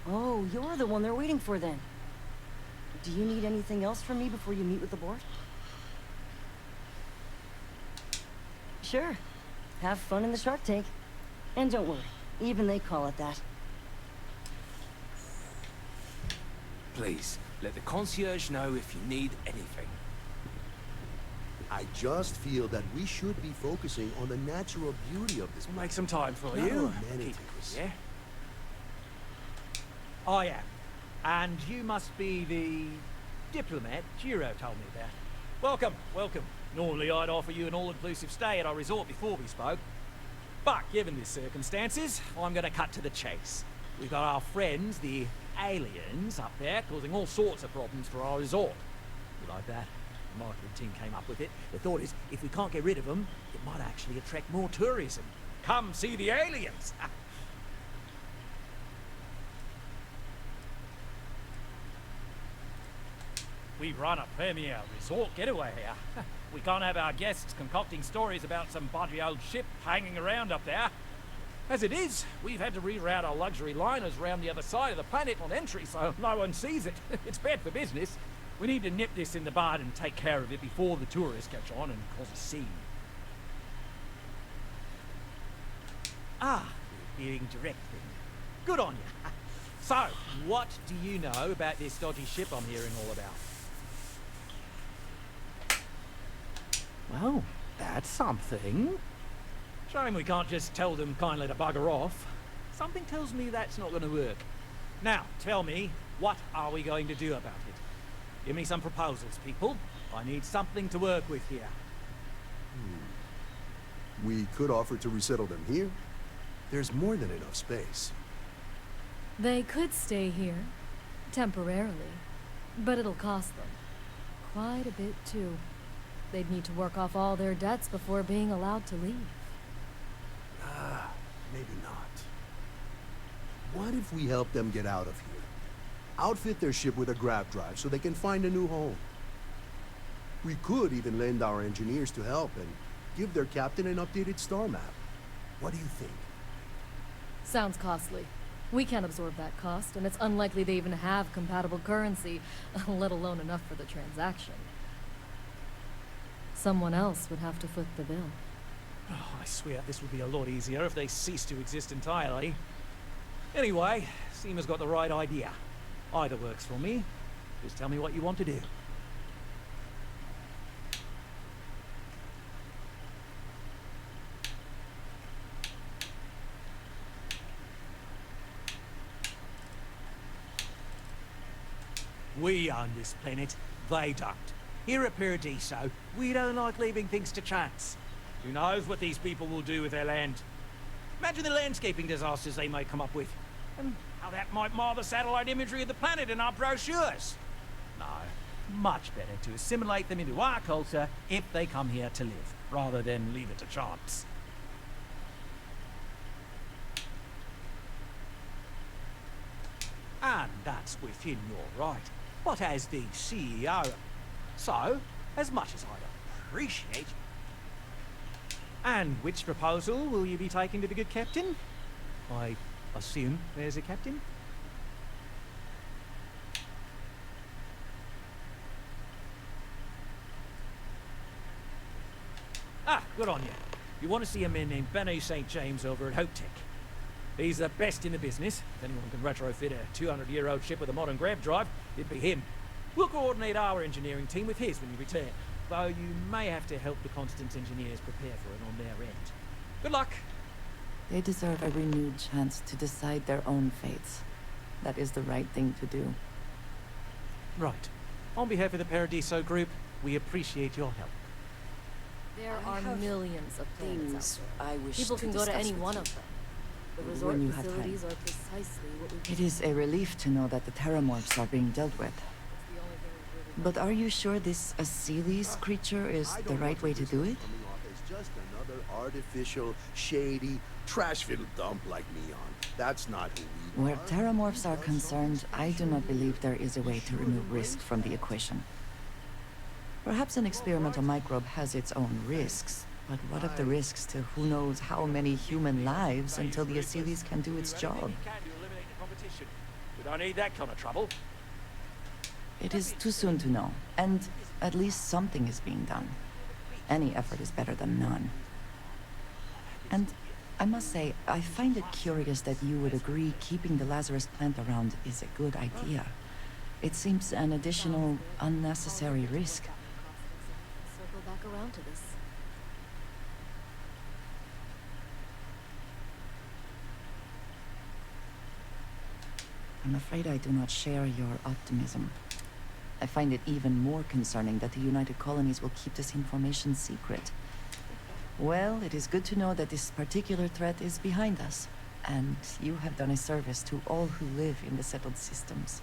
Oh, you're the one they're waiting for then. Do you need anything else from me before you meet with the board? Sure. Have fun in the Shark Tank. And don't worry, even they call it that.
Please, let the concierge know if you need anything.
I just feel that we should be focusing on the natural beauty of this place.
Make some time for
Not
you.
amenities.
Yeah?
I am. And you must be the diplomat Jiro told me about. Welcome, welcome. Normally I'd offer you an all-inclusive stay at our resort before we spoke. But given the circumstances, I'm gonna cut to the chase. We've got our friends, the aliens, up there, causing all sorts of problems for our resort. You like that? The marketing team came up with it. The thought is, if we can't get rid of them, it might actually attract more tourism. Come see the aliens! We run a premier resort getaway here. We can't have our guests concocting stories about some budgy old ship hanging around up there. As it is, we've had to reroute our luxury liners round the other side of the planet on entry so no one sees it. It's bad for business. We need to nip this in the bud and take care of it before the tourists catch on and cause a scene. Ah, you're being direct then. Good on you. So, what do you know about this dodgy ship I'm hearing all about? Well, that's something. Shame we can't just tell them kindly to bugger off. Something tells me that's not going to work. Now, tell me, what are we going to do about it? Give me some proposals, people. I need something to work with here.
We could offer to resettle them here. There's more than enough space.
They could stay here, temporarily, but it'll cost them quite a bit too. They'd need to work off all their debts before being allowed to leave.
Maybe not. What if we help them get out of here? Outfit their ship with a grab drive so they can find a new home. We could even lend our engineers to help and give their captain an updated star map. What do you think?
Sounds costly. We can't absorb that cost, and it's unlikely they even have compatible currency, let alone enough for the transaction. Someone else would have to foot the bill.
Oh, I swear this would be a lot easier if they ceased to exist entirely. Anyway, Seema's got the right idea. Either works for me. Just tell me what you want to do. We own this planet, they don't. Here at Paradiso, we don't like leaving things to chance. Who knows what these people will do with their land? Imagine the landscaping disasters they may come up with, and how that might mar the satellite imagery of the planet in our brochures. No, much better to assimilate them into our culture if they come here to live, rather than leave it to chance. And that's within your right, but as the CEO. So, as much as I'd appreciate... And which proposal will you be taking to the good captain? I assume there's a captain? Ah, good on you. You want to see a man named Benny St. James over at Hope Tech. He's the best in the business. If anyone can retrofit a 200-year-old ship with a modern grav drive, it'd be him. We'll coordinate our engineering team with his when you return, though you may have to help the Constance engineers prepare for it on their end. Good luck.
They deserve a renewed chance to decide their own fates. That is the right thing to do.
Right. On behalf of the Paradiso Group, we appreciate your help.
There are millions of planets out there.
I wish
People
to
can go to
discuss
any
with
one
you.
of them. The resort
When you have
facilities
time.
are precisely what we...
It is a relief to know that the terramorphs are being dealt with. But are you sure this Aseles creature is the right way to do it?
It's just another artificial, shady, trash-filled dump like Neon. That's not who we
Where terramorphs are concerned, I do not believe there is a way to remove risk from the equation. Perhaps an experimental microbe has its own risks, but what of the risks to who knows how many human lives until the Aseles can do its job?
We don't need that kind of trouble.
It is too soon to know, and at least something is being done. Any effort is better than none. And I must say, I find it curious that you would agree keeping the Lazarus plant around is a good idea. It seems an additional, unnecessary risk.
Circle back around to this.
I'm afraid I do not share your optimism. I find it even more concerning that the United Colonies will keep this information secret. Well, it is good to know that this particular threat is behind us, and you have done a service to all who live in the settled systems.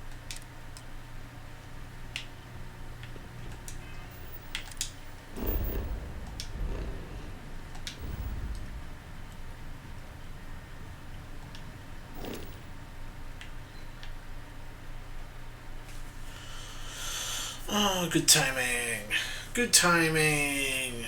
Oh, good timing. Good timing.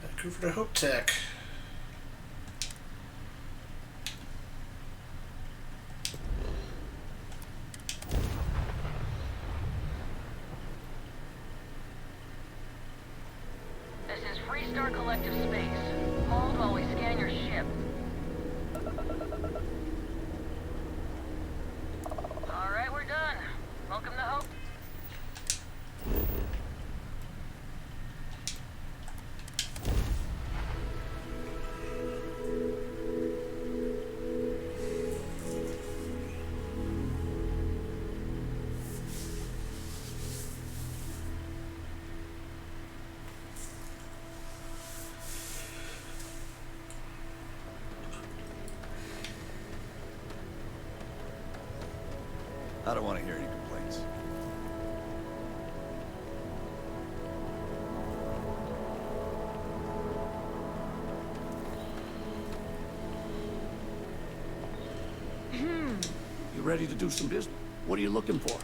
Back over to Hope Tech.
This is Freestar Collective Space. Hold while we scan your ship. Alright, we're done. Welcome to Hope.
I don't want to hear any complaints.
You ready to do some business? What are you looking for?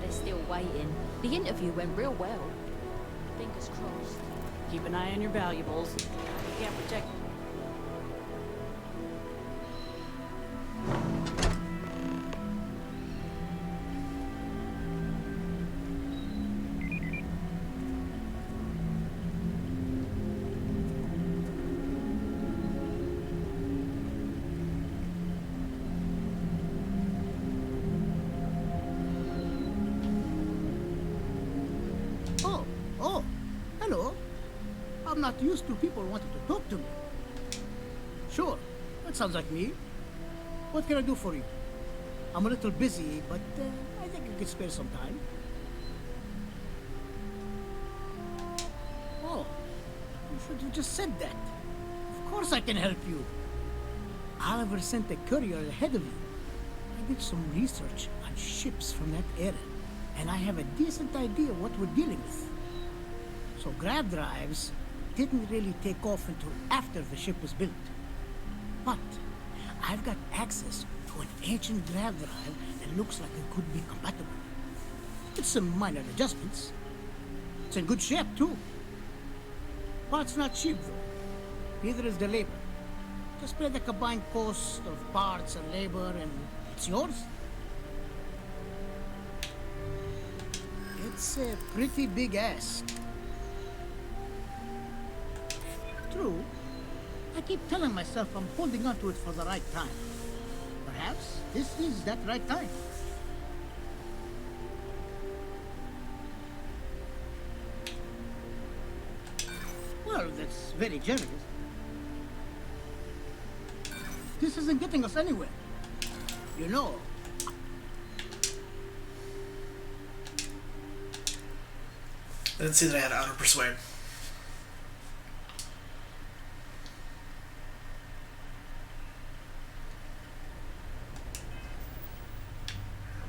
They're still waiting. The interview went real well. Fingers crossed. Keep an eye on your valuables. You can't protect them.
I'm not used to people wanting to talk to me. Sure, that sounds like me. What can I do for you? I'm a little busy, but I think I could spare some time. Oh, you should have just said that. Of course I can help you. Oliver sent a courier ahead of you. I did some research on ships from that era, and I have a decent idea what we're dealing with. So grav drives didn't really take off until after the ship was built. But I've got access to an ancient grav drive that looks like it could be compatible. It's some minor adjustments. It's in good shape, too. Parts not cheap, though. Neither is the labor. Just pay the combined cost of parts and labor, and it's yours. It's a pretty big ask. True. I keep telling myself I'm holding on to it for the right time. Perhaps this is that right time. Well, that's very generous. This isn't getting us anywhere. You know.
I didn't see that I had Outer Persuade.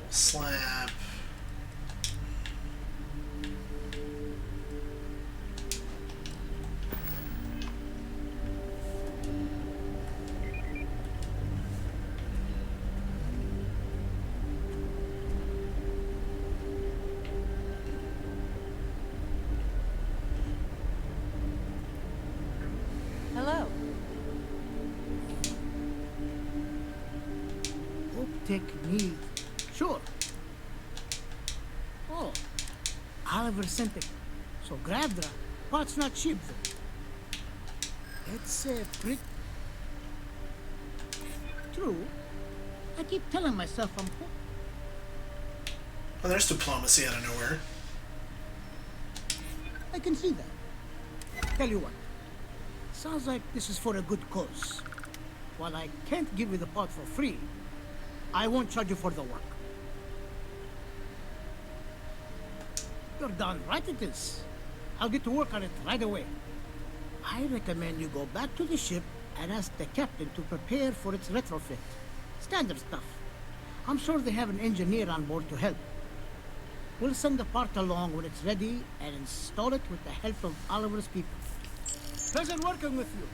Slap.
Hello.
Technique. Sure. Oh, Oliver sent it. So grav drive. Parts not cheap, though. It's pretty... True. I keep telling myself I'm...
Oh, there's diplomacy out of nowhere.
I can see that. Tell you what. Sounds like this is for a good cause. While I can't give you the part for free, I won't charge you for the work. You're darn right it is. I'll get to work on it right away. I recommend you go back to the ship and ask the captain to prepare for its retrofit. Standard stuff. I'm sure they have an engineer on board to help. We'll send the part along when it's ready and install it with the help of Oliver's people. Pleasure working with you.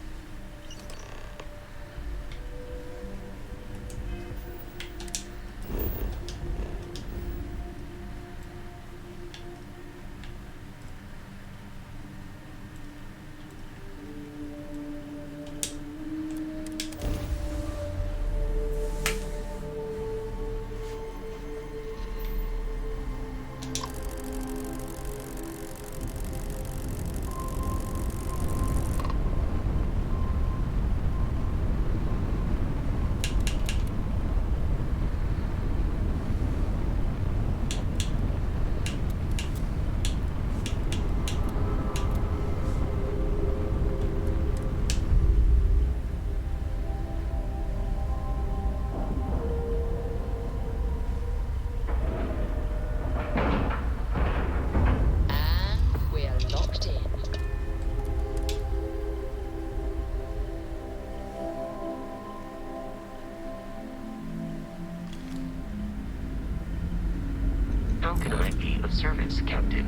How can I be of service, Captain?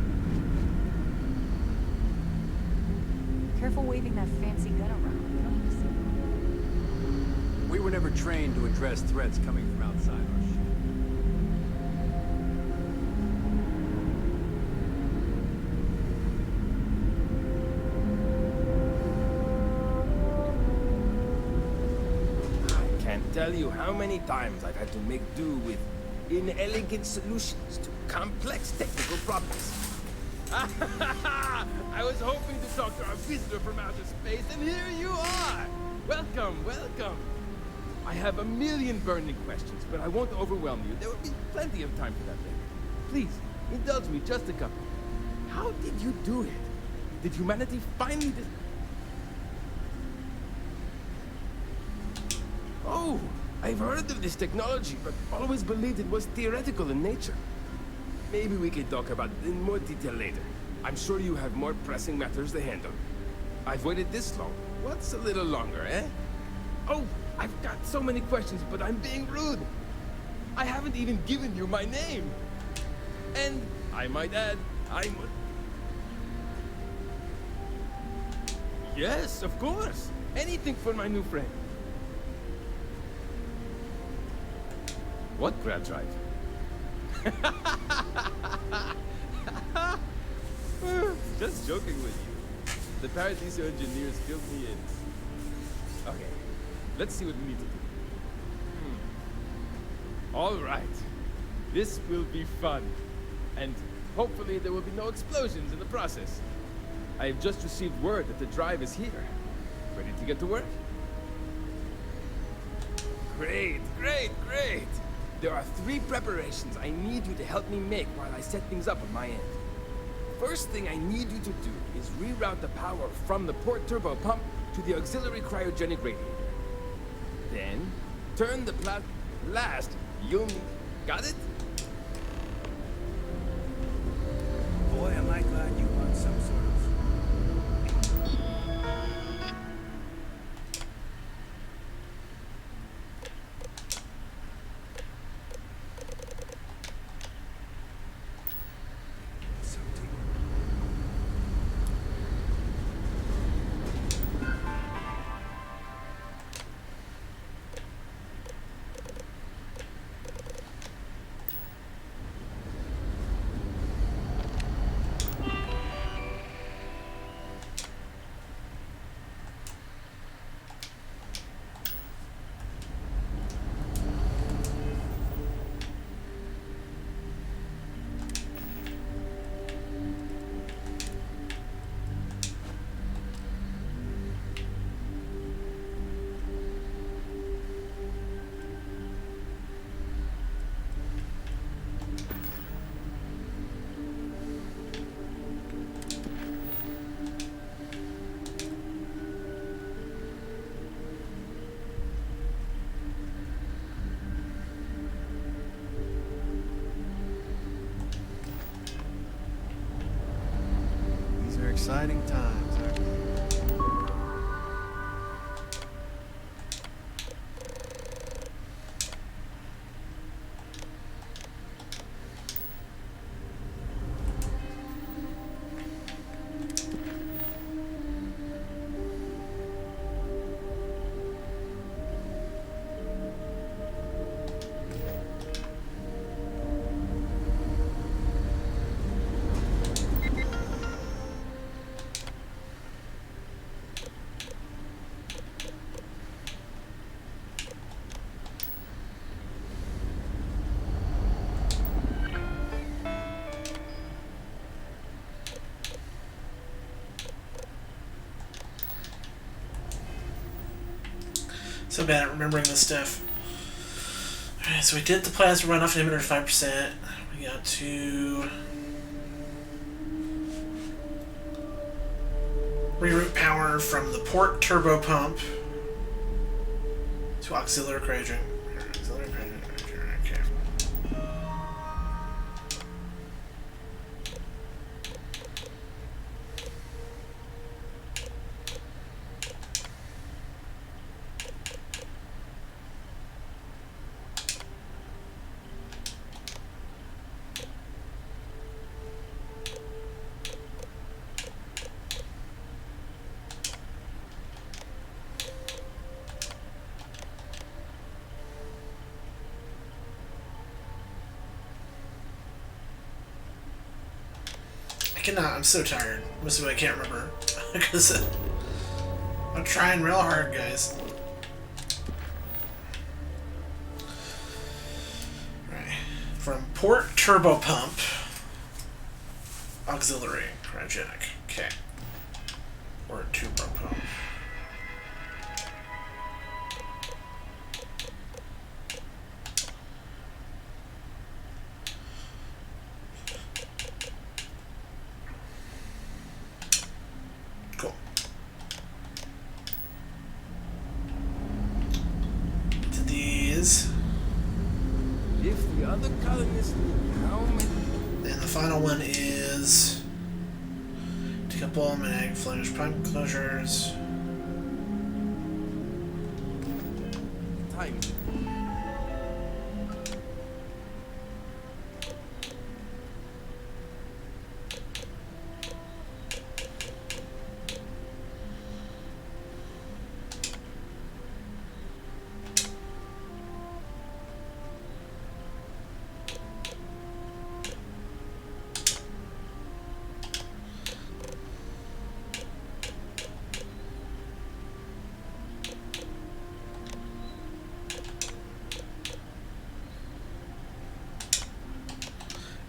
Careful waving that fancy gun around. We don't need to see.
We were never trained to address threats coming from outside our ship.
I can't tell you how many times I've had to make do with inelegant solutions to complex technical problems. I was hoping to talk to our visitor from outer space, and here you are! Welcome, welcome. I have a million burning questions, but I won't overwhelm you. There will be plenty of time for that later. Please, indulge me just a couple. How did you do it? Did humanity finally Oh, I've heard of this technology, but always believed it was theoretical in nature. Maybe we can talk about it in more detail later. I'm sure you have more pressing matters to handle. I've waited this long. What's a little longer, eh? Oh, I've got so many questions, but I'm being rude. I haven't even given you my name. And I might add, I'm... Yes, of course. Anything for my new friend. What grab drive? Just joking with you. The Paradiso engineers filled me in. Okay, let's see what we need to do. All right. This will be fun. And hopefully there will be no explosions in the process. I have just received word that the drive is here. Ready to get to work? Great, great, great! There are 3 preparations I need you to help me make while I set things up on my end. First thing I need you to do is reroute the power from the port turbo pump to the auxiliary cryogenic radiator. Then, turn the last, you'll need... Got it?
Boy, am I glad you want some sort of...
Exciting times. So bad at remembering this stuff. Alright, so we did the plasma runoff inhibitor 5%. We got to reroute power from the port turbo pump to auxiliary cryogenic. Okay. I'm so tired. Most of it I can't remember. Because I'm trying real hard, guys. Right. From port turbo pump, auxiliary cryogenic. Okay. Port turbo pump. days.
If the other colonists knew how many...
And the final one is decouple magnetic flange pipe closures.
Time.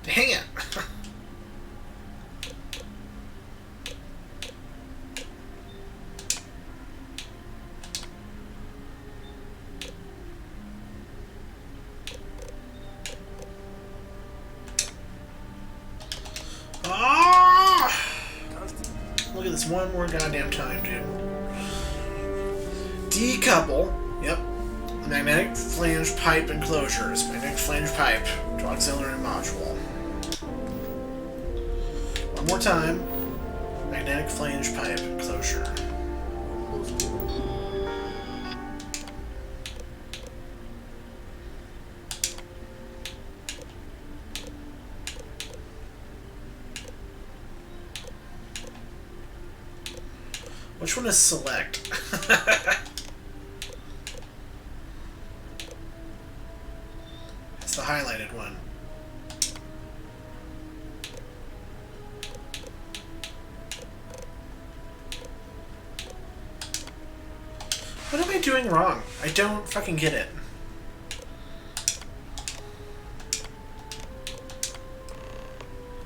Dang it! Ah! Look at this one more goddamn time, dude. Decouple. Yep. The magnetic flange pipe enclosures. Magnetic flange pipe to auxiliary module. One more time. Magnetic flange pipe enclosure. Which one is select? It's the highlighted one. What am I doing wrong? I don't fucking get it.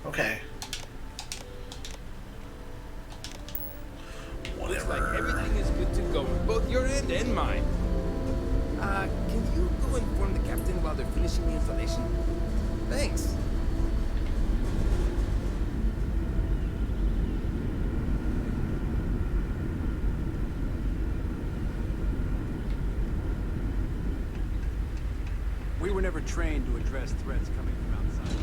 Okay.
Looks like everything is good to go on both your end and mine. Can you go inform the captain while they're finishing the installation? Thanks.
We were never trained to address threats coming from outside.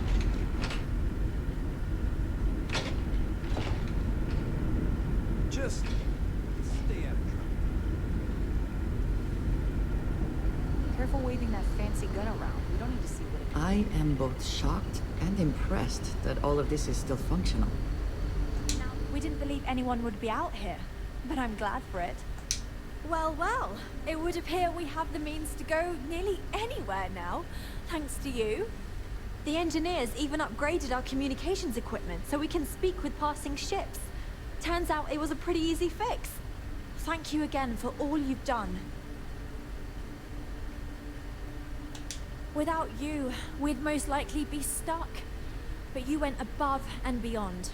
Just stay out of trouble.
Careful waving that fancy gun around. We don't need to see what it
I am both shocked and impressed that all of this is still functional.
We didn't believe anyone would be out here, but I'm glad for it. Well, well, it would appear we have the means to go nearly anywhere now, thanks to you. The engineers even upgraded our communications equipment so we can speak with passing ships. Turns out it was a pretty easy fix. Thank you again for all you've done. Without you, we'd most likely be stuck. But you went above and beyond.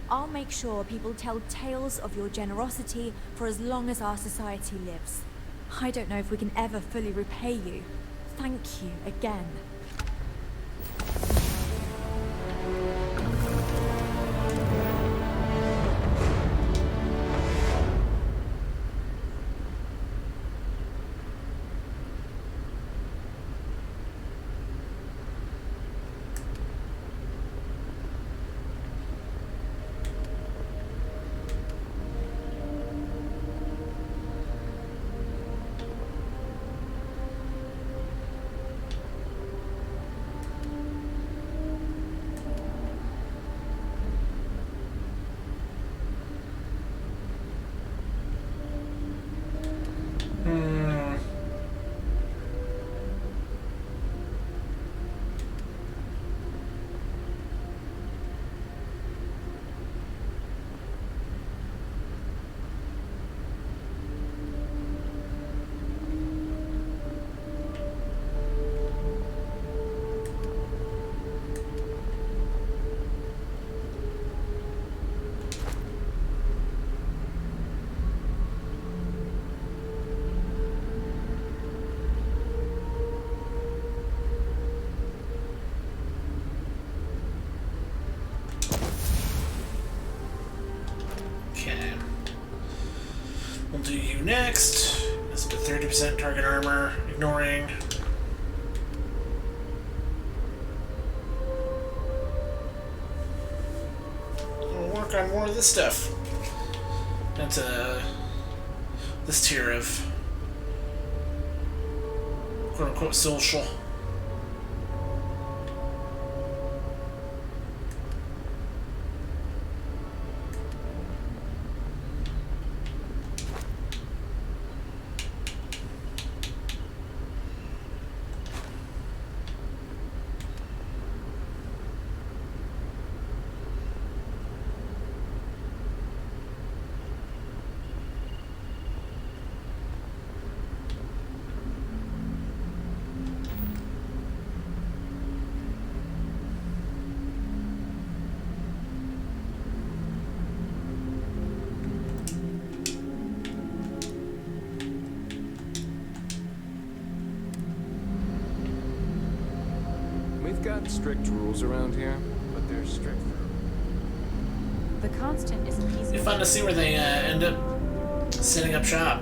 I'll make sure people tell tales of your generosity for as long as our society lives. I don't know if we can ever fully repay you. Thank you again. Okay. We'll do you next. Let's do 30%
30% target armor, ignoring. We'll work on more of this stuff. That's this tier of quote-unquote social.
Got strict rules around here, but they're strict for
the constant is a piece
It'd be fun to see where they end up setting up shop.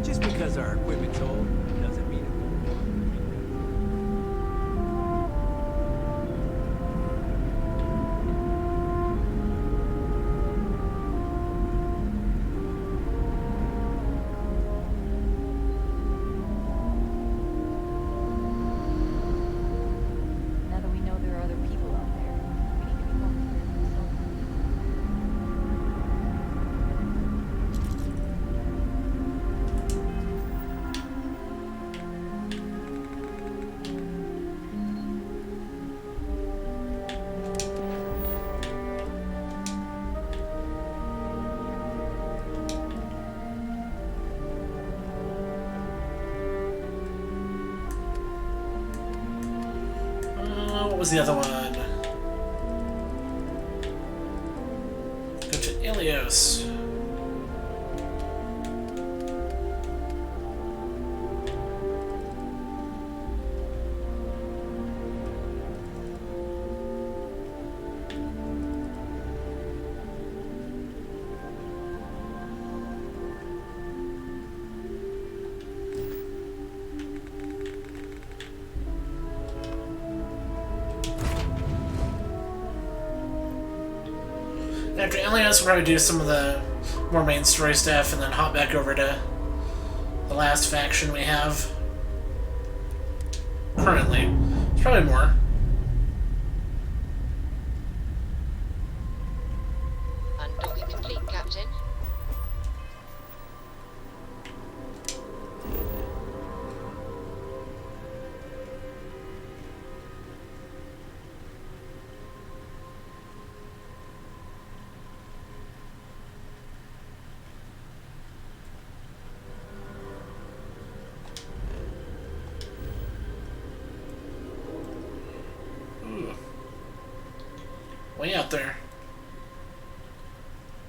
Just because our equipment's old doesn't mean it won't work.
Now that we know there are other people out there, we need to be more prepared.
What was the other one? Go to Ilios. After Ilios, we'll probably do some of the more main story stuff and then hop back over to the last faction we have currently. There's probably more.
Undocking complete, Captain.
Way out there.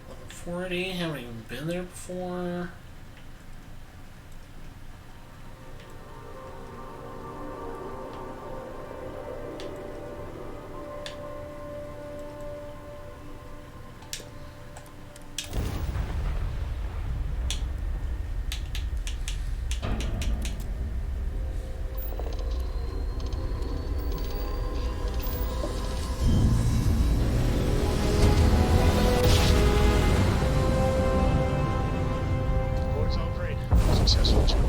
Level 40, haven't even been there before.
Successful job.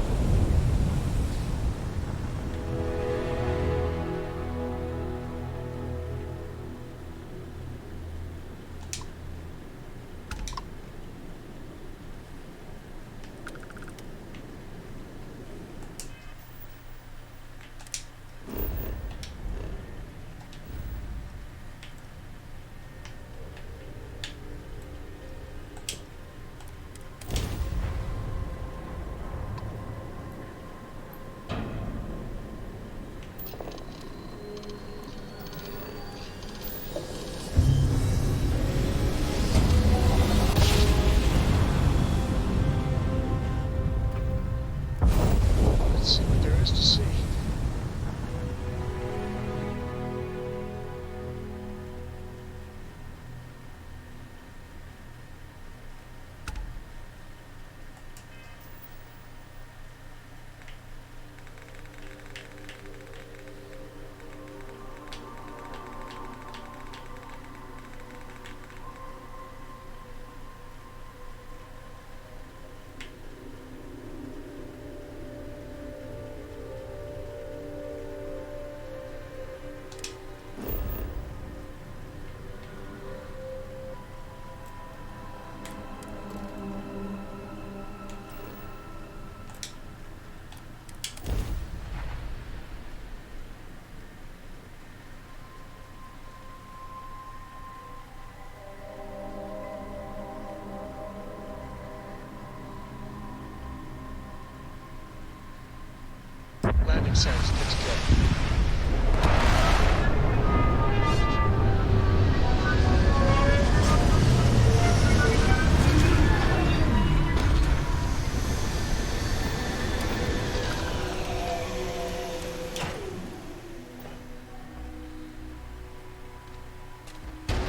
makes sense. Let's go.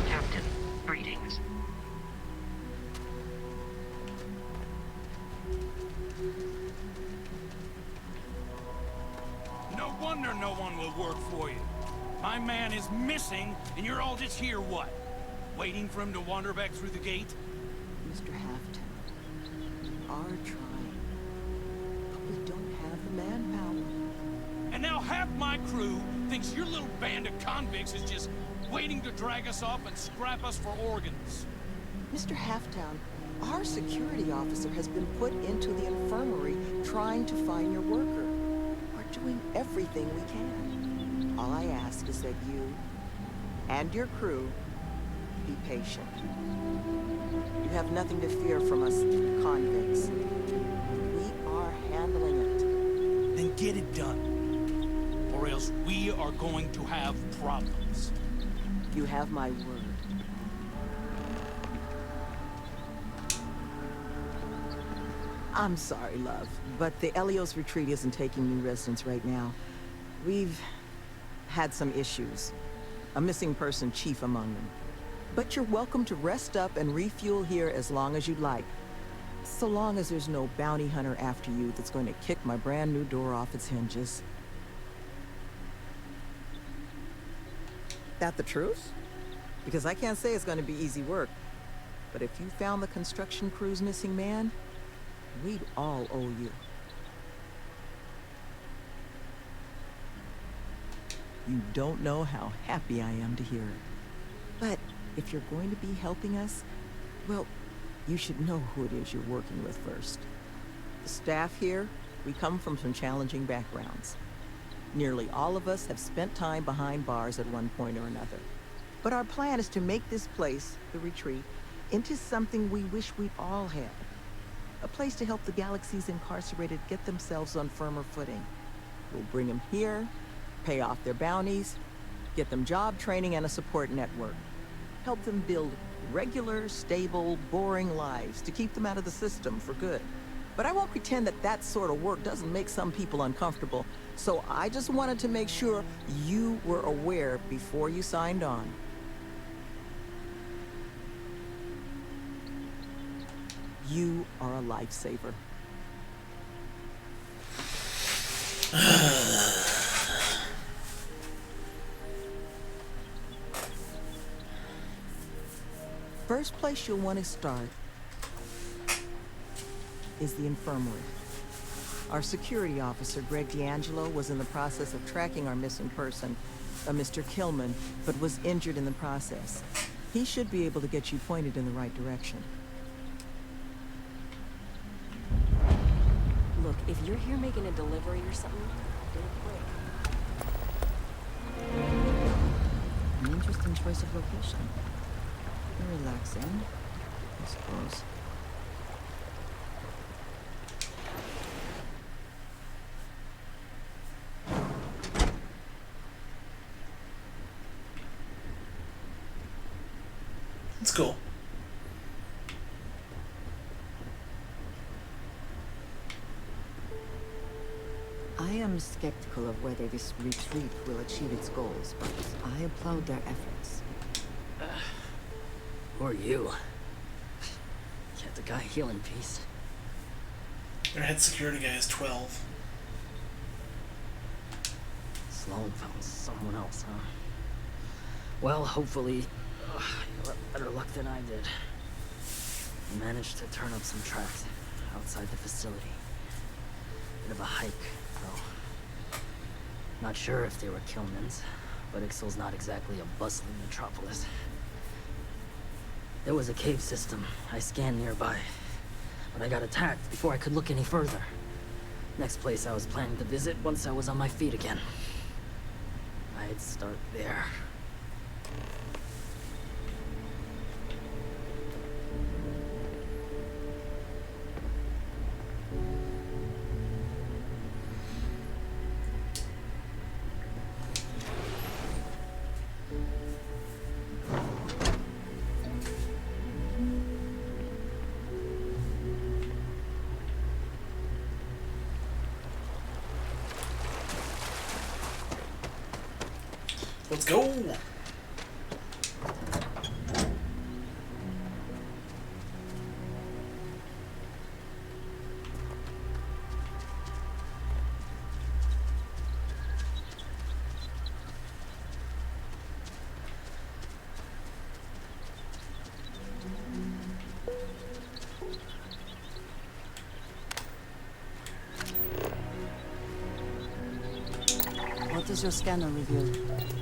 Captain, greetings.
No wonder no one will work for you. My man is missing, and you're all just here, what? Waiting for him to wander back through the gate?
Mr. Halfton, we are trying, but we don't have the manpower.
And now half my crew thinks your little band of convicts is just waiting to drag us off and scrap us for organs.
Mr. Halftown, our security officer has been put into the infirmary trying to find your worker. We're doing everything we can. All I ask is that you and your crew be patient. You have nothing to fear from us convicts. We are handling it.
Then get it done. Or else we are going to have problems.
You have my word. I'm sorry, love, but the Elios retreat isn't taking new residents right now. We've had some issues. A missing person chief among them. But you're welcome to rest up and refuel here as long as you'd like. So long as there's no bounty hunter after you that's going to kick my brand new door off its hinges. That the truth? Because I can't say it's going to be easy work. But if you found the construction crew's missing man, we'd all owe you. You don't know how happy I am to hear it. But if you're going to be helping us, well, you should know who it is you're working with first. The staff here, we come from some challenging backgrounds. Nearly all of us have spent time behind bars at one point or another. But our plan is to make this place, the retreat, into something we wish we'd all had. A place to help the galaxy's incarcerated get themselves on firmer footing. We'll bring them here, pay off their bounties, get them job training and a support network. Help them build regular, stable, boring lives to keep them out of the system for good. But I won't pretend that that sort of work doesn't make some people uncomfortable, so I just wanted to make sure you were aware before you signed on. You are a lifesaver. First place you'll want to start is the infirmary. Our security officer, Greg D'Angelo, was in the process of tracking our missing person, a Mr. Killman, but was injured in the process. He should be able to get you pointed in the right direction.
Look, if you're here making a delivery or something, do it quick.
An interesting choice of location. Relaxing, I suppose.
It's cool.
I am skeptical of whether this retreat will achieve its goals, but I applaud their efforts.
Or you. Get the guy heal in peace.
Their head security guy is 12.
Sloan found someone else, huh? Well, hopefully, you'll have better luck than I did. I managed to turn up some tracks outside the facility. Bit of a hike, though. Not sure if they were Killman's, but Ixal's not exactly a bustling metropolis. There was a cave system I scanned nearby, but I got attacked before I could look any further. Next place I was planning to visit once I was on my feet again. I'd start there.
Let's go!
What does your scanner reveal?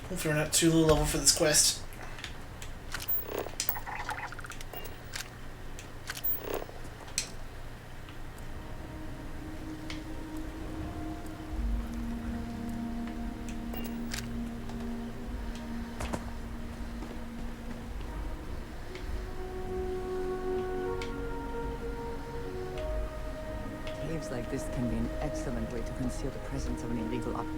Hopefully we're not too low level for this quest.
Caves like this can be an excellent way to conceal the presence of an illegal object.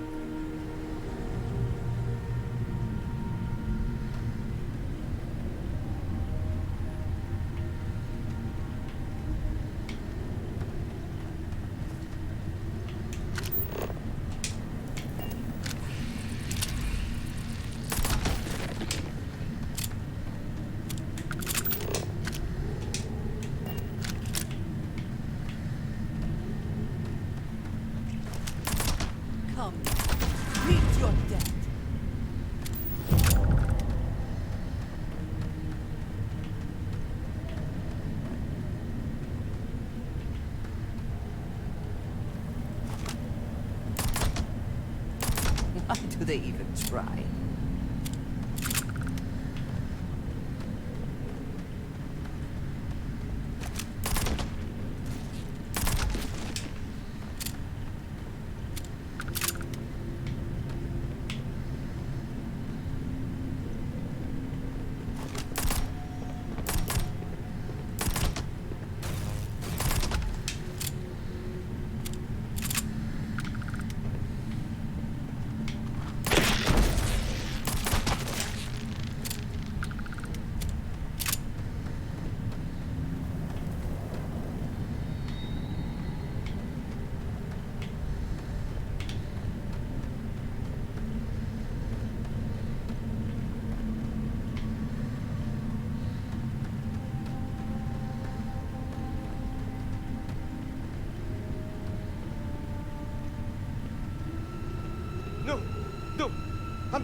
Come, meet your death. Why do they even try?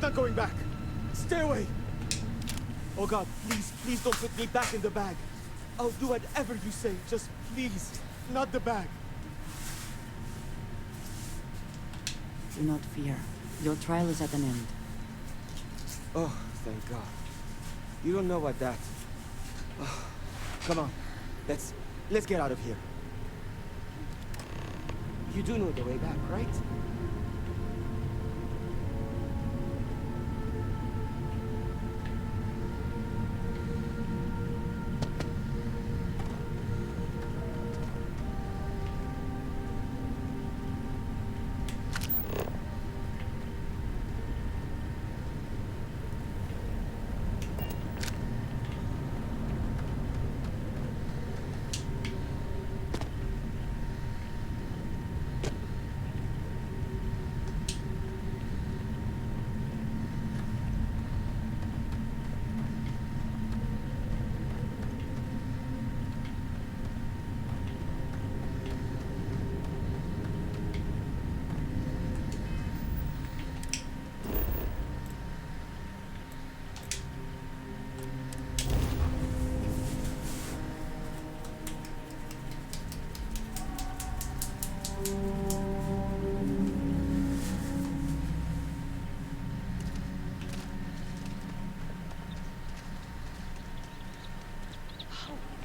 not going back. Stay away. Oh God, please, please don't put me back in the bag. I'll do whatever you say. Just please, not the bag.
Do not fear. Your trial is at an end.
Oh, thank God. You don't know what that... Oh, come on. Let's get out of here. You do know the way back, right?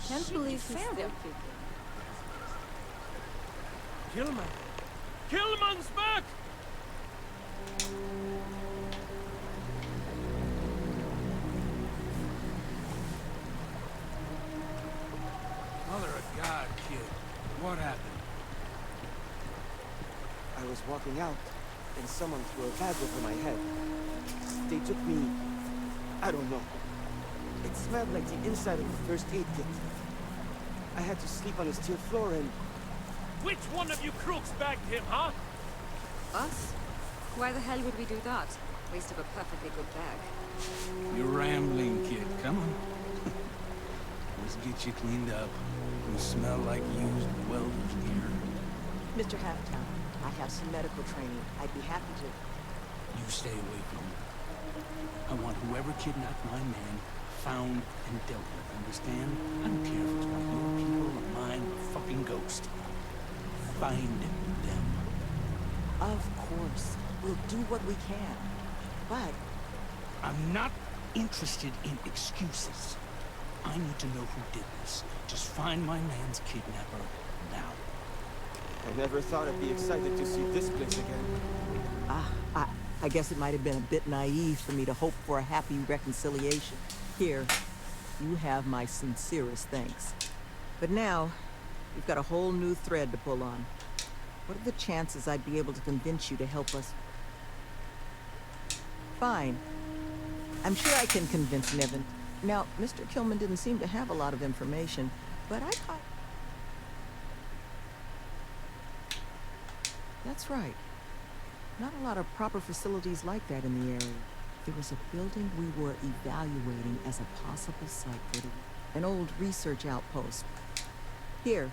Can't believe he found him.
Killman! Killman's back!
Mother of God, kid. What happened?
I was walking out, and someone threw a bag over my head. They took me... I don't know. It smelled like the inside of the first aid kit. I had to sleep on a steel floor and...
Which one of you crooks bagged him, huh?
Us? Why the hell would we do that? Waste of a perfectly good bag.
You're rambling, kid. Come on. Let's get you cleaned up. You smell like used welder's gear.
Mr. Halftown, I have some medical training. I'd be happy to...
You stay away from him. I want whoever kidnapped my man found and dealt with, understand? I don't care if it's one of your people or mine or a fucking ghost. Find them.
Of course. We'll do what we can. But...
I'm not interested in excuses. I need to know who did this. Just find my man's kidnapper now.
I never thought I'd be excited to see this place again.
I guess it might have been a bit naive for me to hope for a happy reconciliation. Here, you have my sincerest thanks. But now, you've got a whole new thread to pull on. What are the chances I'd be able to convince you to help us? Fine. I'm sure I can convince Nevin. Now, Mr. Killman didn't seem to have a lot of information, but I thought... That's right. Not a lot of proper facilities like that in the area. There was a building we were evaluating as a possible site for an old research outpost. Here.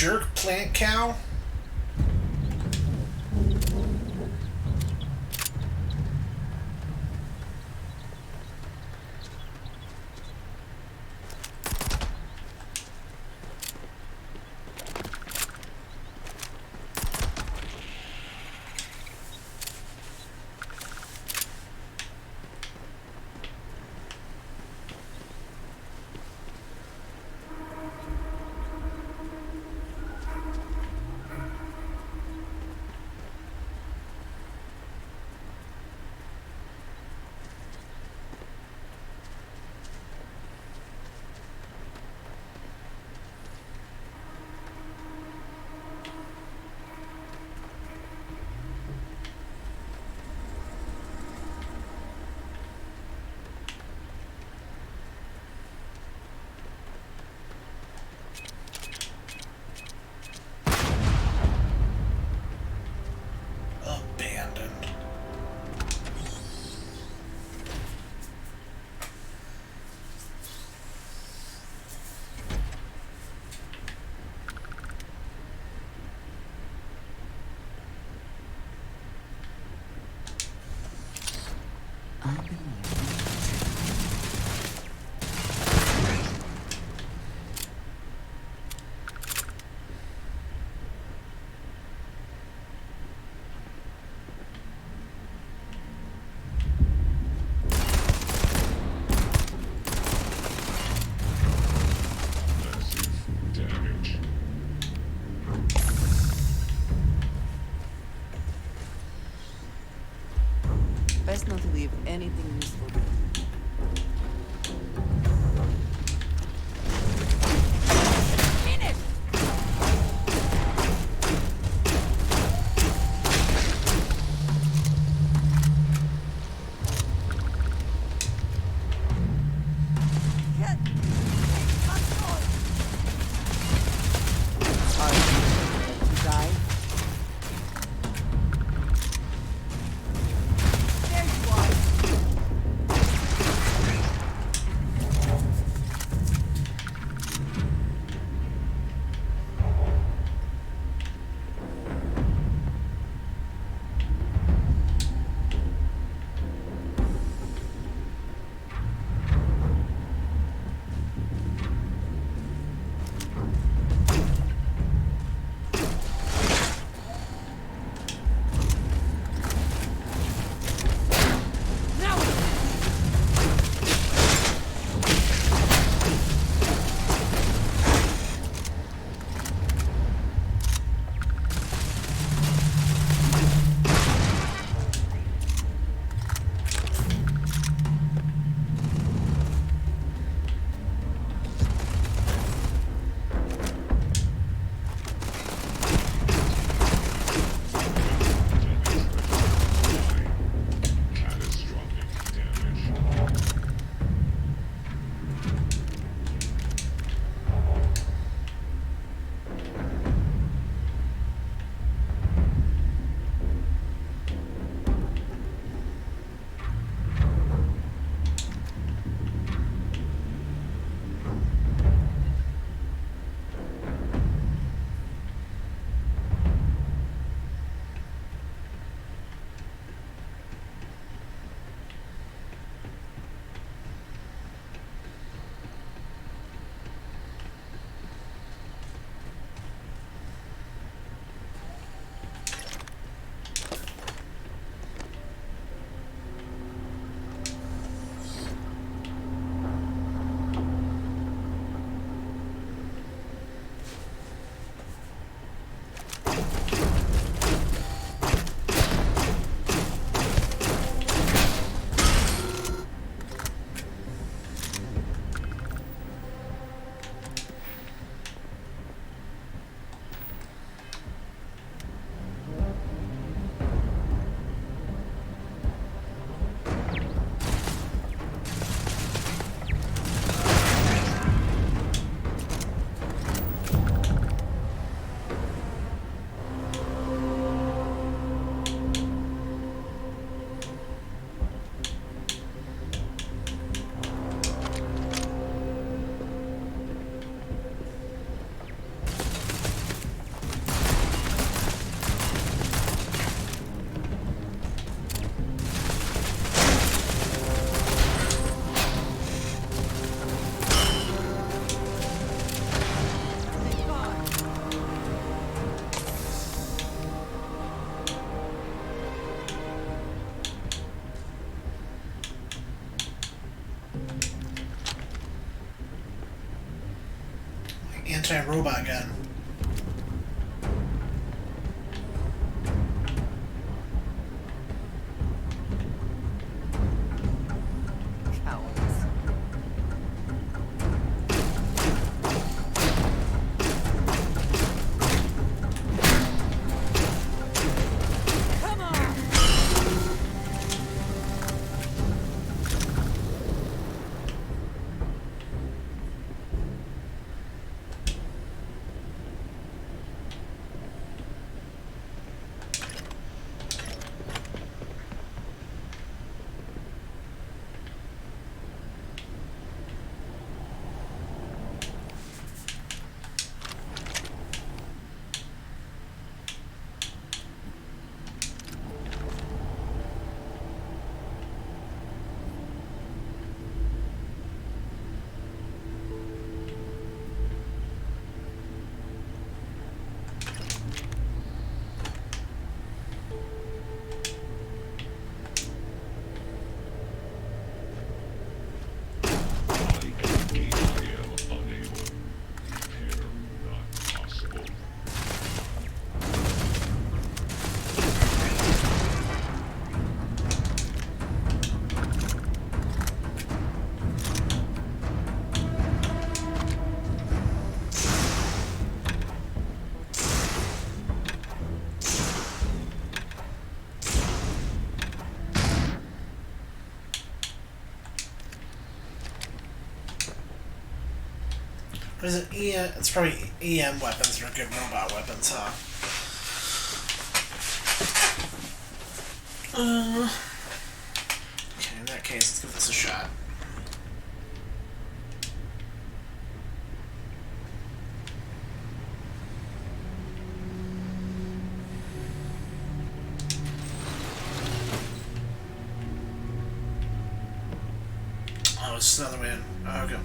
jerk plant cow? Abandoned.
Best not to leave anything useful behind.
anti-robot gun. What is it? It's probably EM weapons are good robot weapons, huh? Okay, in that case, let's give this a shot. Oh, it's another man. Oh, okay.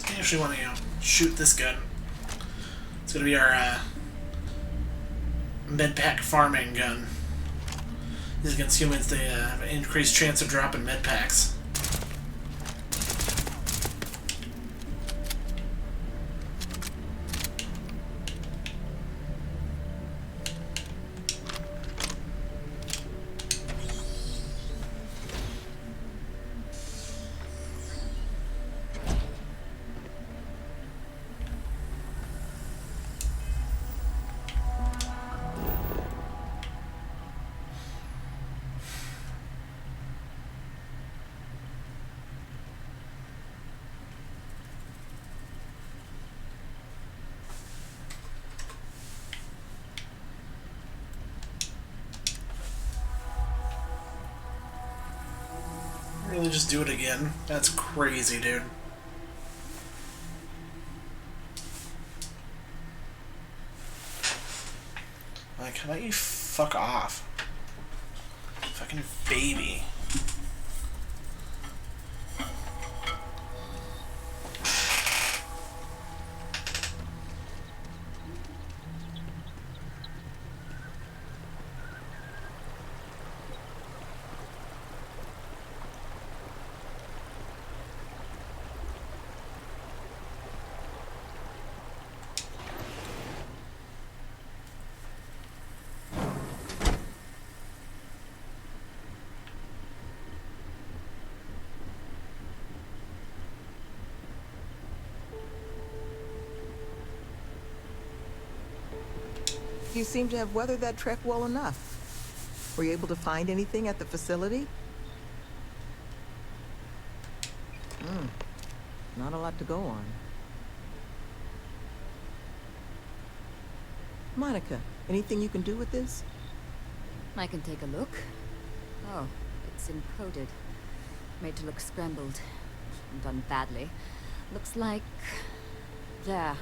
I actually want to, shoot this gun. It's going to be our medpack farming gun. These against humans, they have an increased chance of dropping medpacks. Really just do it again? That's crazy, dude. Like, how about you fuck off? Fucking baby.
You seem to have weathered that trek well enough. Were you able to find anything at the facility? Not a lot to go on. Monica, anything you can do with this?
I can take a look. Oh, it's encoded. Made to look scrambled. Done badly. Looks like... there.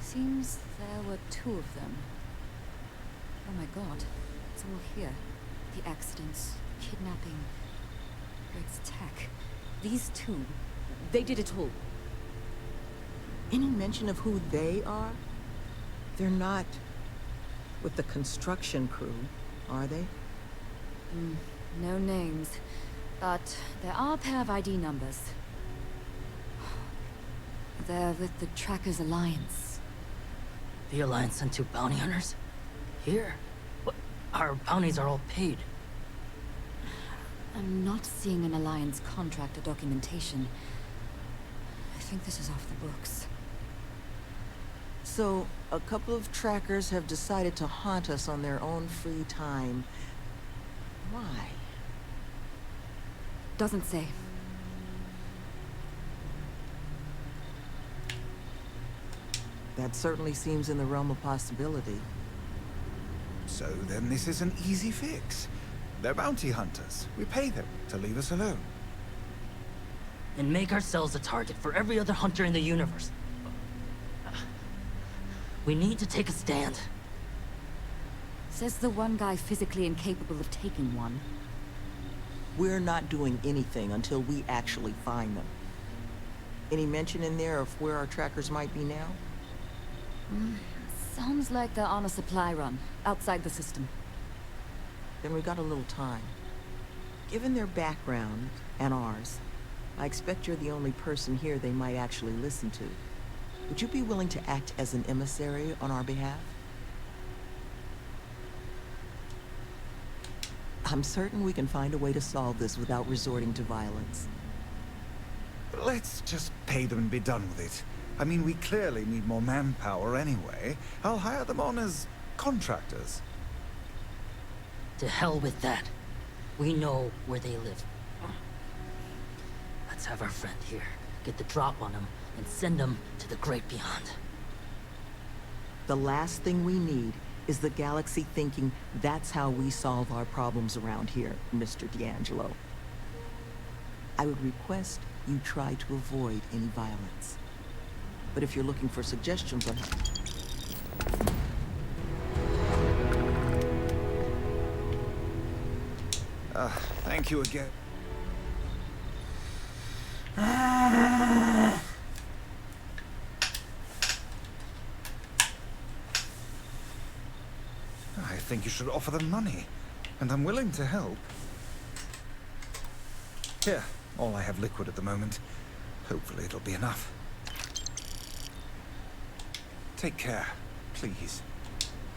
Seems there were 2 of them. Oh my god. It's all here. The accidents, kidnapping, Greg's tech. These 2, they did it all.
Any mention of who they are? They're not with the construction crew, are they?
No names. But there are a pair of ID numbers. They're with the Trackers Alliance.
The Alliance sent 2 bounty hunters? Here? What? Our bounties are all paid.
I'm not seeing an Alliance contract or documentation. I think this is off the books.
So, a couple of trackers have decided to haunt us on their own free time. Why?
Doesn't say.
That certainly seems in the realm of possibility.
So then this is an easy fix. They're bounty hunters. We pay them to leave us alone.
And make ourselves a target for every other hunter in the universe. We need to take a stand.
Says the one guy physically incapable of taking one.
We're not doing anything until we actually find them. Any mention in there of where our trackers might be now?
Sounds like they're on a supply run, outside the system.
Then we got a little time. Given their background, and ours, I expect you're the only person here they might actually listen to. Would you be willing to act as an emissary on our behalf? I'm certain we can find a way to solve this without resorting to violence.
Let's just pay them and be done with it. I mean, we clearly need more manpower anyway. I'll hire them on as contractors.
To hell with that. We know where they live. Let's have our friend here get the drop on them and send them to the great beyond.
The last thing we need is the galaxy thinking that's how we solve our problems around here, Mr. D'Angelo. I would request you try to avoid any violence. But if you're looking for suggestions on how...
Thank you again. I think you should offer them money, and I'm willing to help. Here, all I have liquid at the moment. Hopefully it'll be enough. Take care, please.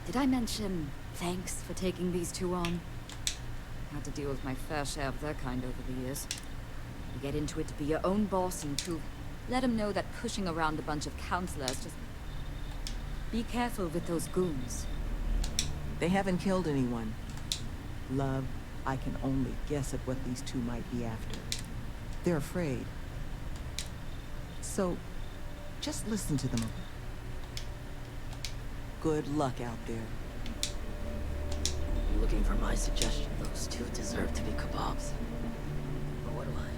Did I mention thanks for taking these 2 on? Had to deal with my fair share of their kind over the years. You get into it to be your own boss and to let them know that pushing around a bunch of counselors just... Be careful with those goons.
They haven't killed anyone. Love, I can only guess at what these 2 might be after. They're afraid. So, just listen to them. Good luck out there.
you're looking for my suggestion, those two deserve to be kebabs. But what do I know?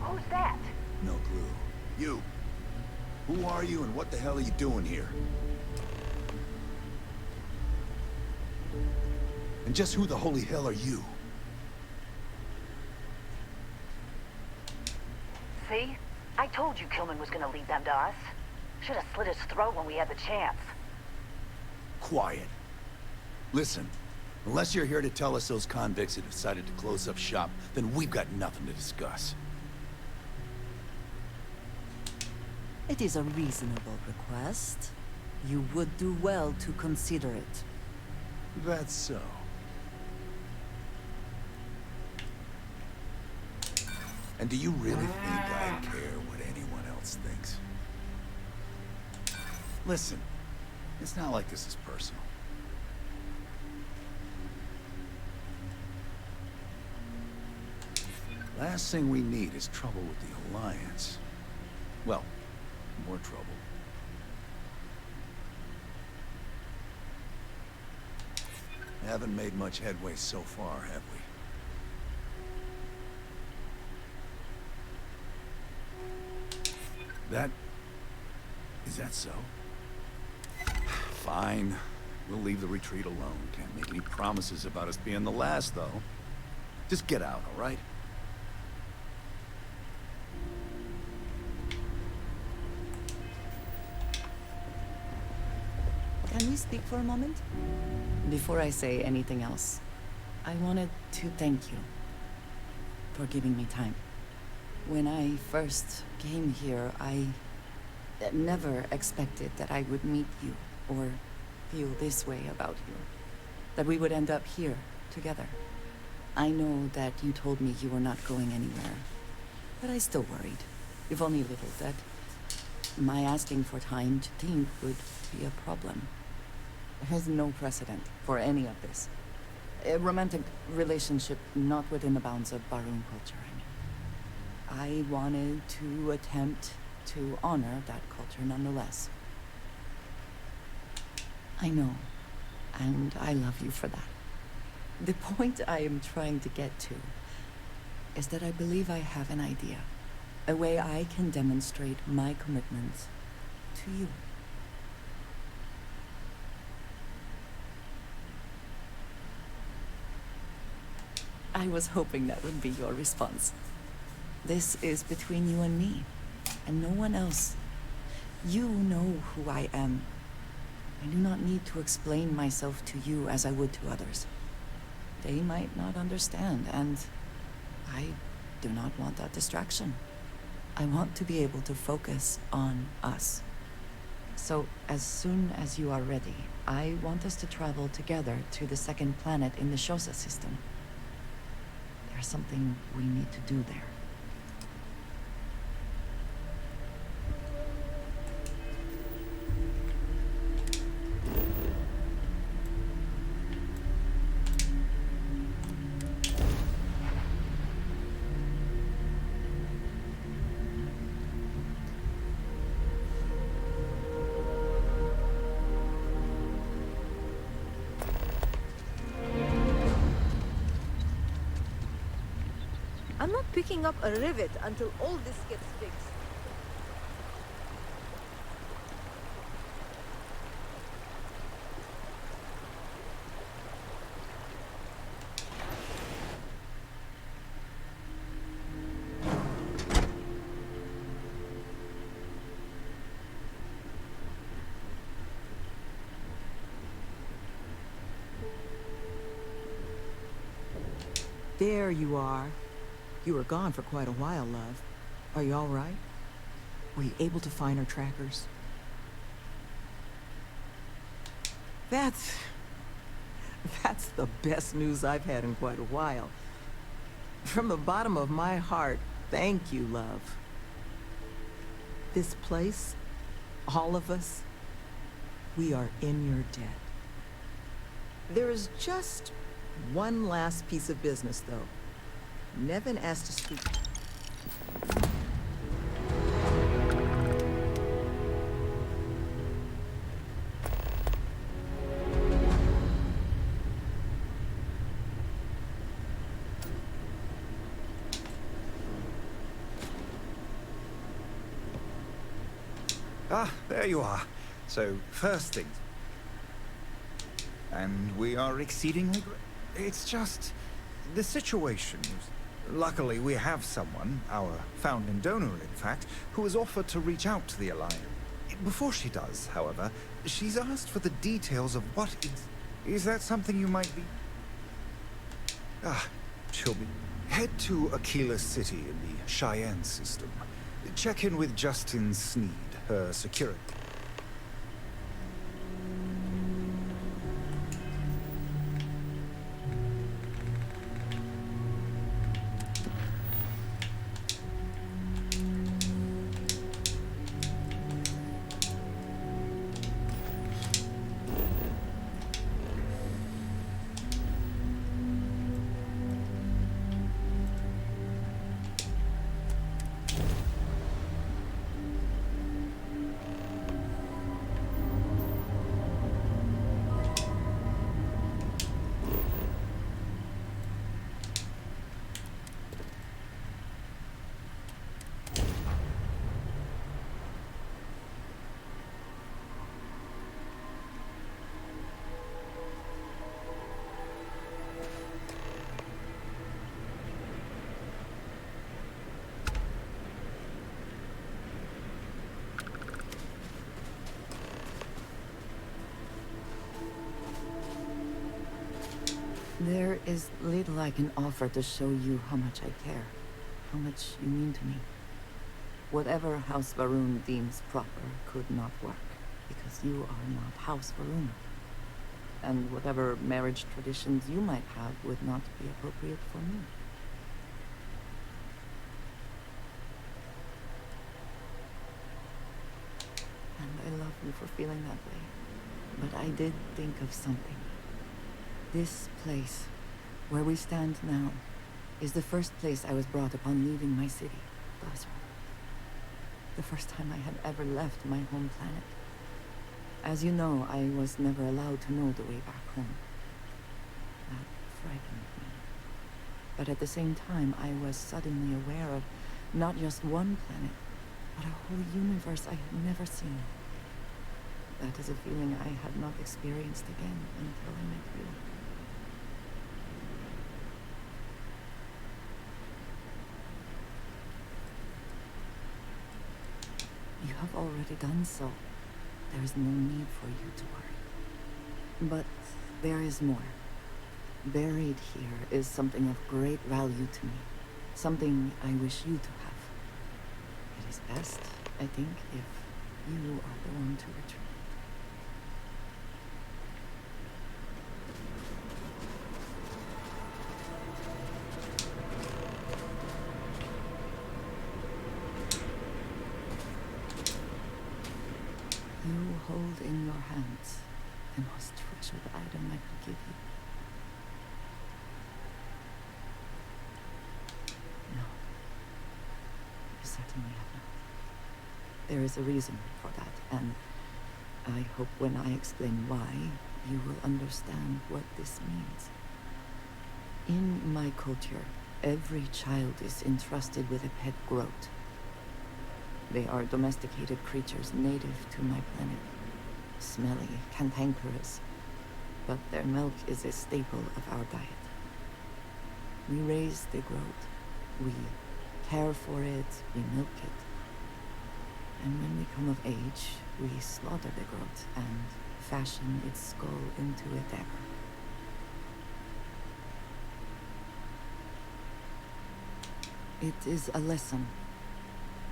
Who's that?
No clue. You. Who are you and what the hell are you doing here? And just who the holy hell are you?
See? I told you Kilman was gonna lead them to us. Should have slit his throat when we had the chance.
Quiet. Listen, unless you're here to tell us those convicts have decided to close up shop, then we've got nothing to discuss.
It is a reasonable request. You would do well to consider it.
That's so. And do you really think I care what anyone else thinks? Listen, it's not like this is personal. Last thing we need is trouble with the Alliance. Well, more trouble. Haven't made much headway so far, have we? Is that so? Fine. We'll leave the retreat alone. Can't make any promises about us being the last, though. Just get out, all right?
Can we speak for a moment? Before I say anything else, I wanted to thank you for giving me time. When I first came here, I never expected that I would meet you or feel this way about you. That we would end up here together. I know that you told me you were not going anywhere, but I still worried, if only a little, that my asking for time to think would be a problem. There is no precedent for any of this. A romantic relationship not within the bounds of Barun culture, I mean. I wanted to attempt to honor that culture nonetheless. I know, and I love you for that. The point I am trying to get to is that I believe I have an idea. A way I can demonstrate my commitment to you. I was hoping that would be your response. This is between you and me, and no one else. You know who I am. I do not need to explain myself to you as I would to others. They might not understand, and I do not want that distraction. I want to be able to focus on us. So, as soon as you are ready, I want us to travel together to the second planet in the Shosa system. There's something we need to do there.
I'm not picking up a rivet until all this gets fixed.
There you are. You were gone for quite a while, love. Are you all right? Were you able to find our trackers? That's the best news I've had in quite a while. From the bottom of my heart, thank you, love. This place, all of us, we are in your debt. There is just one last piece of business, though. Nevin asked to speak.
Ah, there you are. So, first things. And we are exceedingly It's just the situation. Luckily, we have someone, our founding donor, in fact, who has offered to reach out to the Alliance. Before she does, however, she's asked for the details of what is that something you might be... she'll be... Head to Aquila City in the Cheyenne system. Check in with Justin Sneed, her security.
There is little I can offer to show you how much I care. how much you mean to me. Whatever House Varun deems proper could not work, because you are not House Varun. And whatever marriage traditions you might have would not be appropriate for me. And I love you for feeling that way. But I did think of something. This place, where we stand now, is the first place I was brought upon leaving my city, Basra. The first time I had ever left my home planet. As you know, I was never allowed to know the way back home. That frightened me. But at the same time, I was suddenly aware of not just one planet, but a whole universe I had never seen. That is a feeling I had not experienced again until I met you. You have already done so. There is no need for you to worry. But there is more. Buried here is something of great value to me. Something I wish you to have. It is best, I think, if you are the one to retrieve. You hold in your hands the most treasured item I could give you. No. You certainly have not. There is a reason for that, and I hope when I explain why, you will understand what this means. In my culture, every child is entrusted with a pet groat. They are domesticated creatures native to my planet. Smelly, cantankerous, but their milk is a staple of our diet. We raise the groat, we care for it, we milk it. And when we come of age, we slaughter the groat and fashion its skull into a dagger. It is a lesson.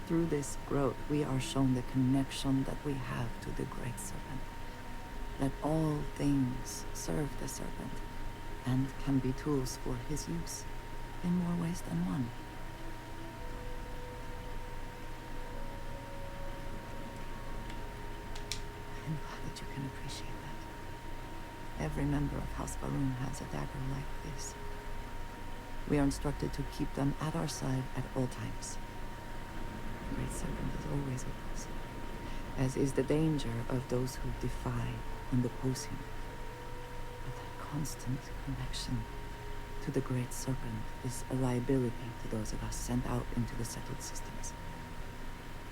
Through this growth, we are shown the connection that we have to the Great Serpent. That all things serve the Serpent, and can be tools for his use, in more ways than one. I'm glad that you can appreciate that. Every member of House Varun has a dagger like this. We are instructed to keep them at our side at all times. The Great Serpent is always with us, as is the danger of those who defy and oppose him. But that constant connection to the Great Serpent is a liability to those of us sent out into the settled systems.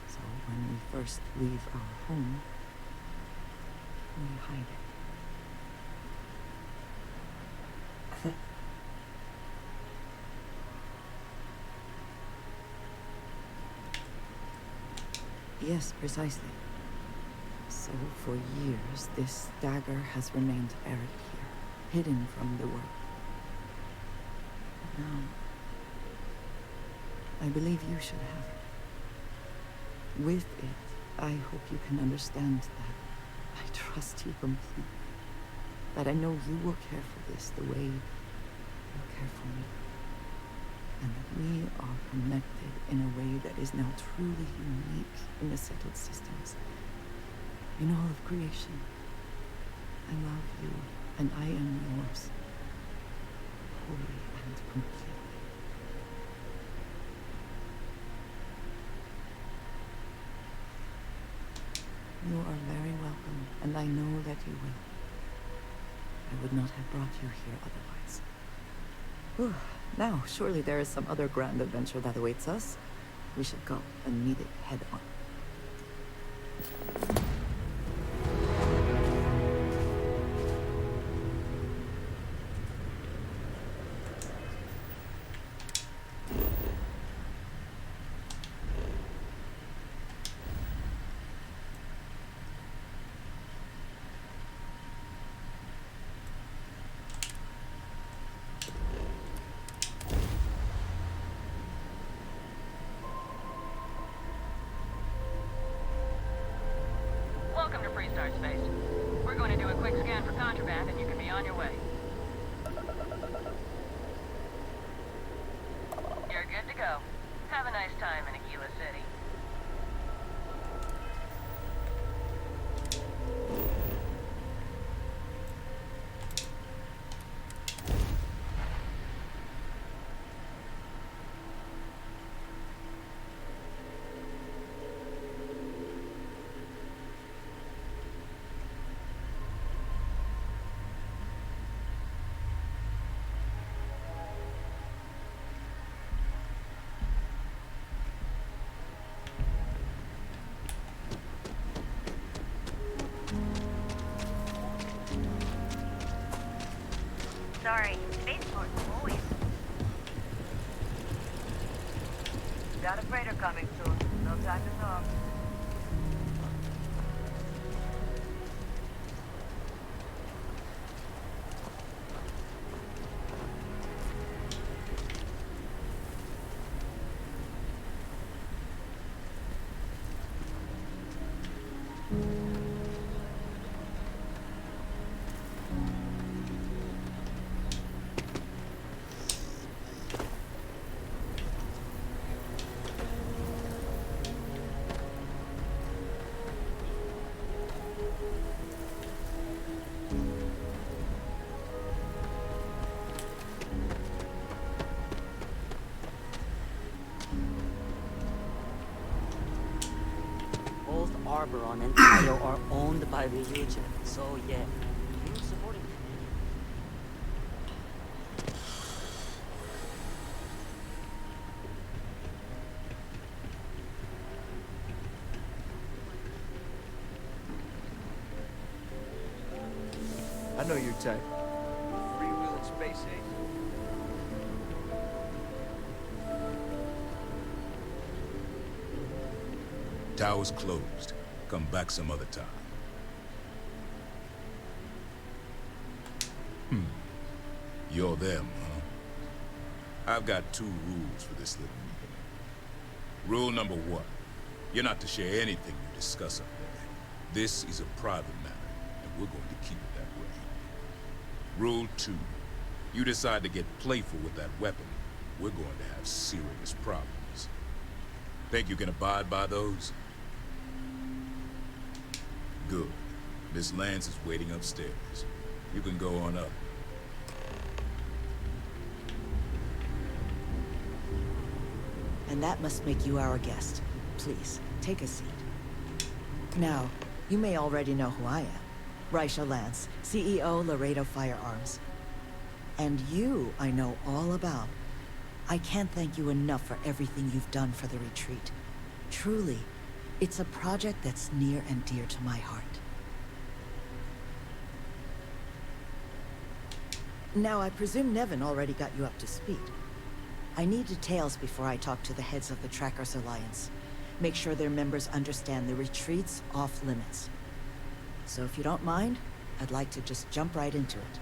So when we first leave our home, we hide it. Yes, precisely. So for years, this dagger has remained buried here, hidden from the world. But now, I believe you should have it. With it, I hope you can understand that I trust you completely. That I know you will care for this the way you care for me. And that we are connected in a way that is now truly unique in the settled systems. In all of creation. I love you, and I am yours. Wholly and completely. You are very welcome, and I know that you will. I would not have brought you here otherwise. Whew. Now, surely there is some other grand adventure that awaits us. We should go and meet it head on.
Welcome to Freestart Space. We're going to do a quick scan for contraband and you can be on your way. You're good to go. Have a nice time in Aquila City.
Sorry, spaceport's always... Got a freighter coming soon. No time to talk.
Both Arboron and Tayo are owned by the Legion, so yeah, you're supporting them.
I know your type. Freewheeling space age.
Tower's closed. Come back some other time. You're them, huh? I've got 2 rules for this little meeting. Rule number 1. You're not to share anything you discuss up there. This is a private matter, and we're going to keep it that way. Rule 2. You decide to get playful with that weapon, we're going to have serious problems. Think you can abide by those? Good. Miss Lance is waiting upstairs. You can go on up.
And that must make you our guest. Please, take a seat. Now, you may already know who I am. Raisha Lance, CEO, Laredo Firearms. And you, I know all about. I can't thank you enough for everything you've done for the retreat. Truly, it's a project that's near and dear to my heart. Now, I presume Nevin already got you up to speed. I need details before I talk to the heads of the Trackers Alliance. Make sure their members understand the retreat's off limits. So if you don't mind, I'd like to just jump right into it.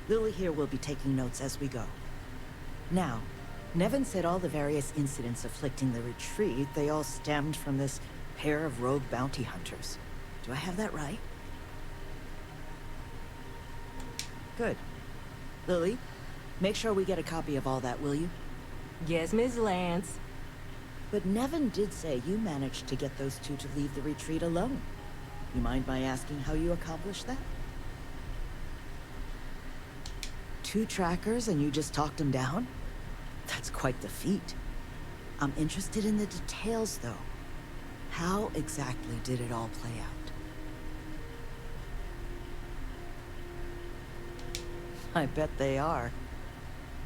Lily here will be taking notes as we go. Now, Nevin said all the various incidents afflicting the retreat, they all stemmed from this pair of rogue bounty hunters. Do I have that right? Good. Lily, make sure we get a copy of all that, will you?
Yes, Ms. Lance.
But Nevin did say you managed to get those 2 to leave the retreat alone. You mind my asking how you accomplished that? 2 trackers and you just talked them down? That's quite the feat. I'm interested in the details, though. How exactly did it all play out? I bet they are.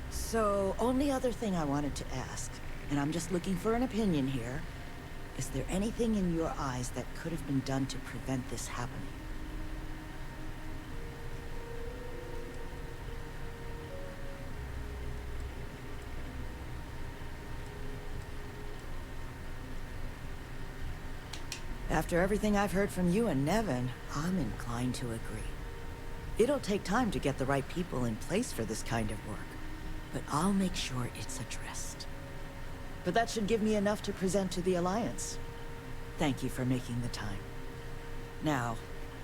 So, only other thing I wanted to ask, and I'm just looking for an opinion here, is there anything in your eyes that could have been done to prevent this happening? After everything I've heard from you and Nevin, I'm inclined to agree. It'll take time to get the right people in place for this kind of work, but I'll make sure it's addressed. But that should give me enough to present to the Alliance. Thank you for making the time. Now,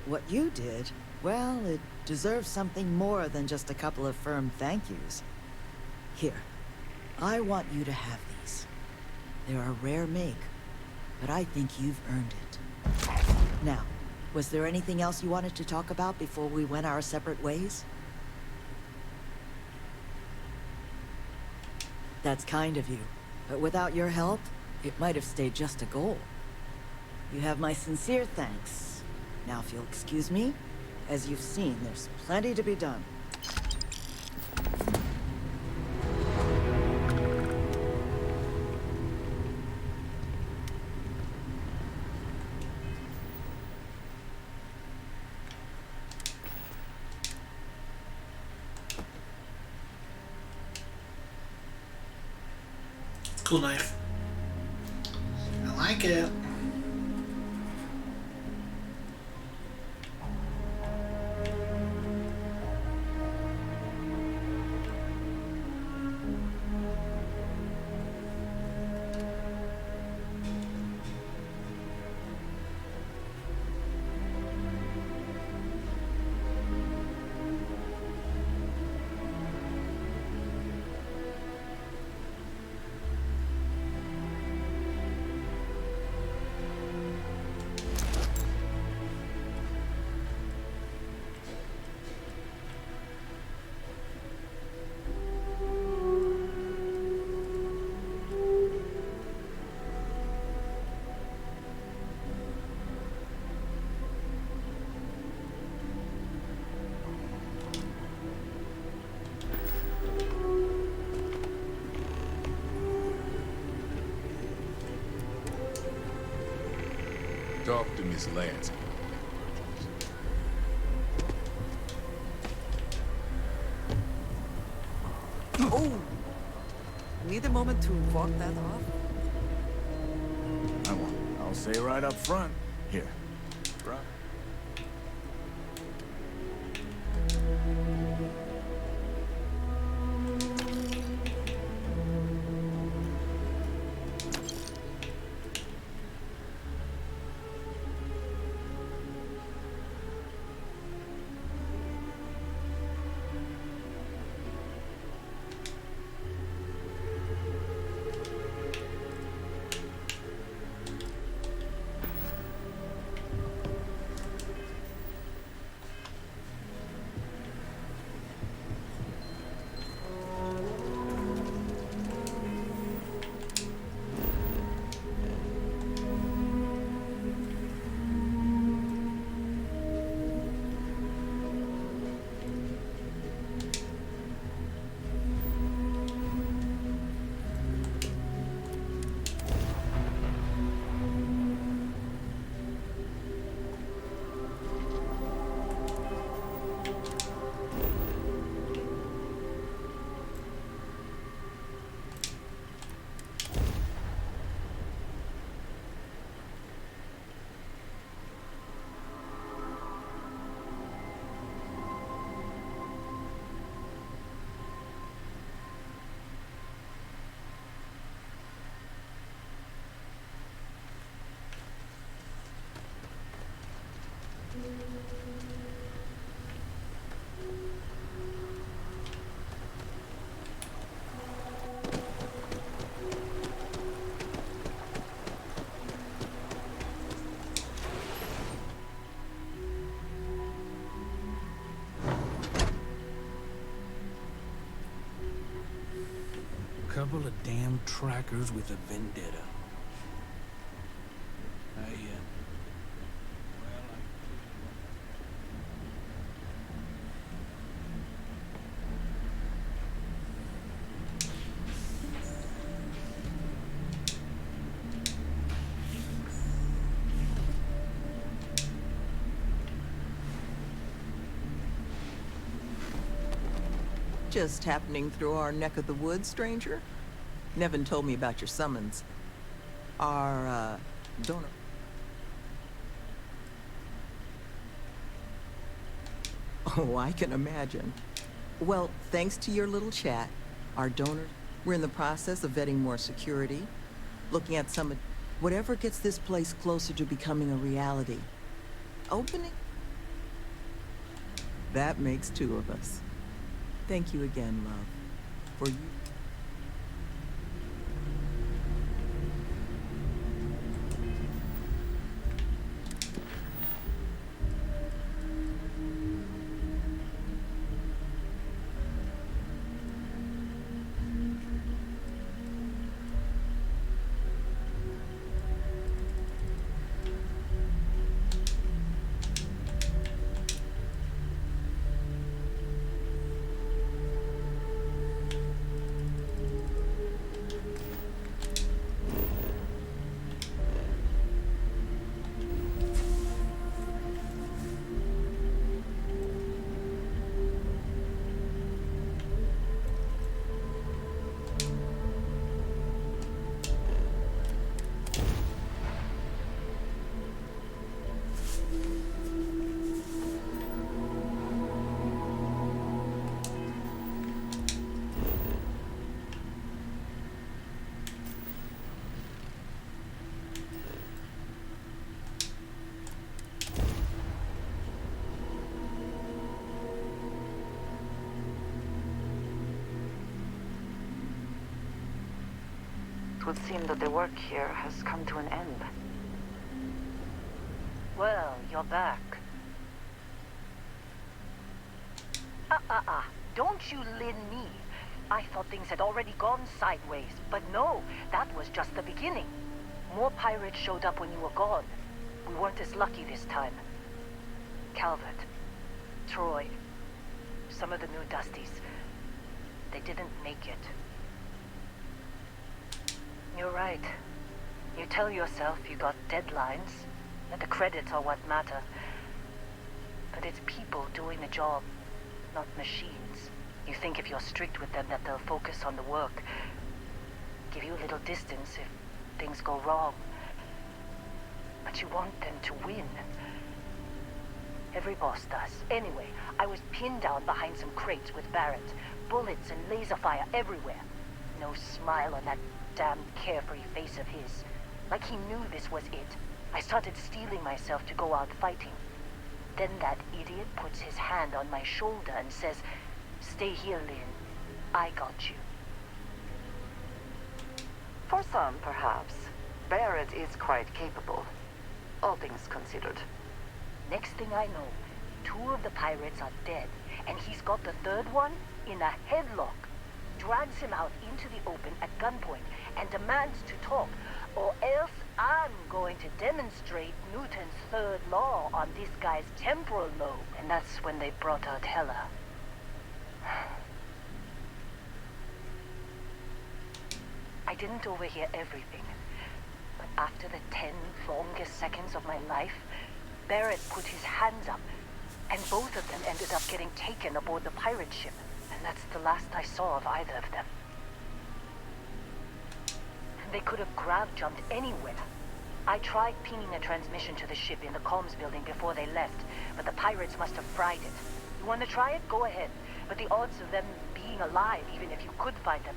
what you did, well, it deserves something more than just a couple of firm thank yous. Here, I want you to have these. They're a rare make, but I think you've earned it. Now, was there anything else you wanted to talk about before we went our separate ways? That's kind of you, but without your help, it might have stayed just a goal. You have my sincere thanks. Now, if you'll excuse me, as you've seen, there's plenty to be done.
Cool knife. I like it.
Talk to Miss Lansky.
Oh! Need a moment to walk that off?
I won't. I'll say right up front. Here. Right.
Couple of damn trackers with a vendetta.
Just happening through our neck of the woods, stranger? Nevin told me about your summons. Our, donor... Oh, I can imagine. Well, thanks to your little chat, our donor, we're in the process of vetting more security, looking at some... whatever gets this place closer to becoming a reality. opening? That makes two of us. Thank you again, love, for you.
It would seem that the work here has come to an end. Well, you're back. Don't you lin me. I thought things had already gone sideways, but no, that was just the beginning. More pirates showed up when you were gone. We weren't as lucky this time. Calvert, Troy, some of the new Dusties, they didn't make it. You're right. You tell yourself you got deadlines, that the credits are what matter. But it's people doing the job, not machines. You think if you're strict with them that they'll focus on the work, give you a little distance if things go wrong. But you want them to win. Every boss does. Anyway, I was pinned down behind some crates with Barrett. Bullets and laser fire everywhere. No smile on that damn carefree face of his. Like he knew this was it. I started steeling myself to go out fighting. Then that idiot puts his hand on my shoulder and says, "Stay here, Lynn. I got you."
For some, perhaps. Barrett is quite capable. All things considered.
Next thing I know, 2 of the pirates are dead, and he's got the 3rd one in a headlock. Drags him out into the open at gunpoint and demands to talk, or else I'm going to demonstrate Newton's 3rd law on this guy's temporal lobe. And that's when they brought out Hela. I didn't overhear everything, but after the 10 longest seconds of my life, Barrett put his hands up, and both of them ended up getting taken aboard the pirate ship. And that's the last I saw of either of them. They could have grav-jumped anywhere. I tried pinging a transmission to the ship in the comms building before they left, but the pirates must have fried it. You want to try it? Go ahead. But the odds of them being alive, even if you could find them...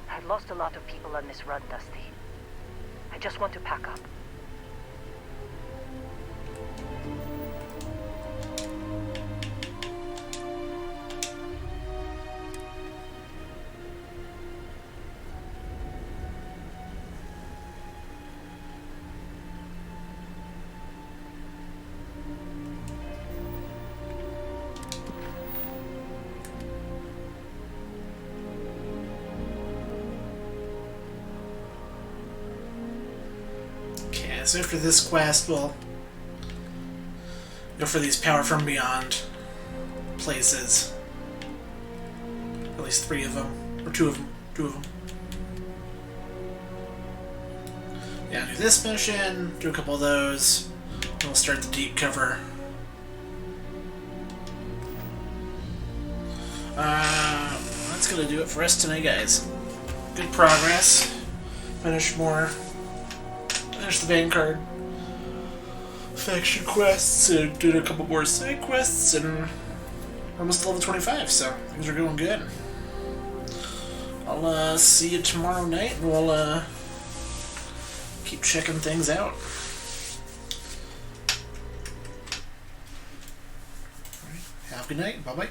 I've lost a lot of people on this run, Dusty. I just want to pack up.
So after this quest, we'll go for these Power from Beyond places. At least 3 of them. Or 2 of them. 2 of them. Yeah, do this mission, do a couple of those, and we'll start the deep cover. That's gonna do it for us tonight, guys. Good progress. Finish the Vanguard faction quests, and did a couple more side quests, and almost level 25, so things are going good. I'll see you tomorrow night, and we'll keep checking things out. Good night. Bye bye.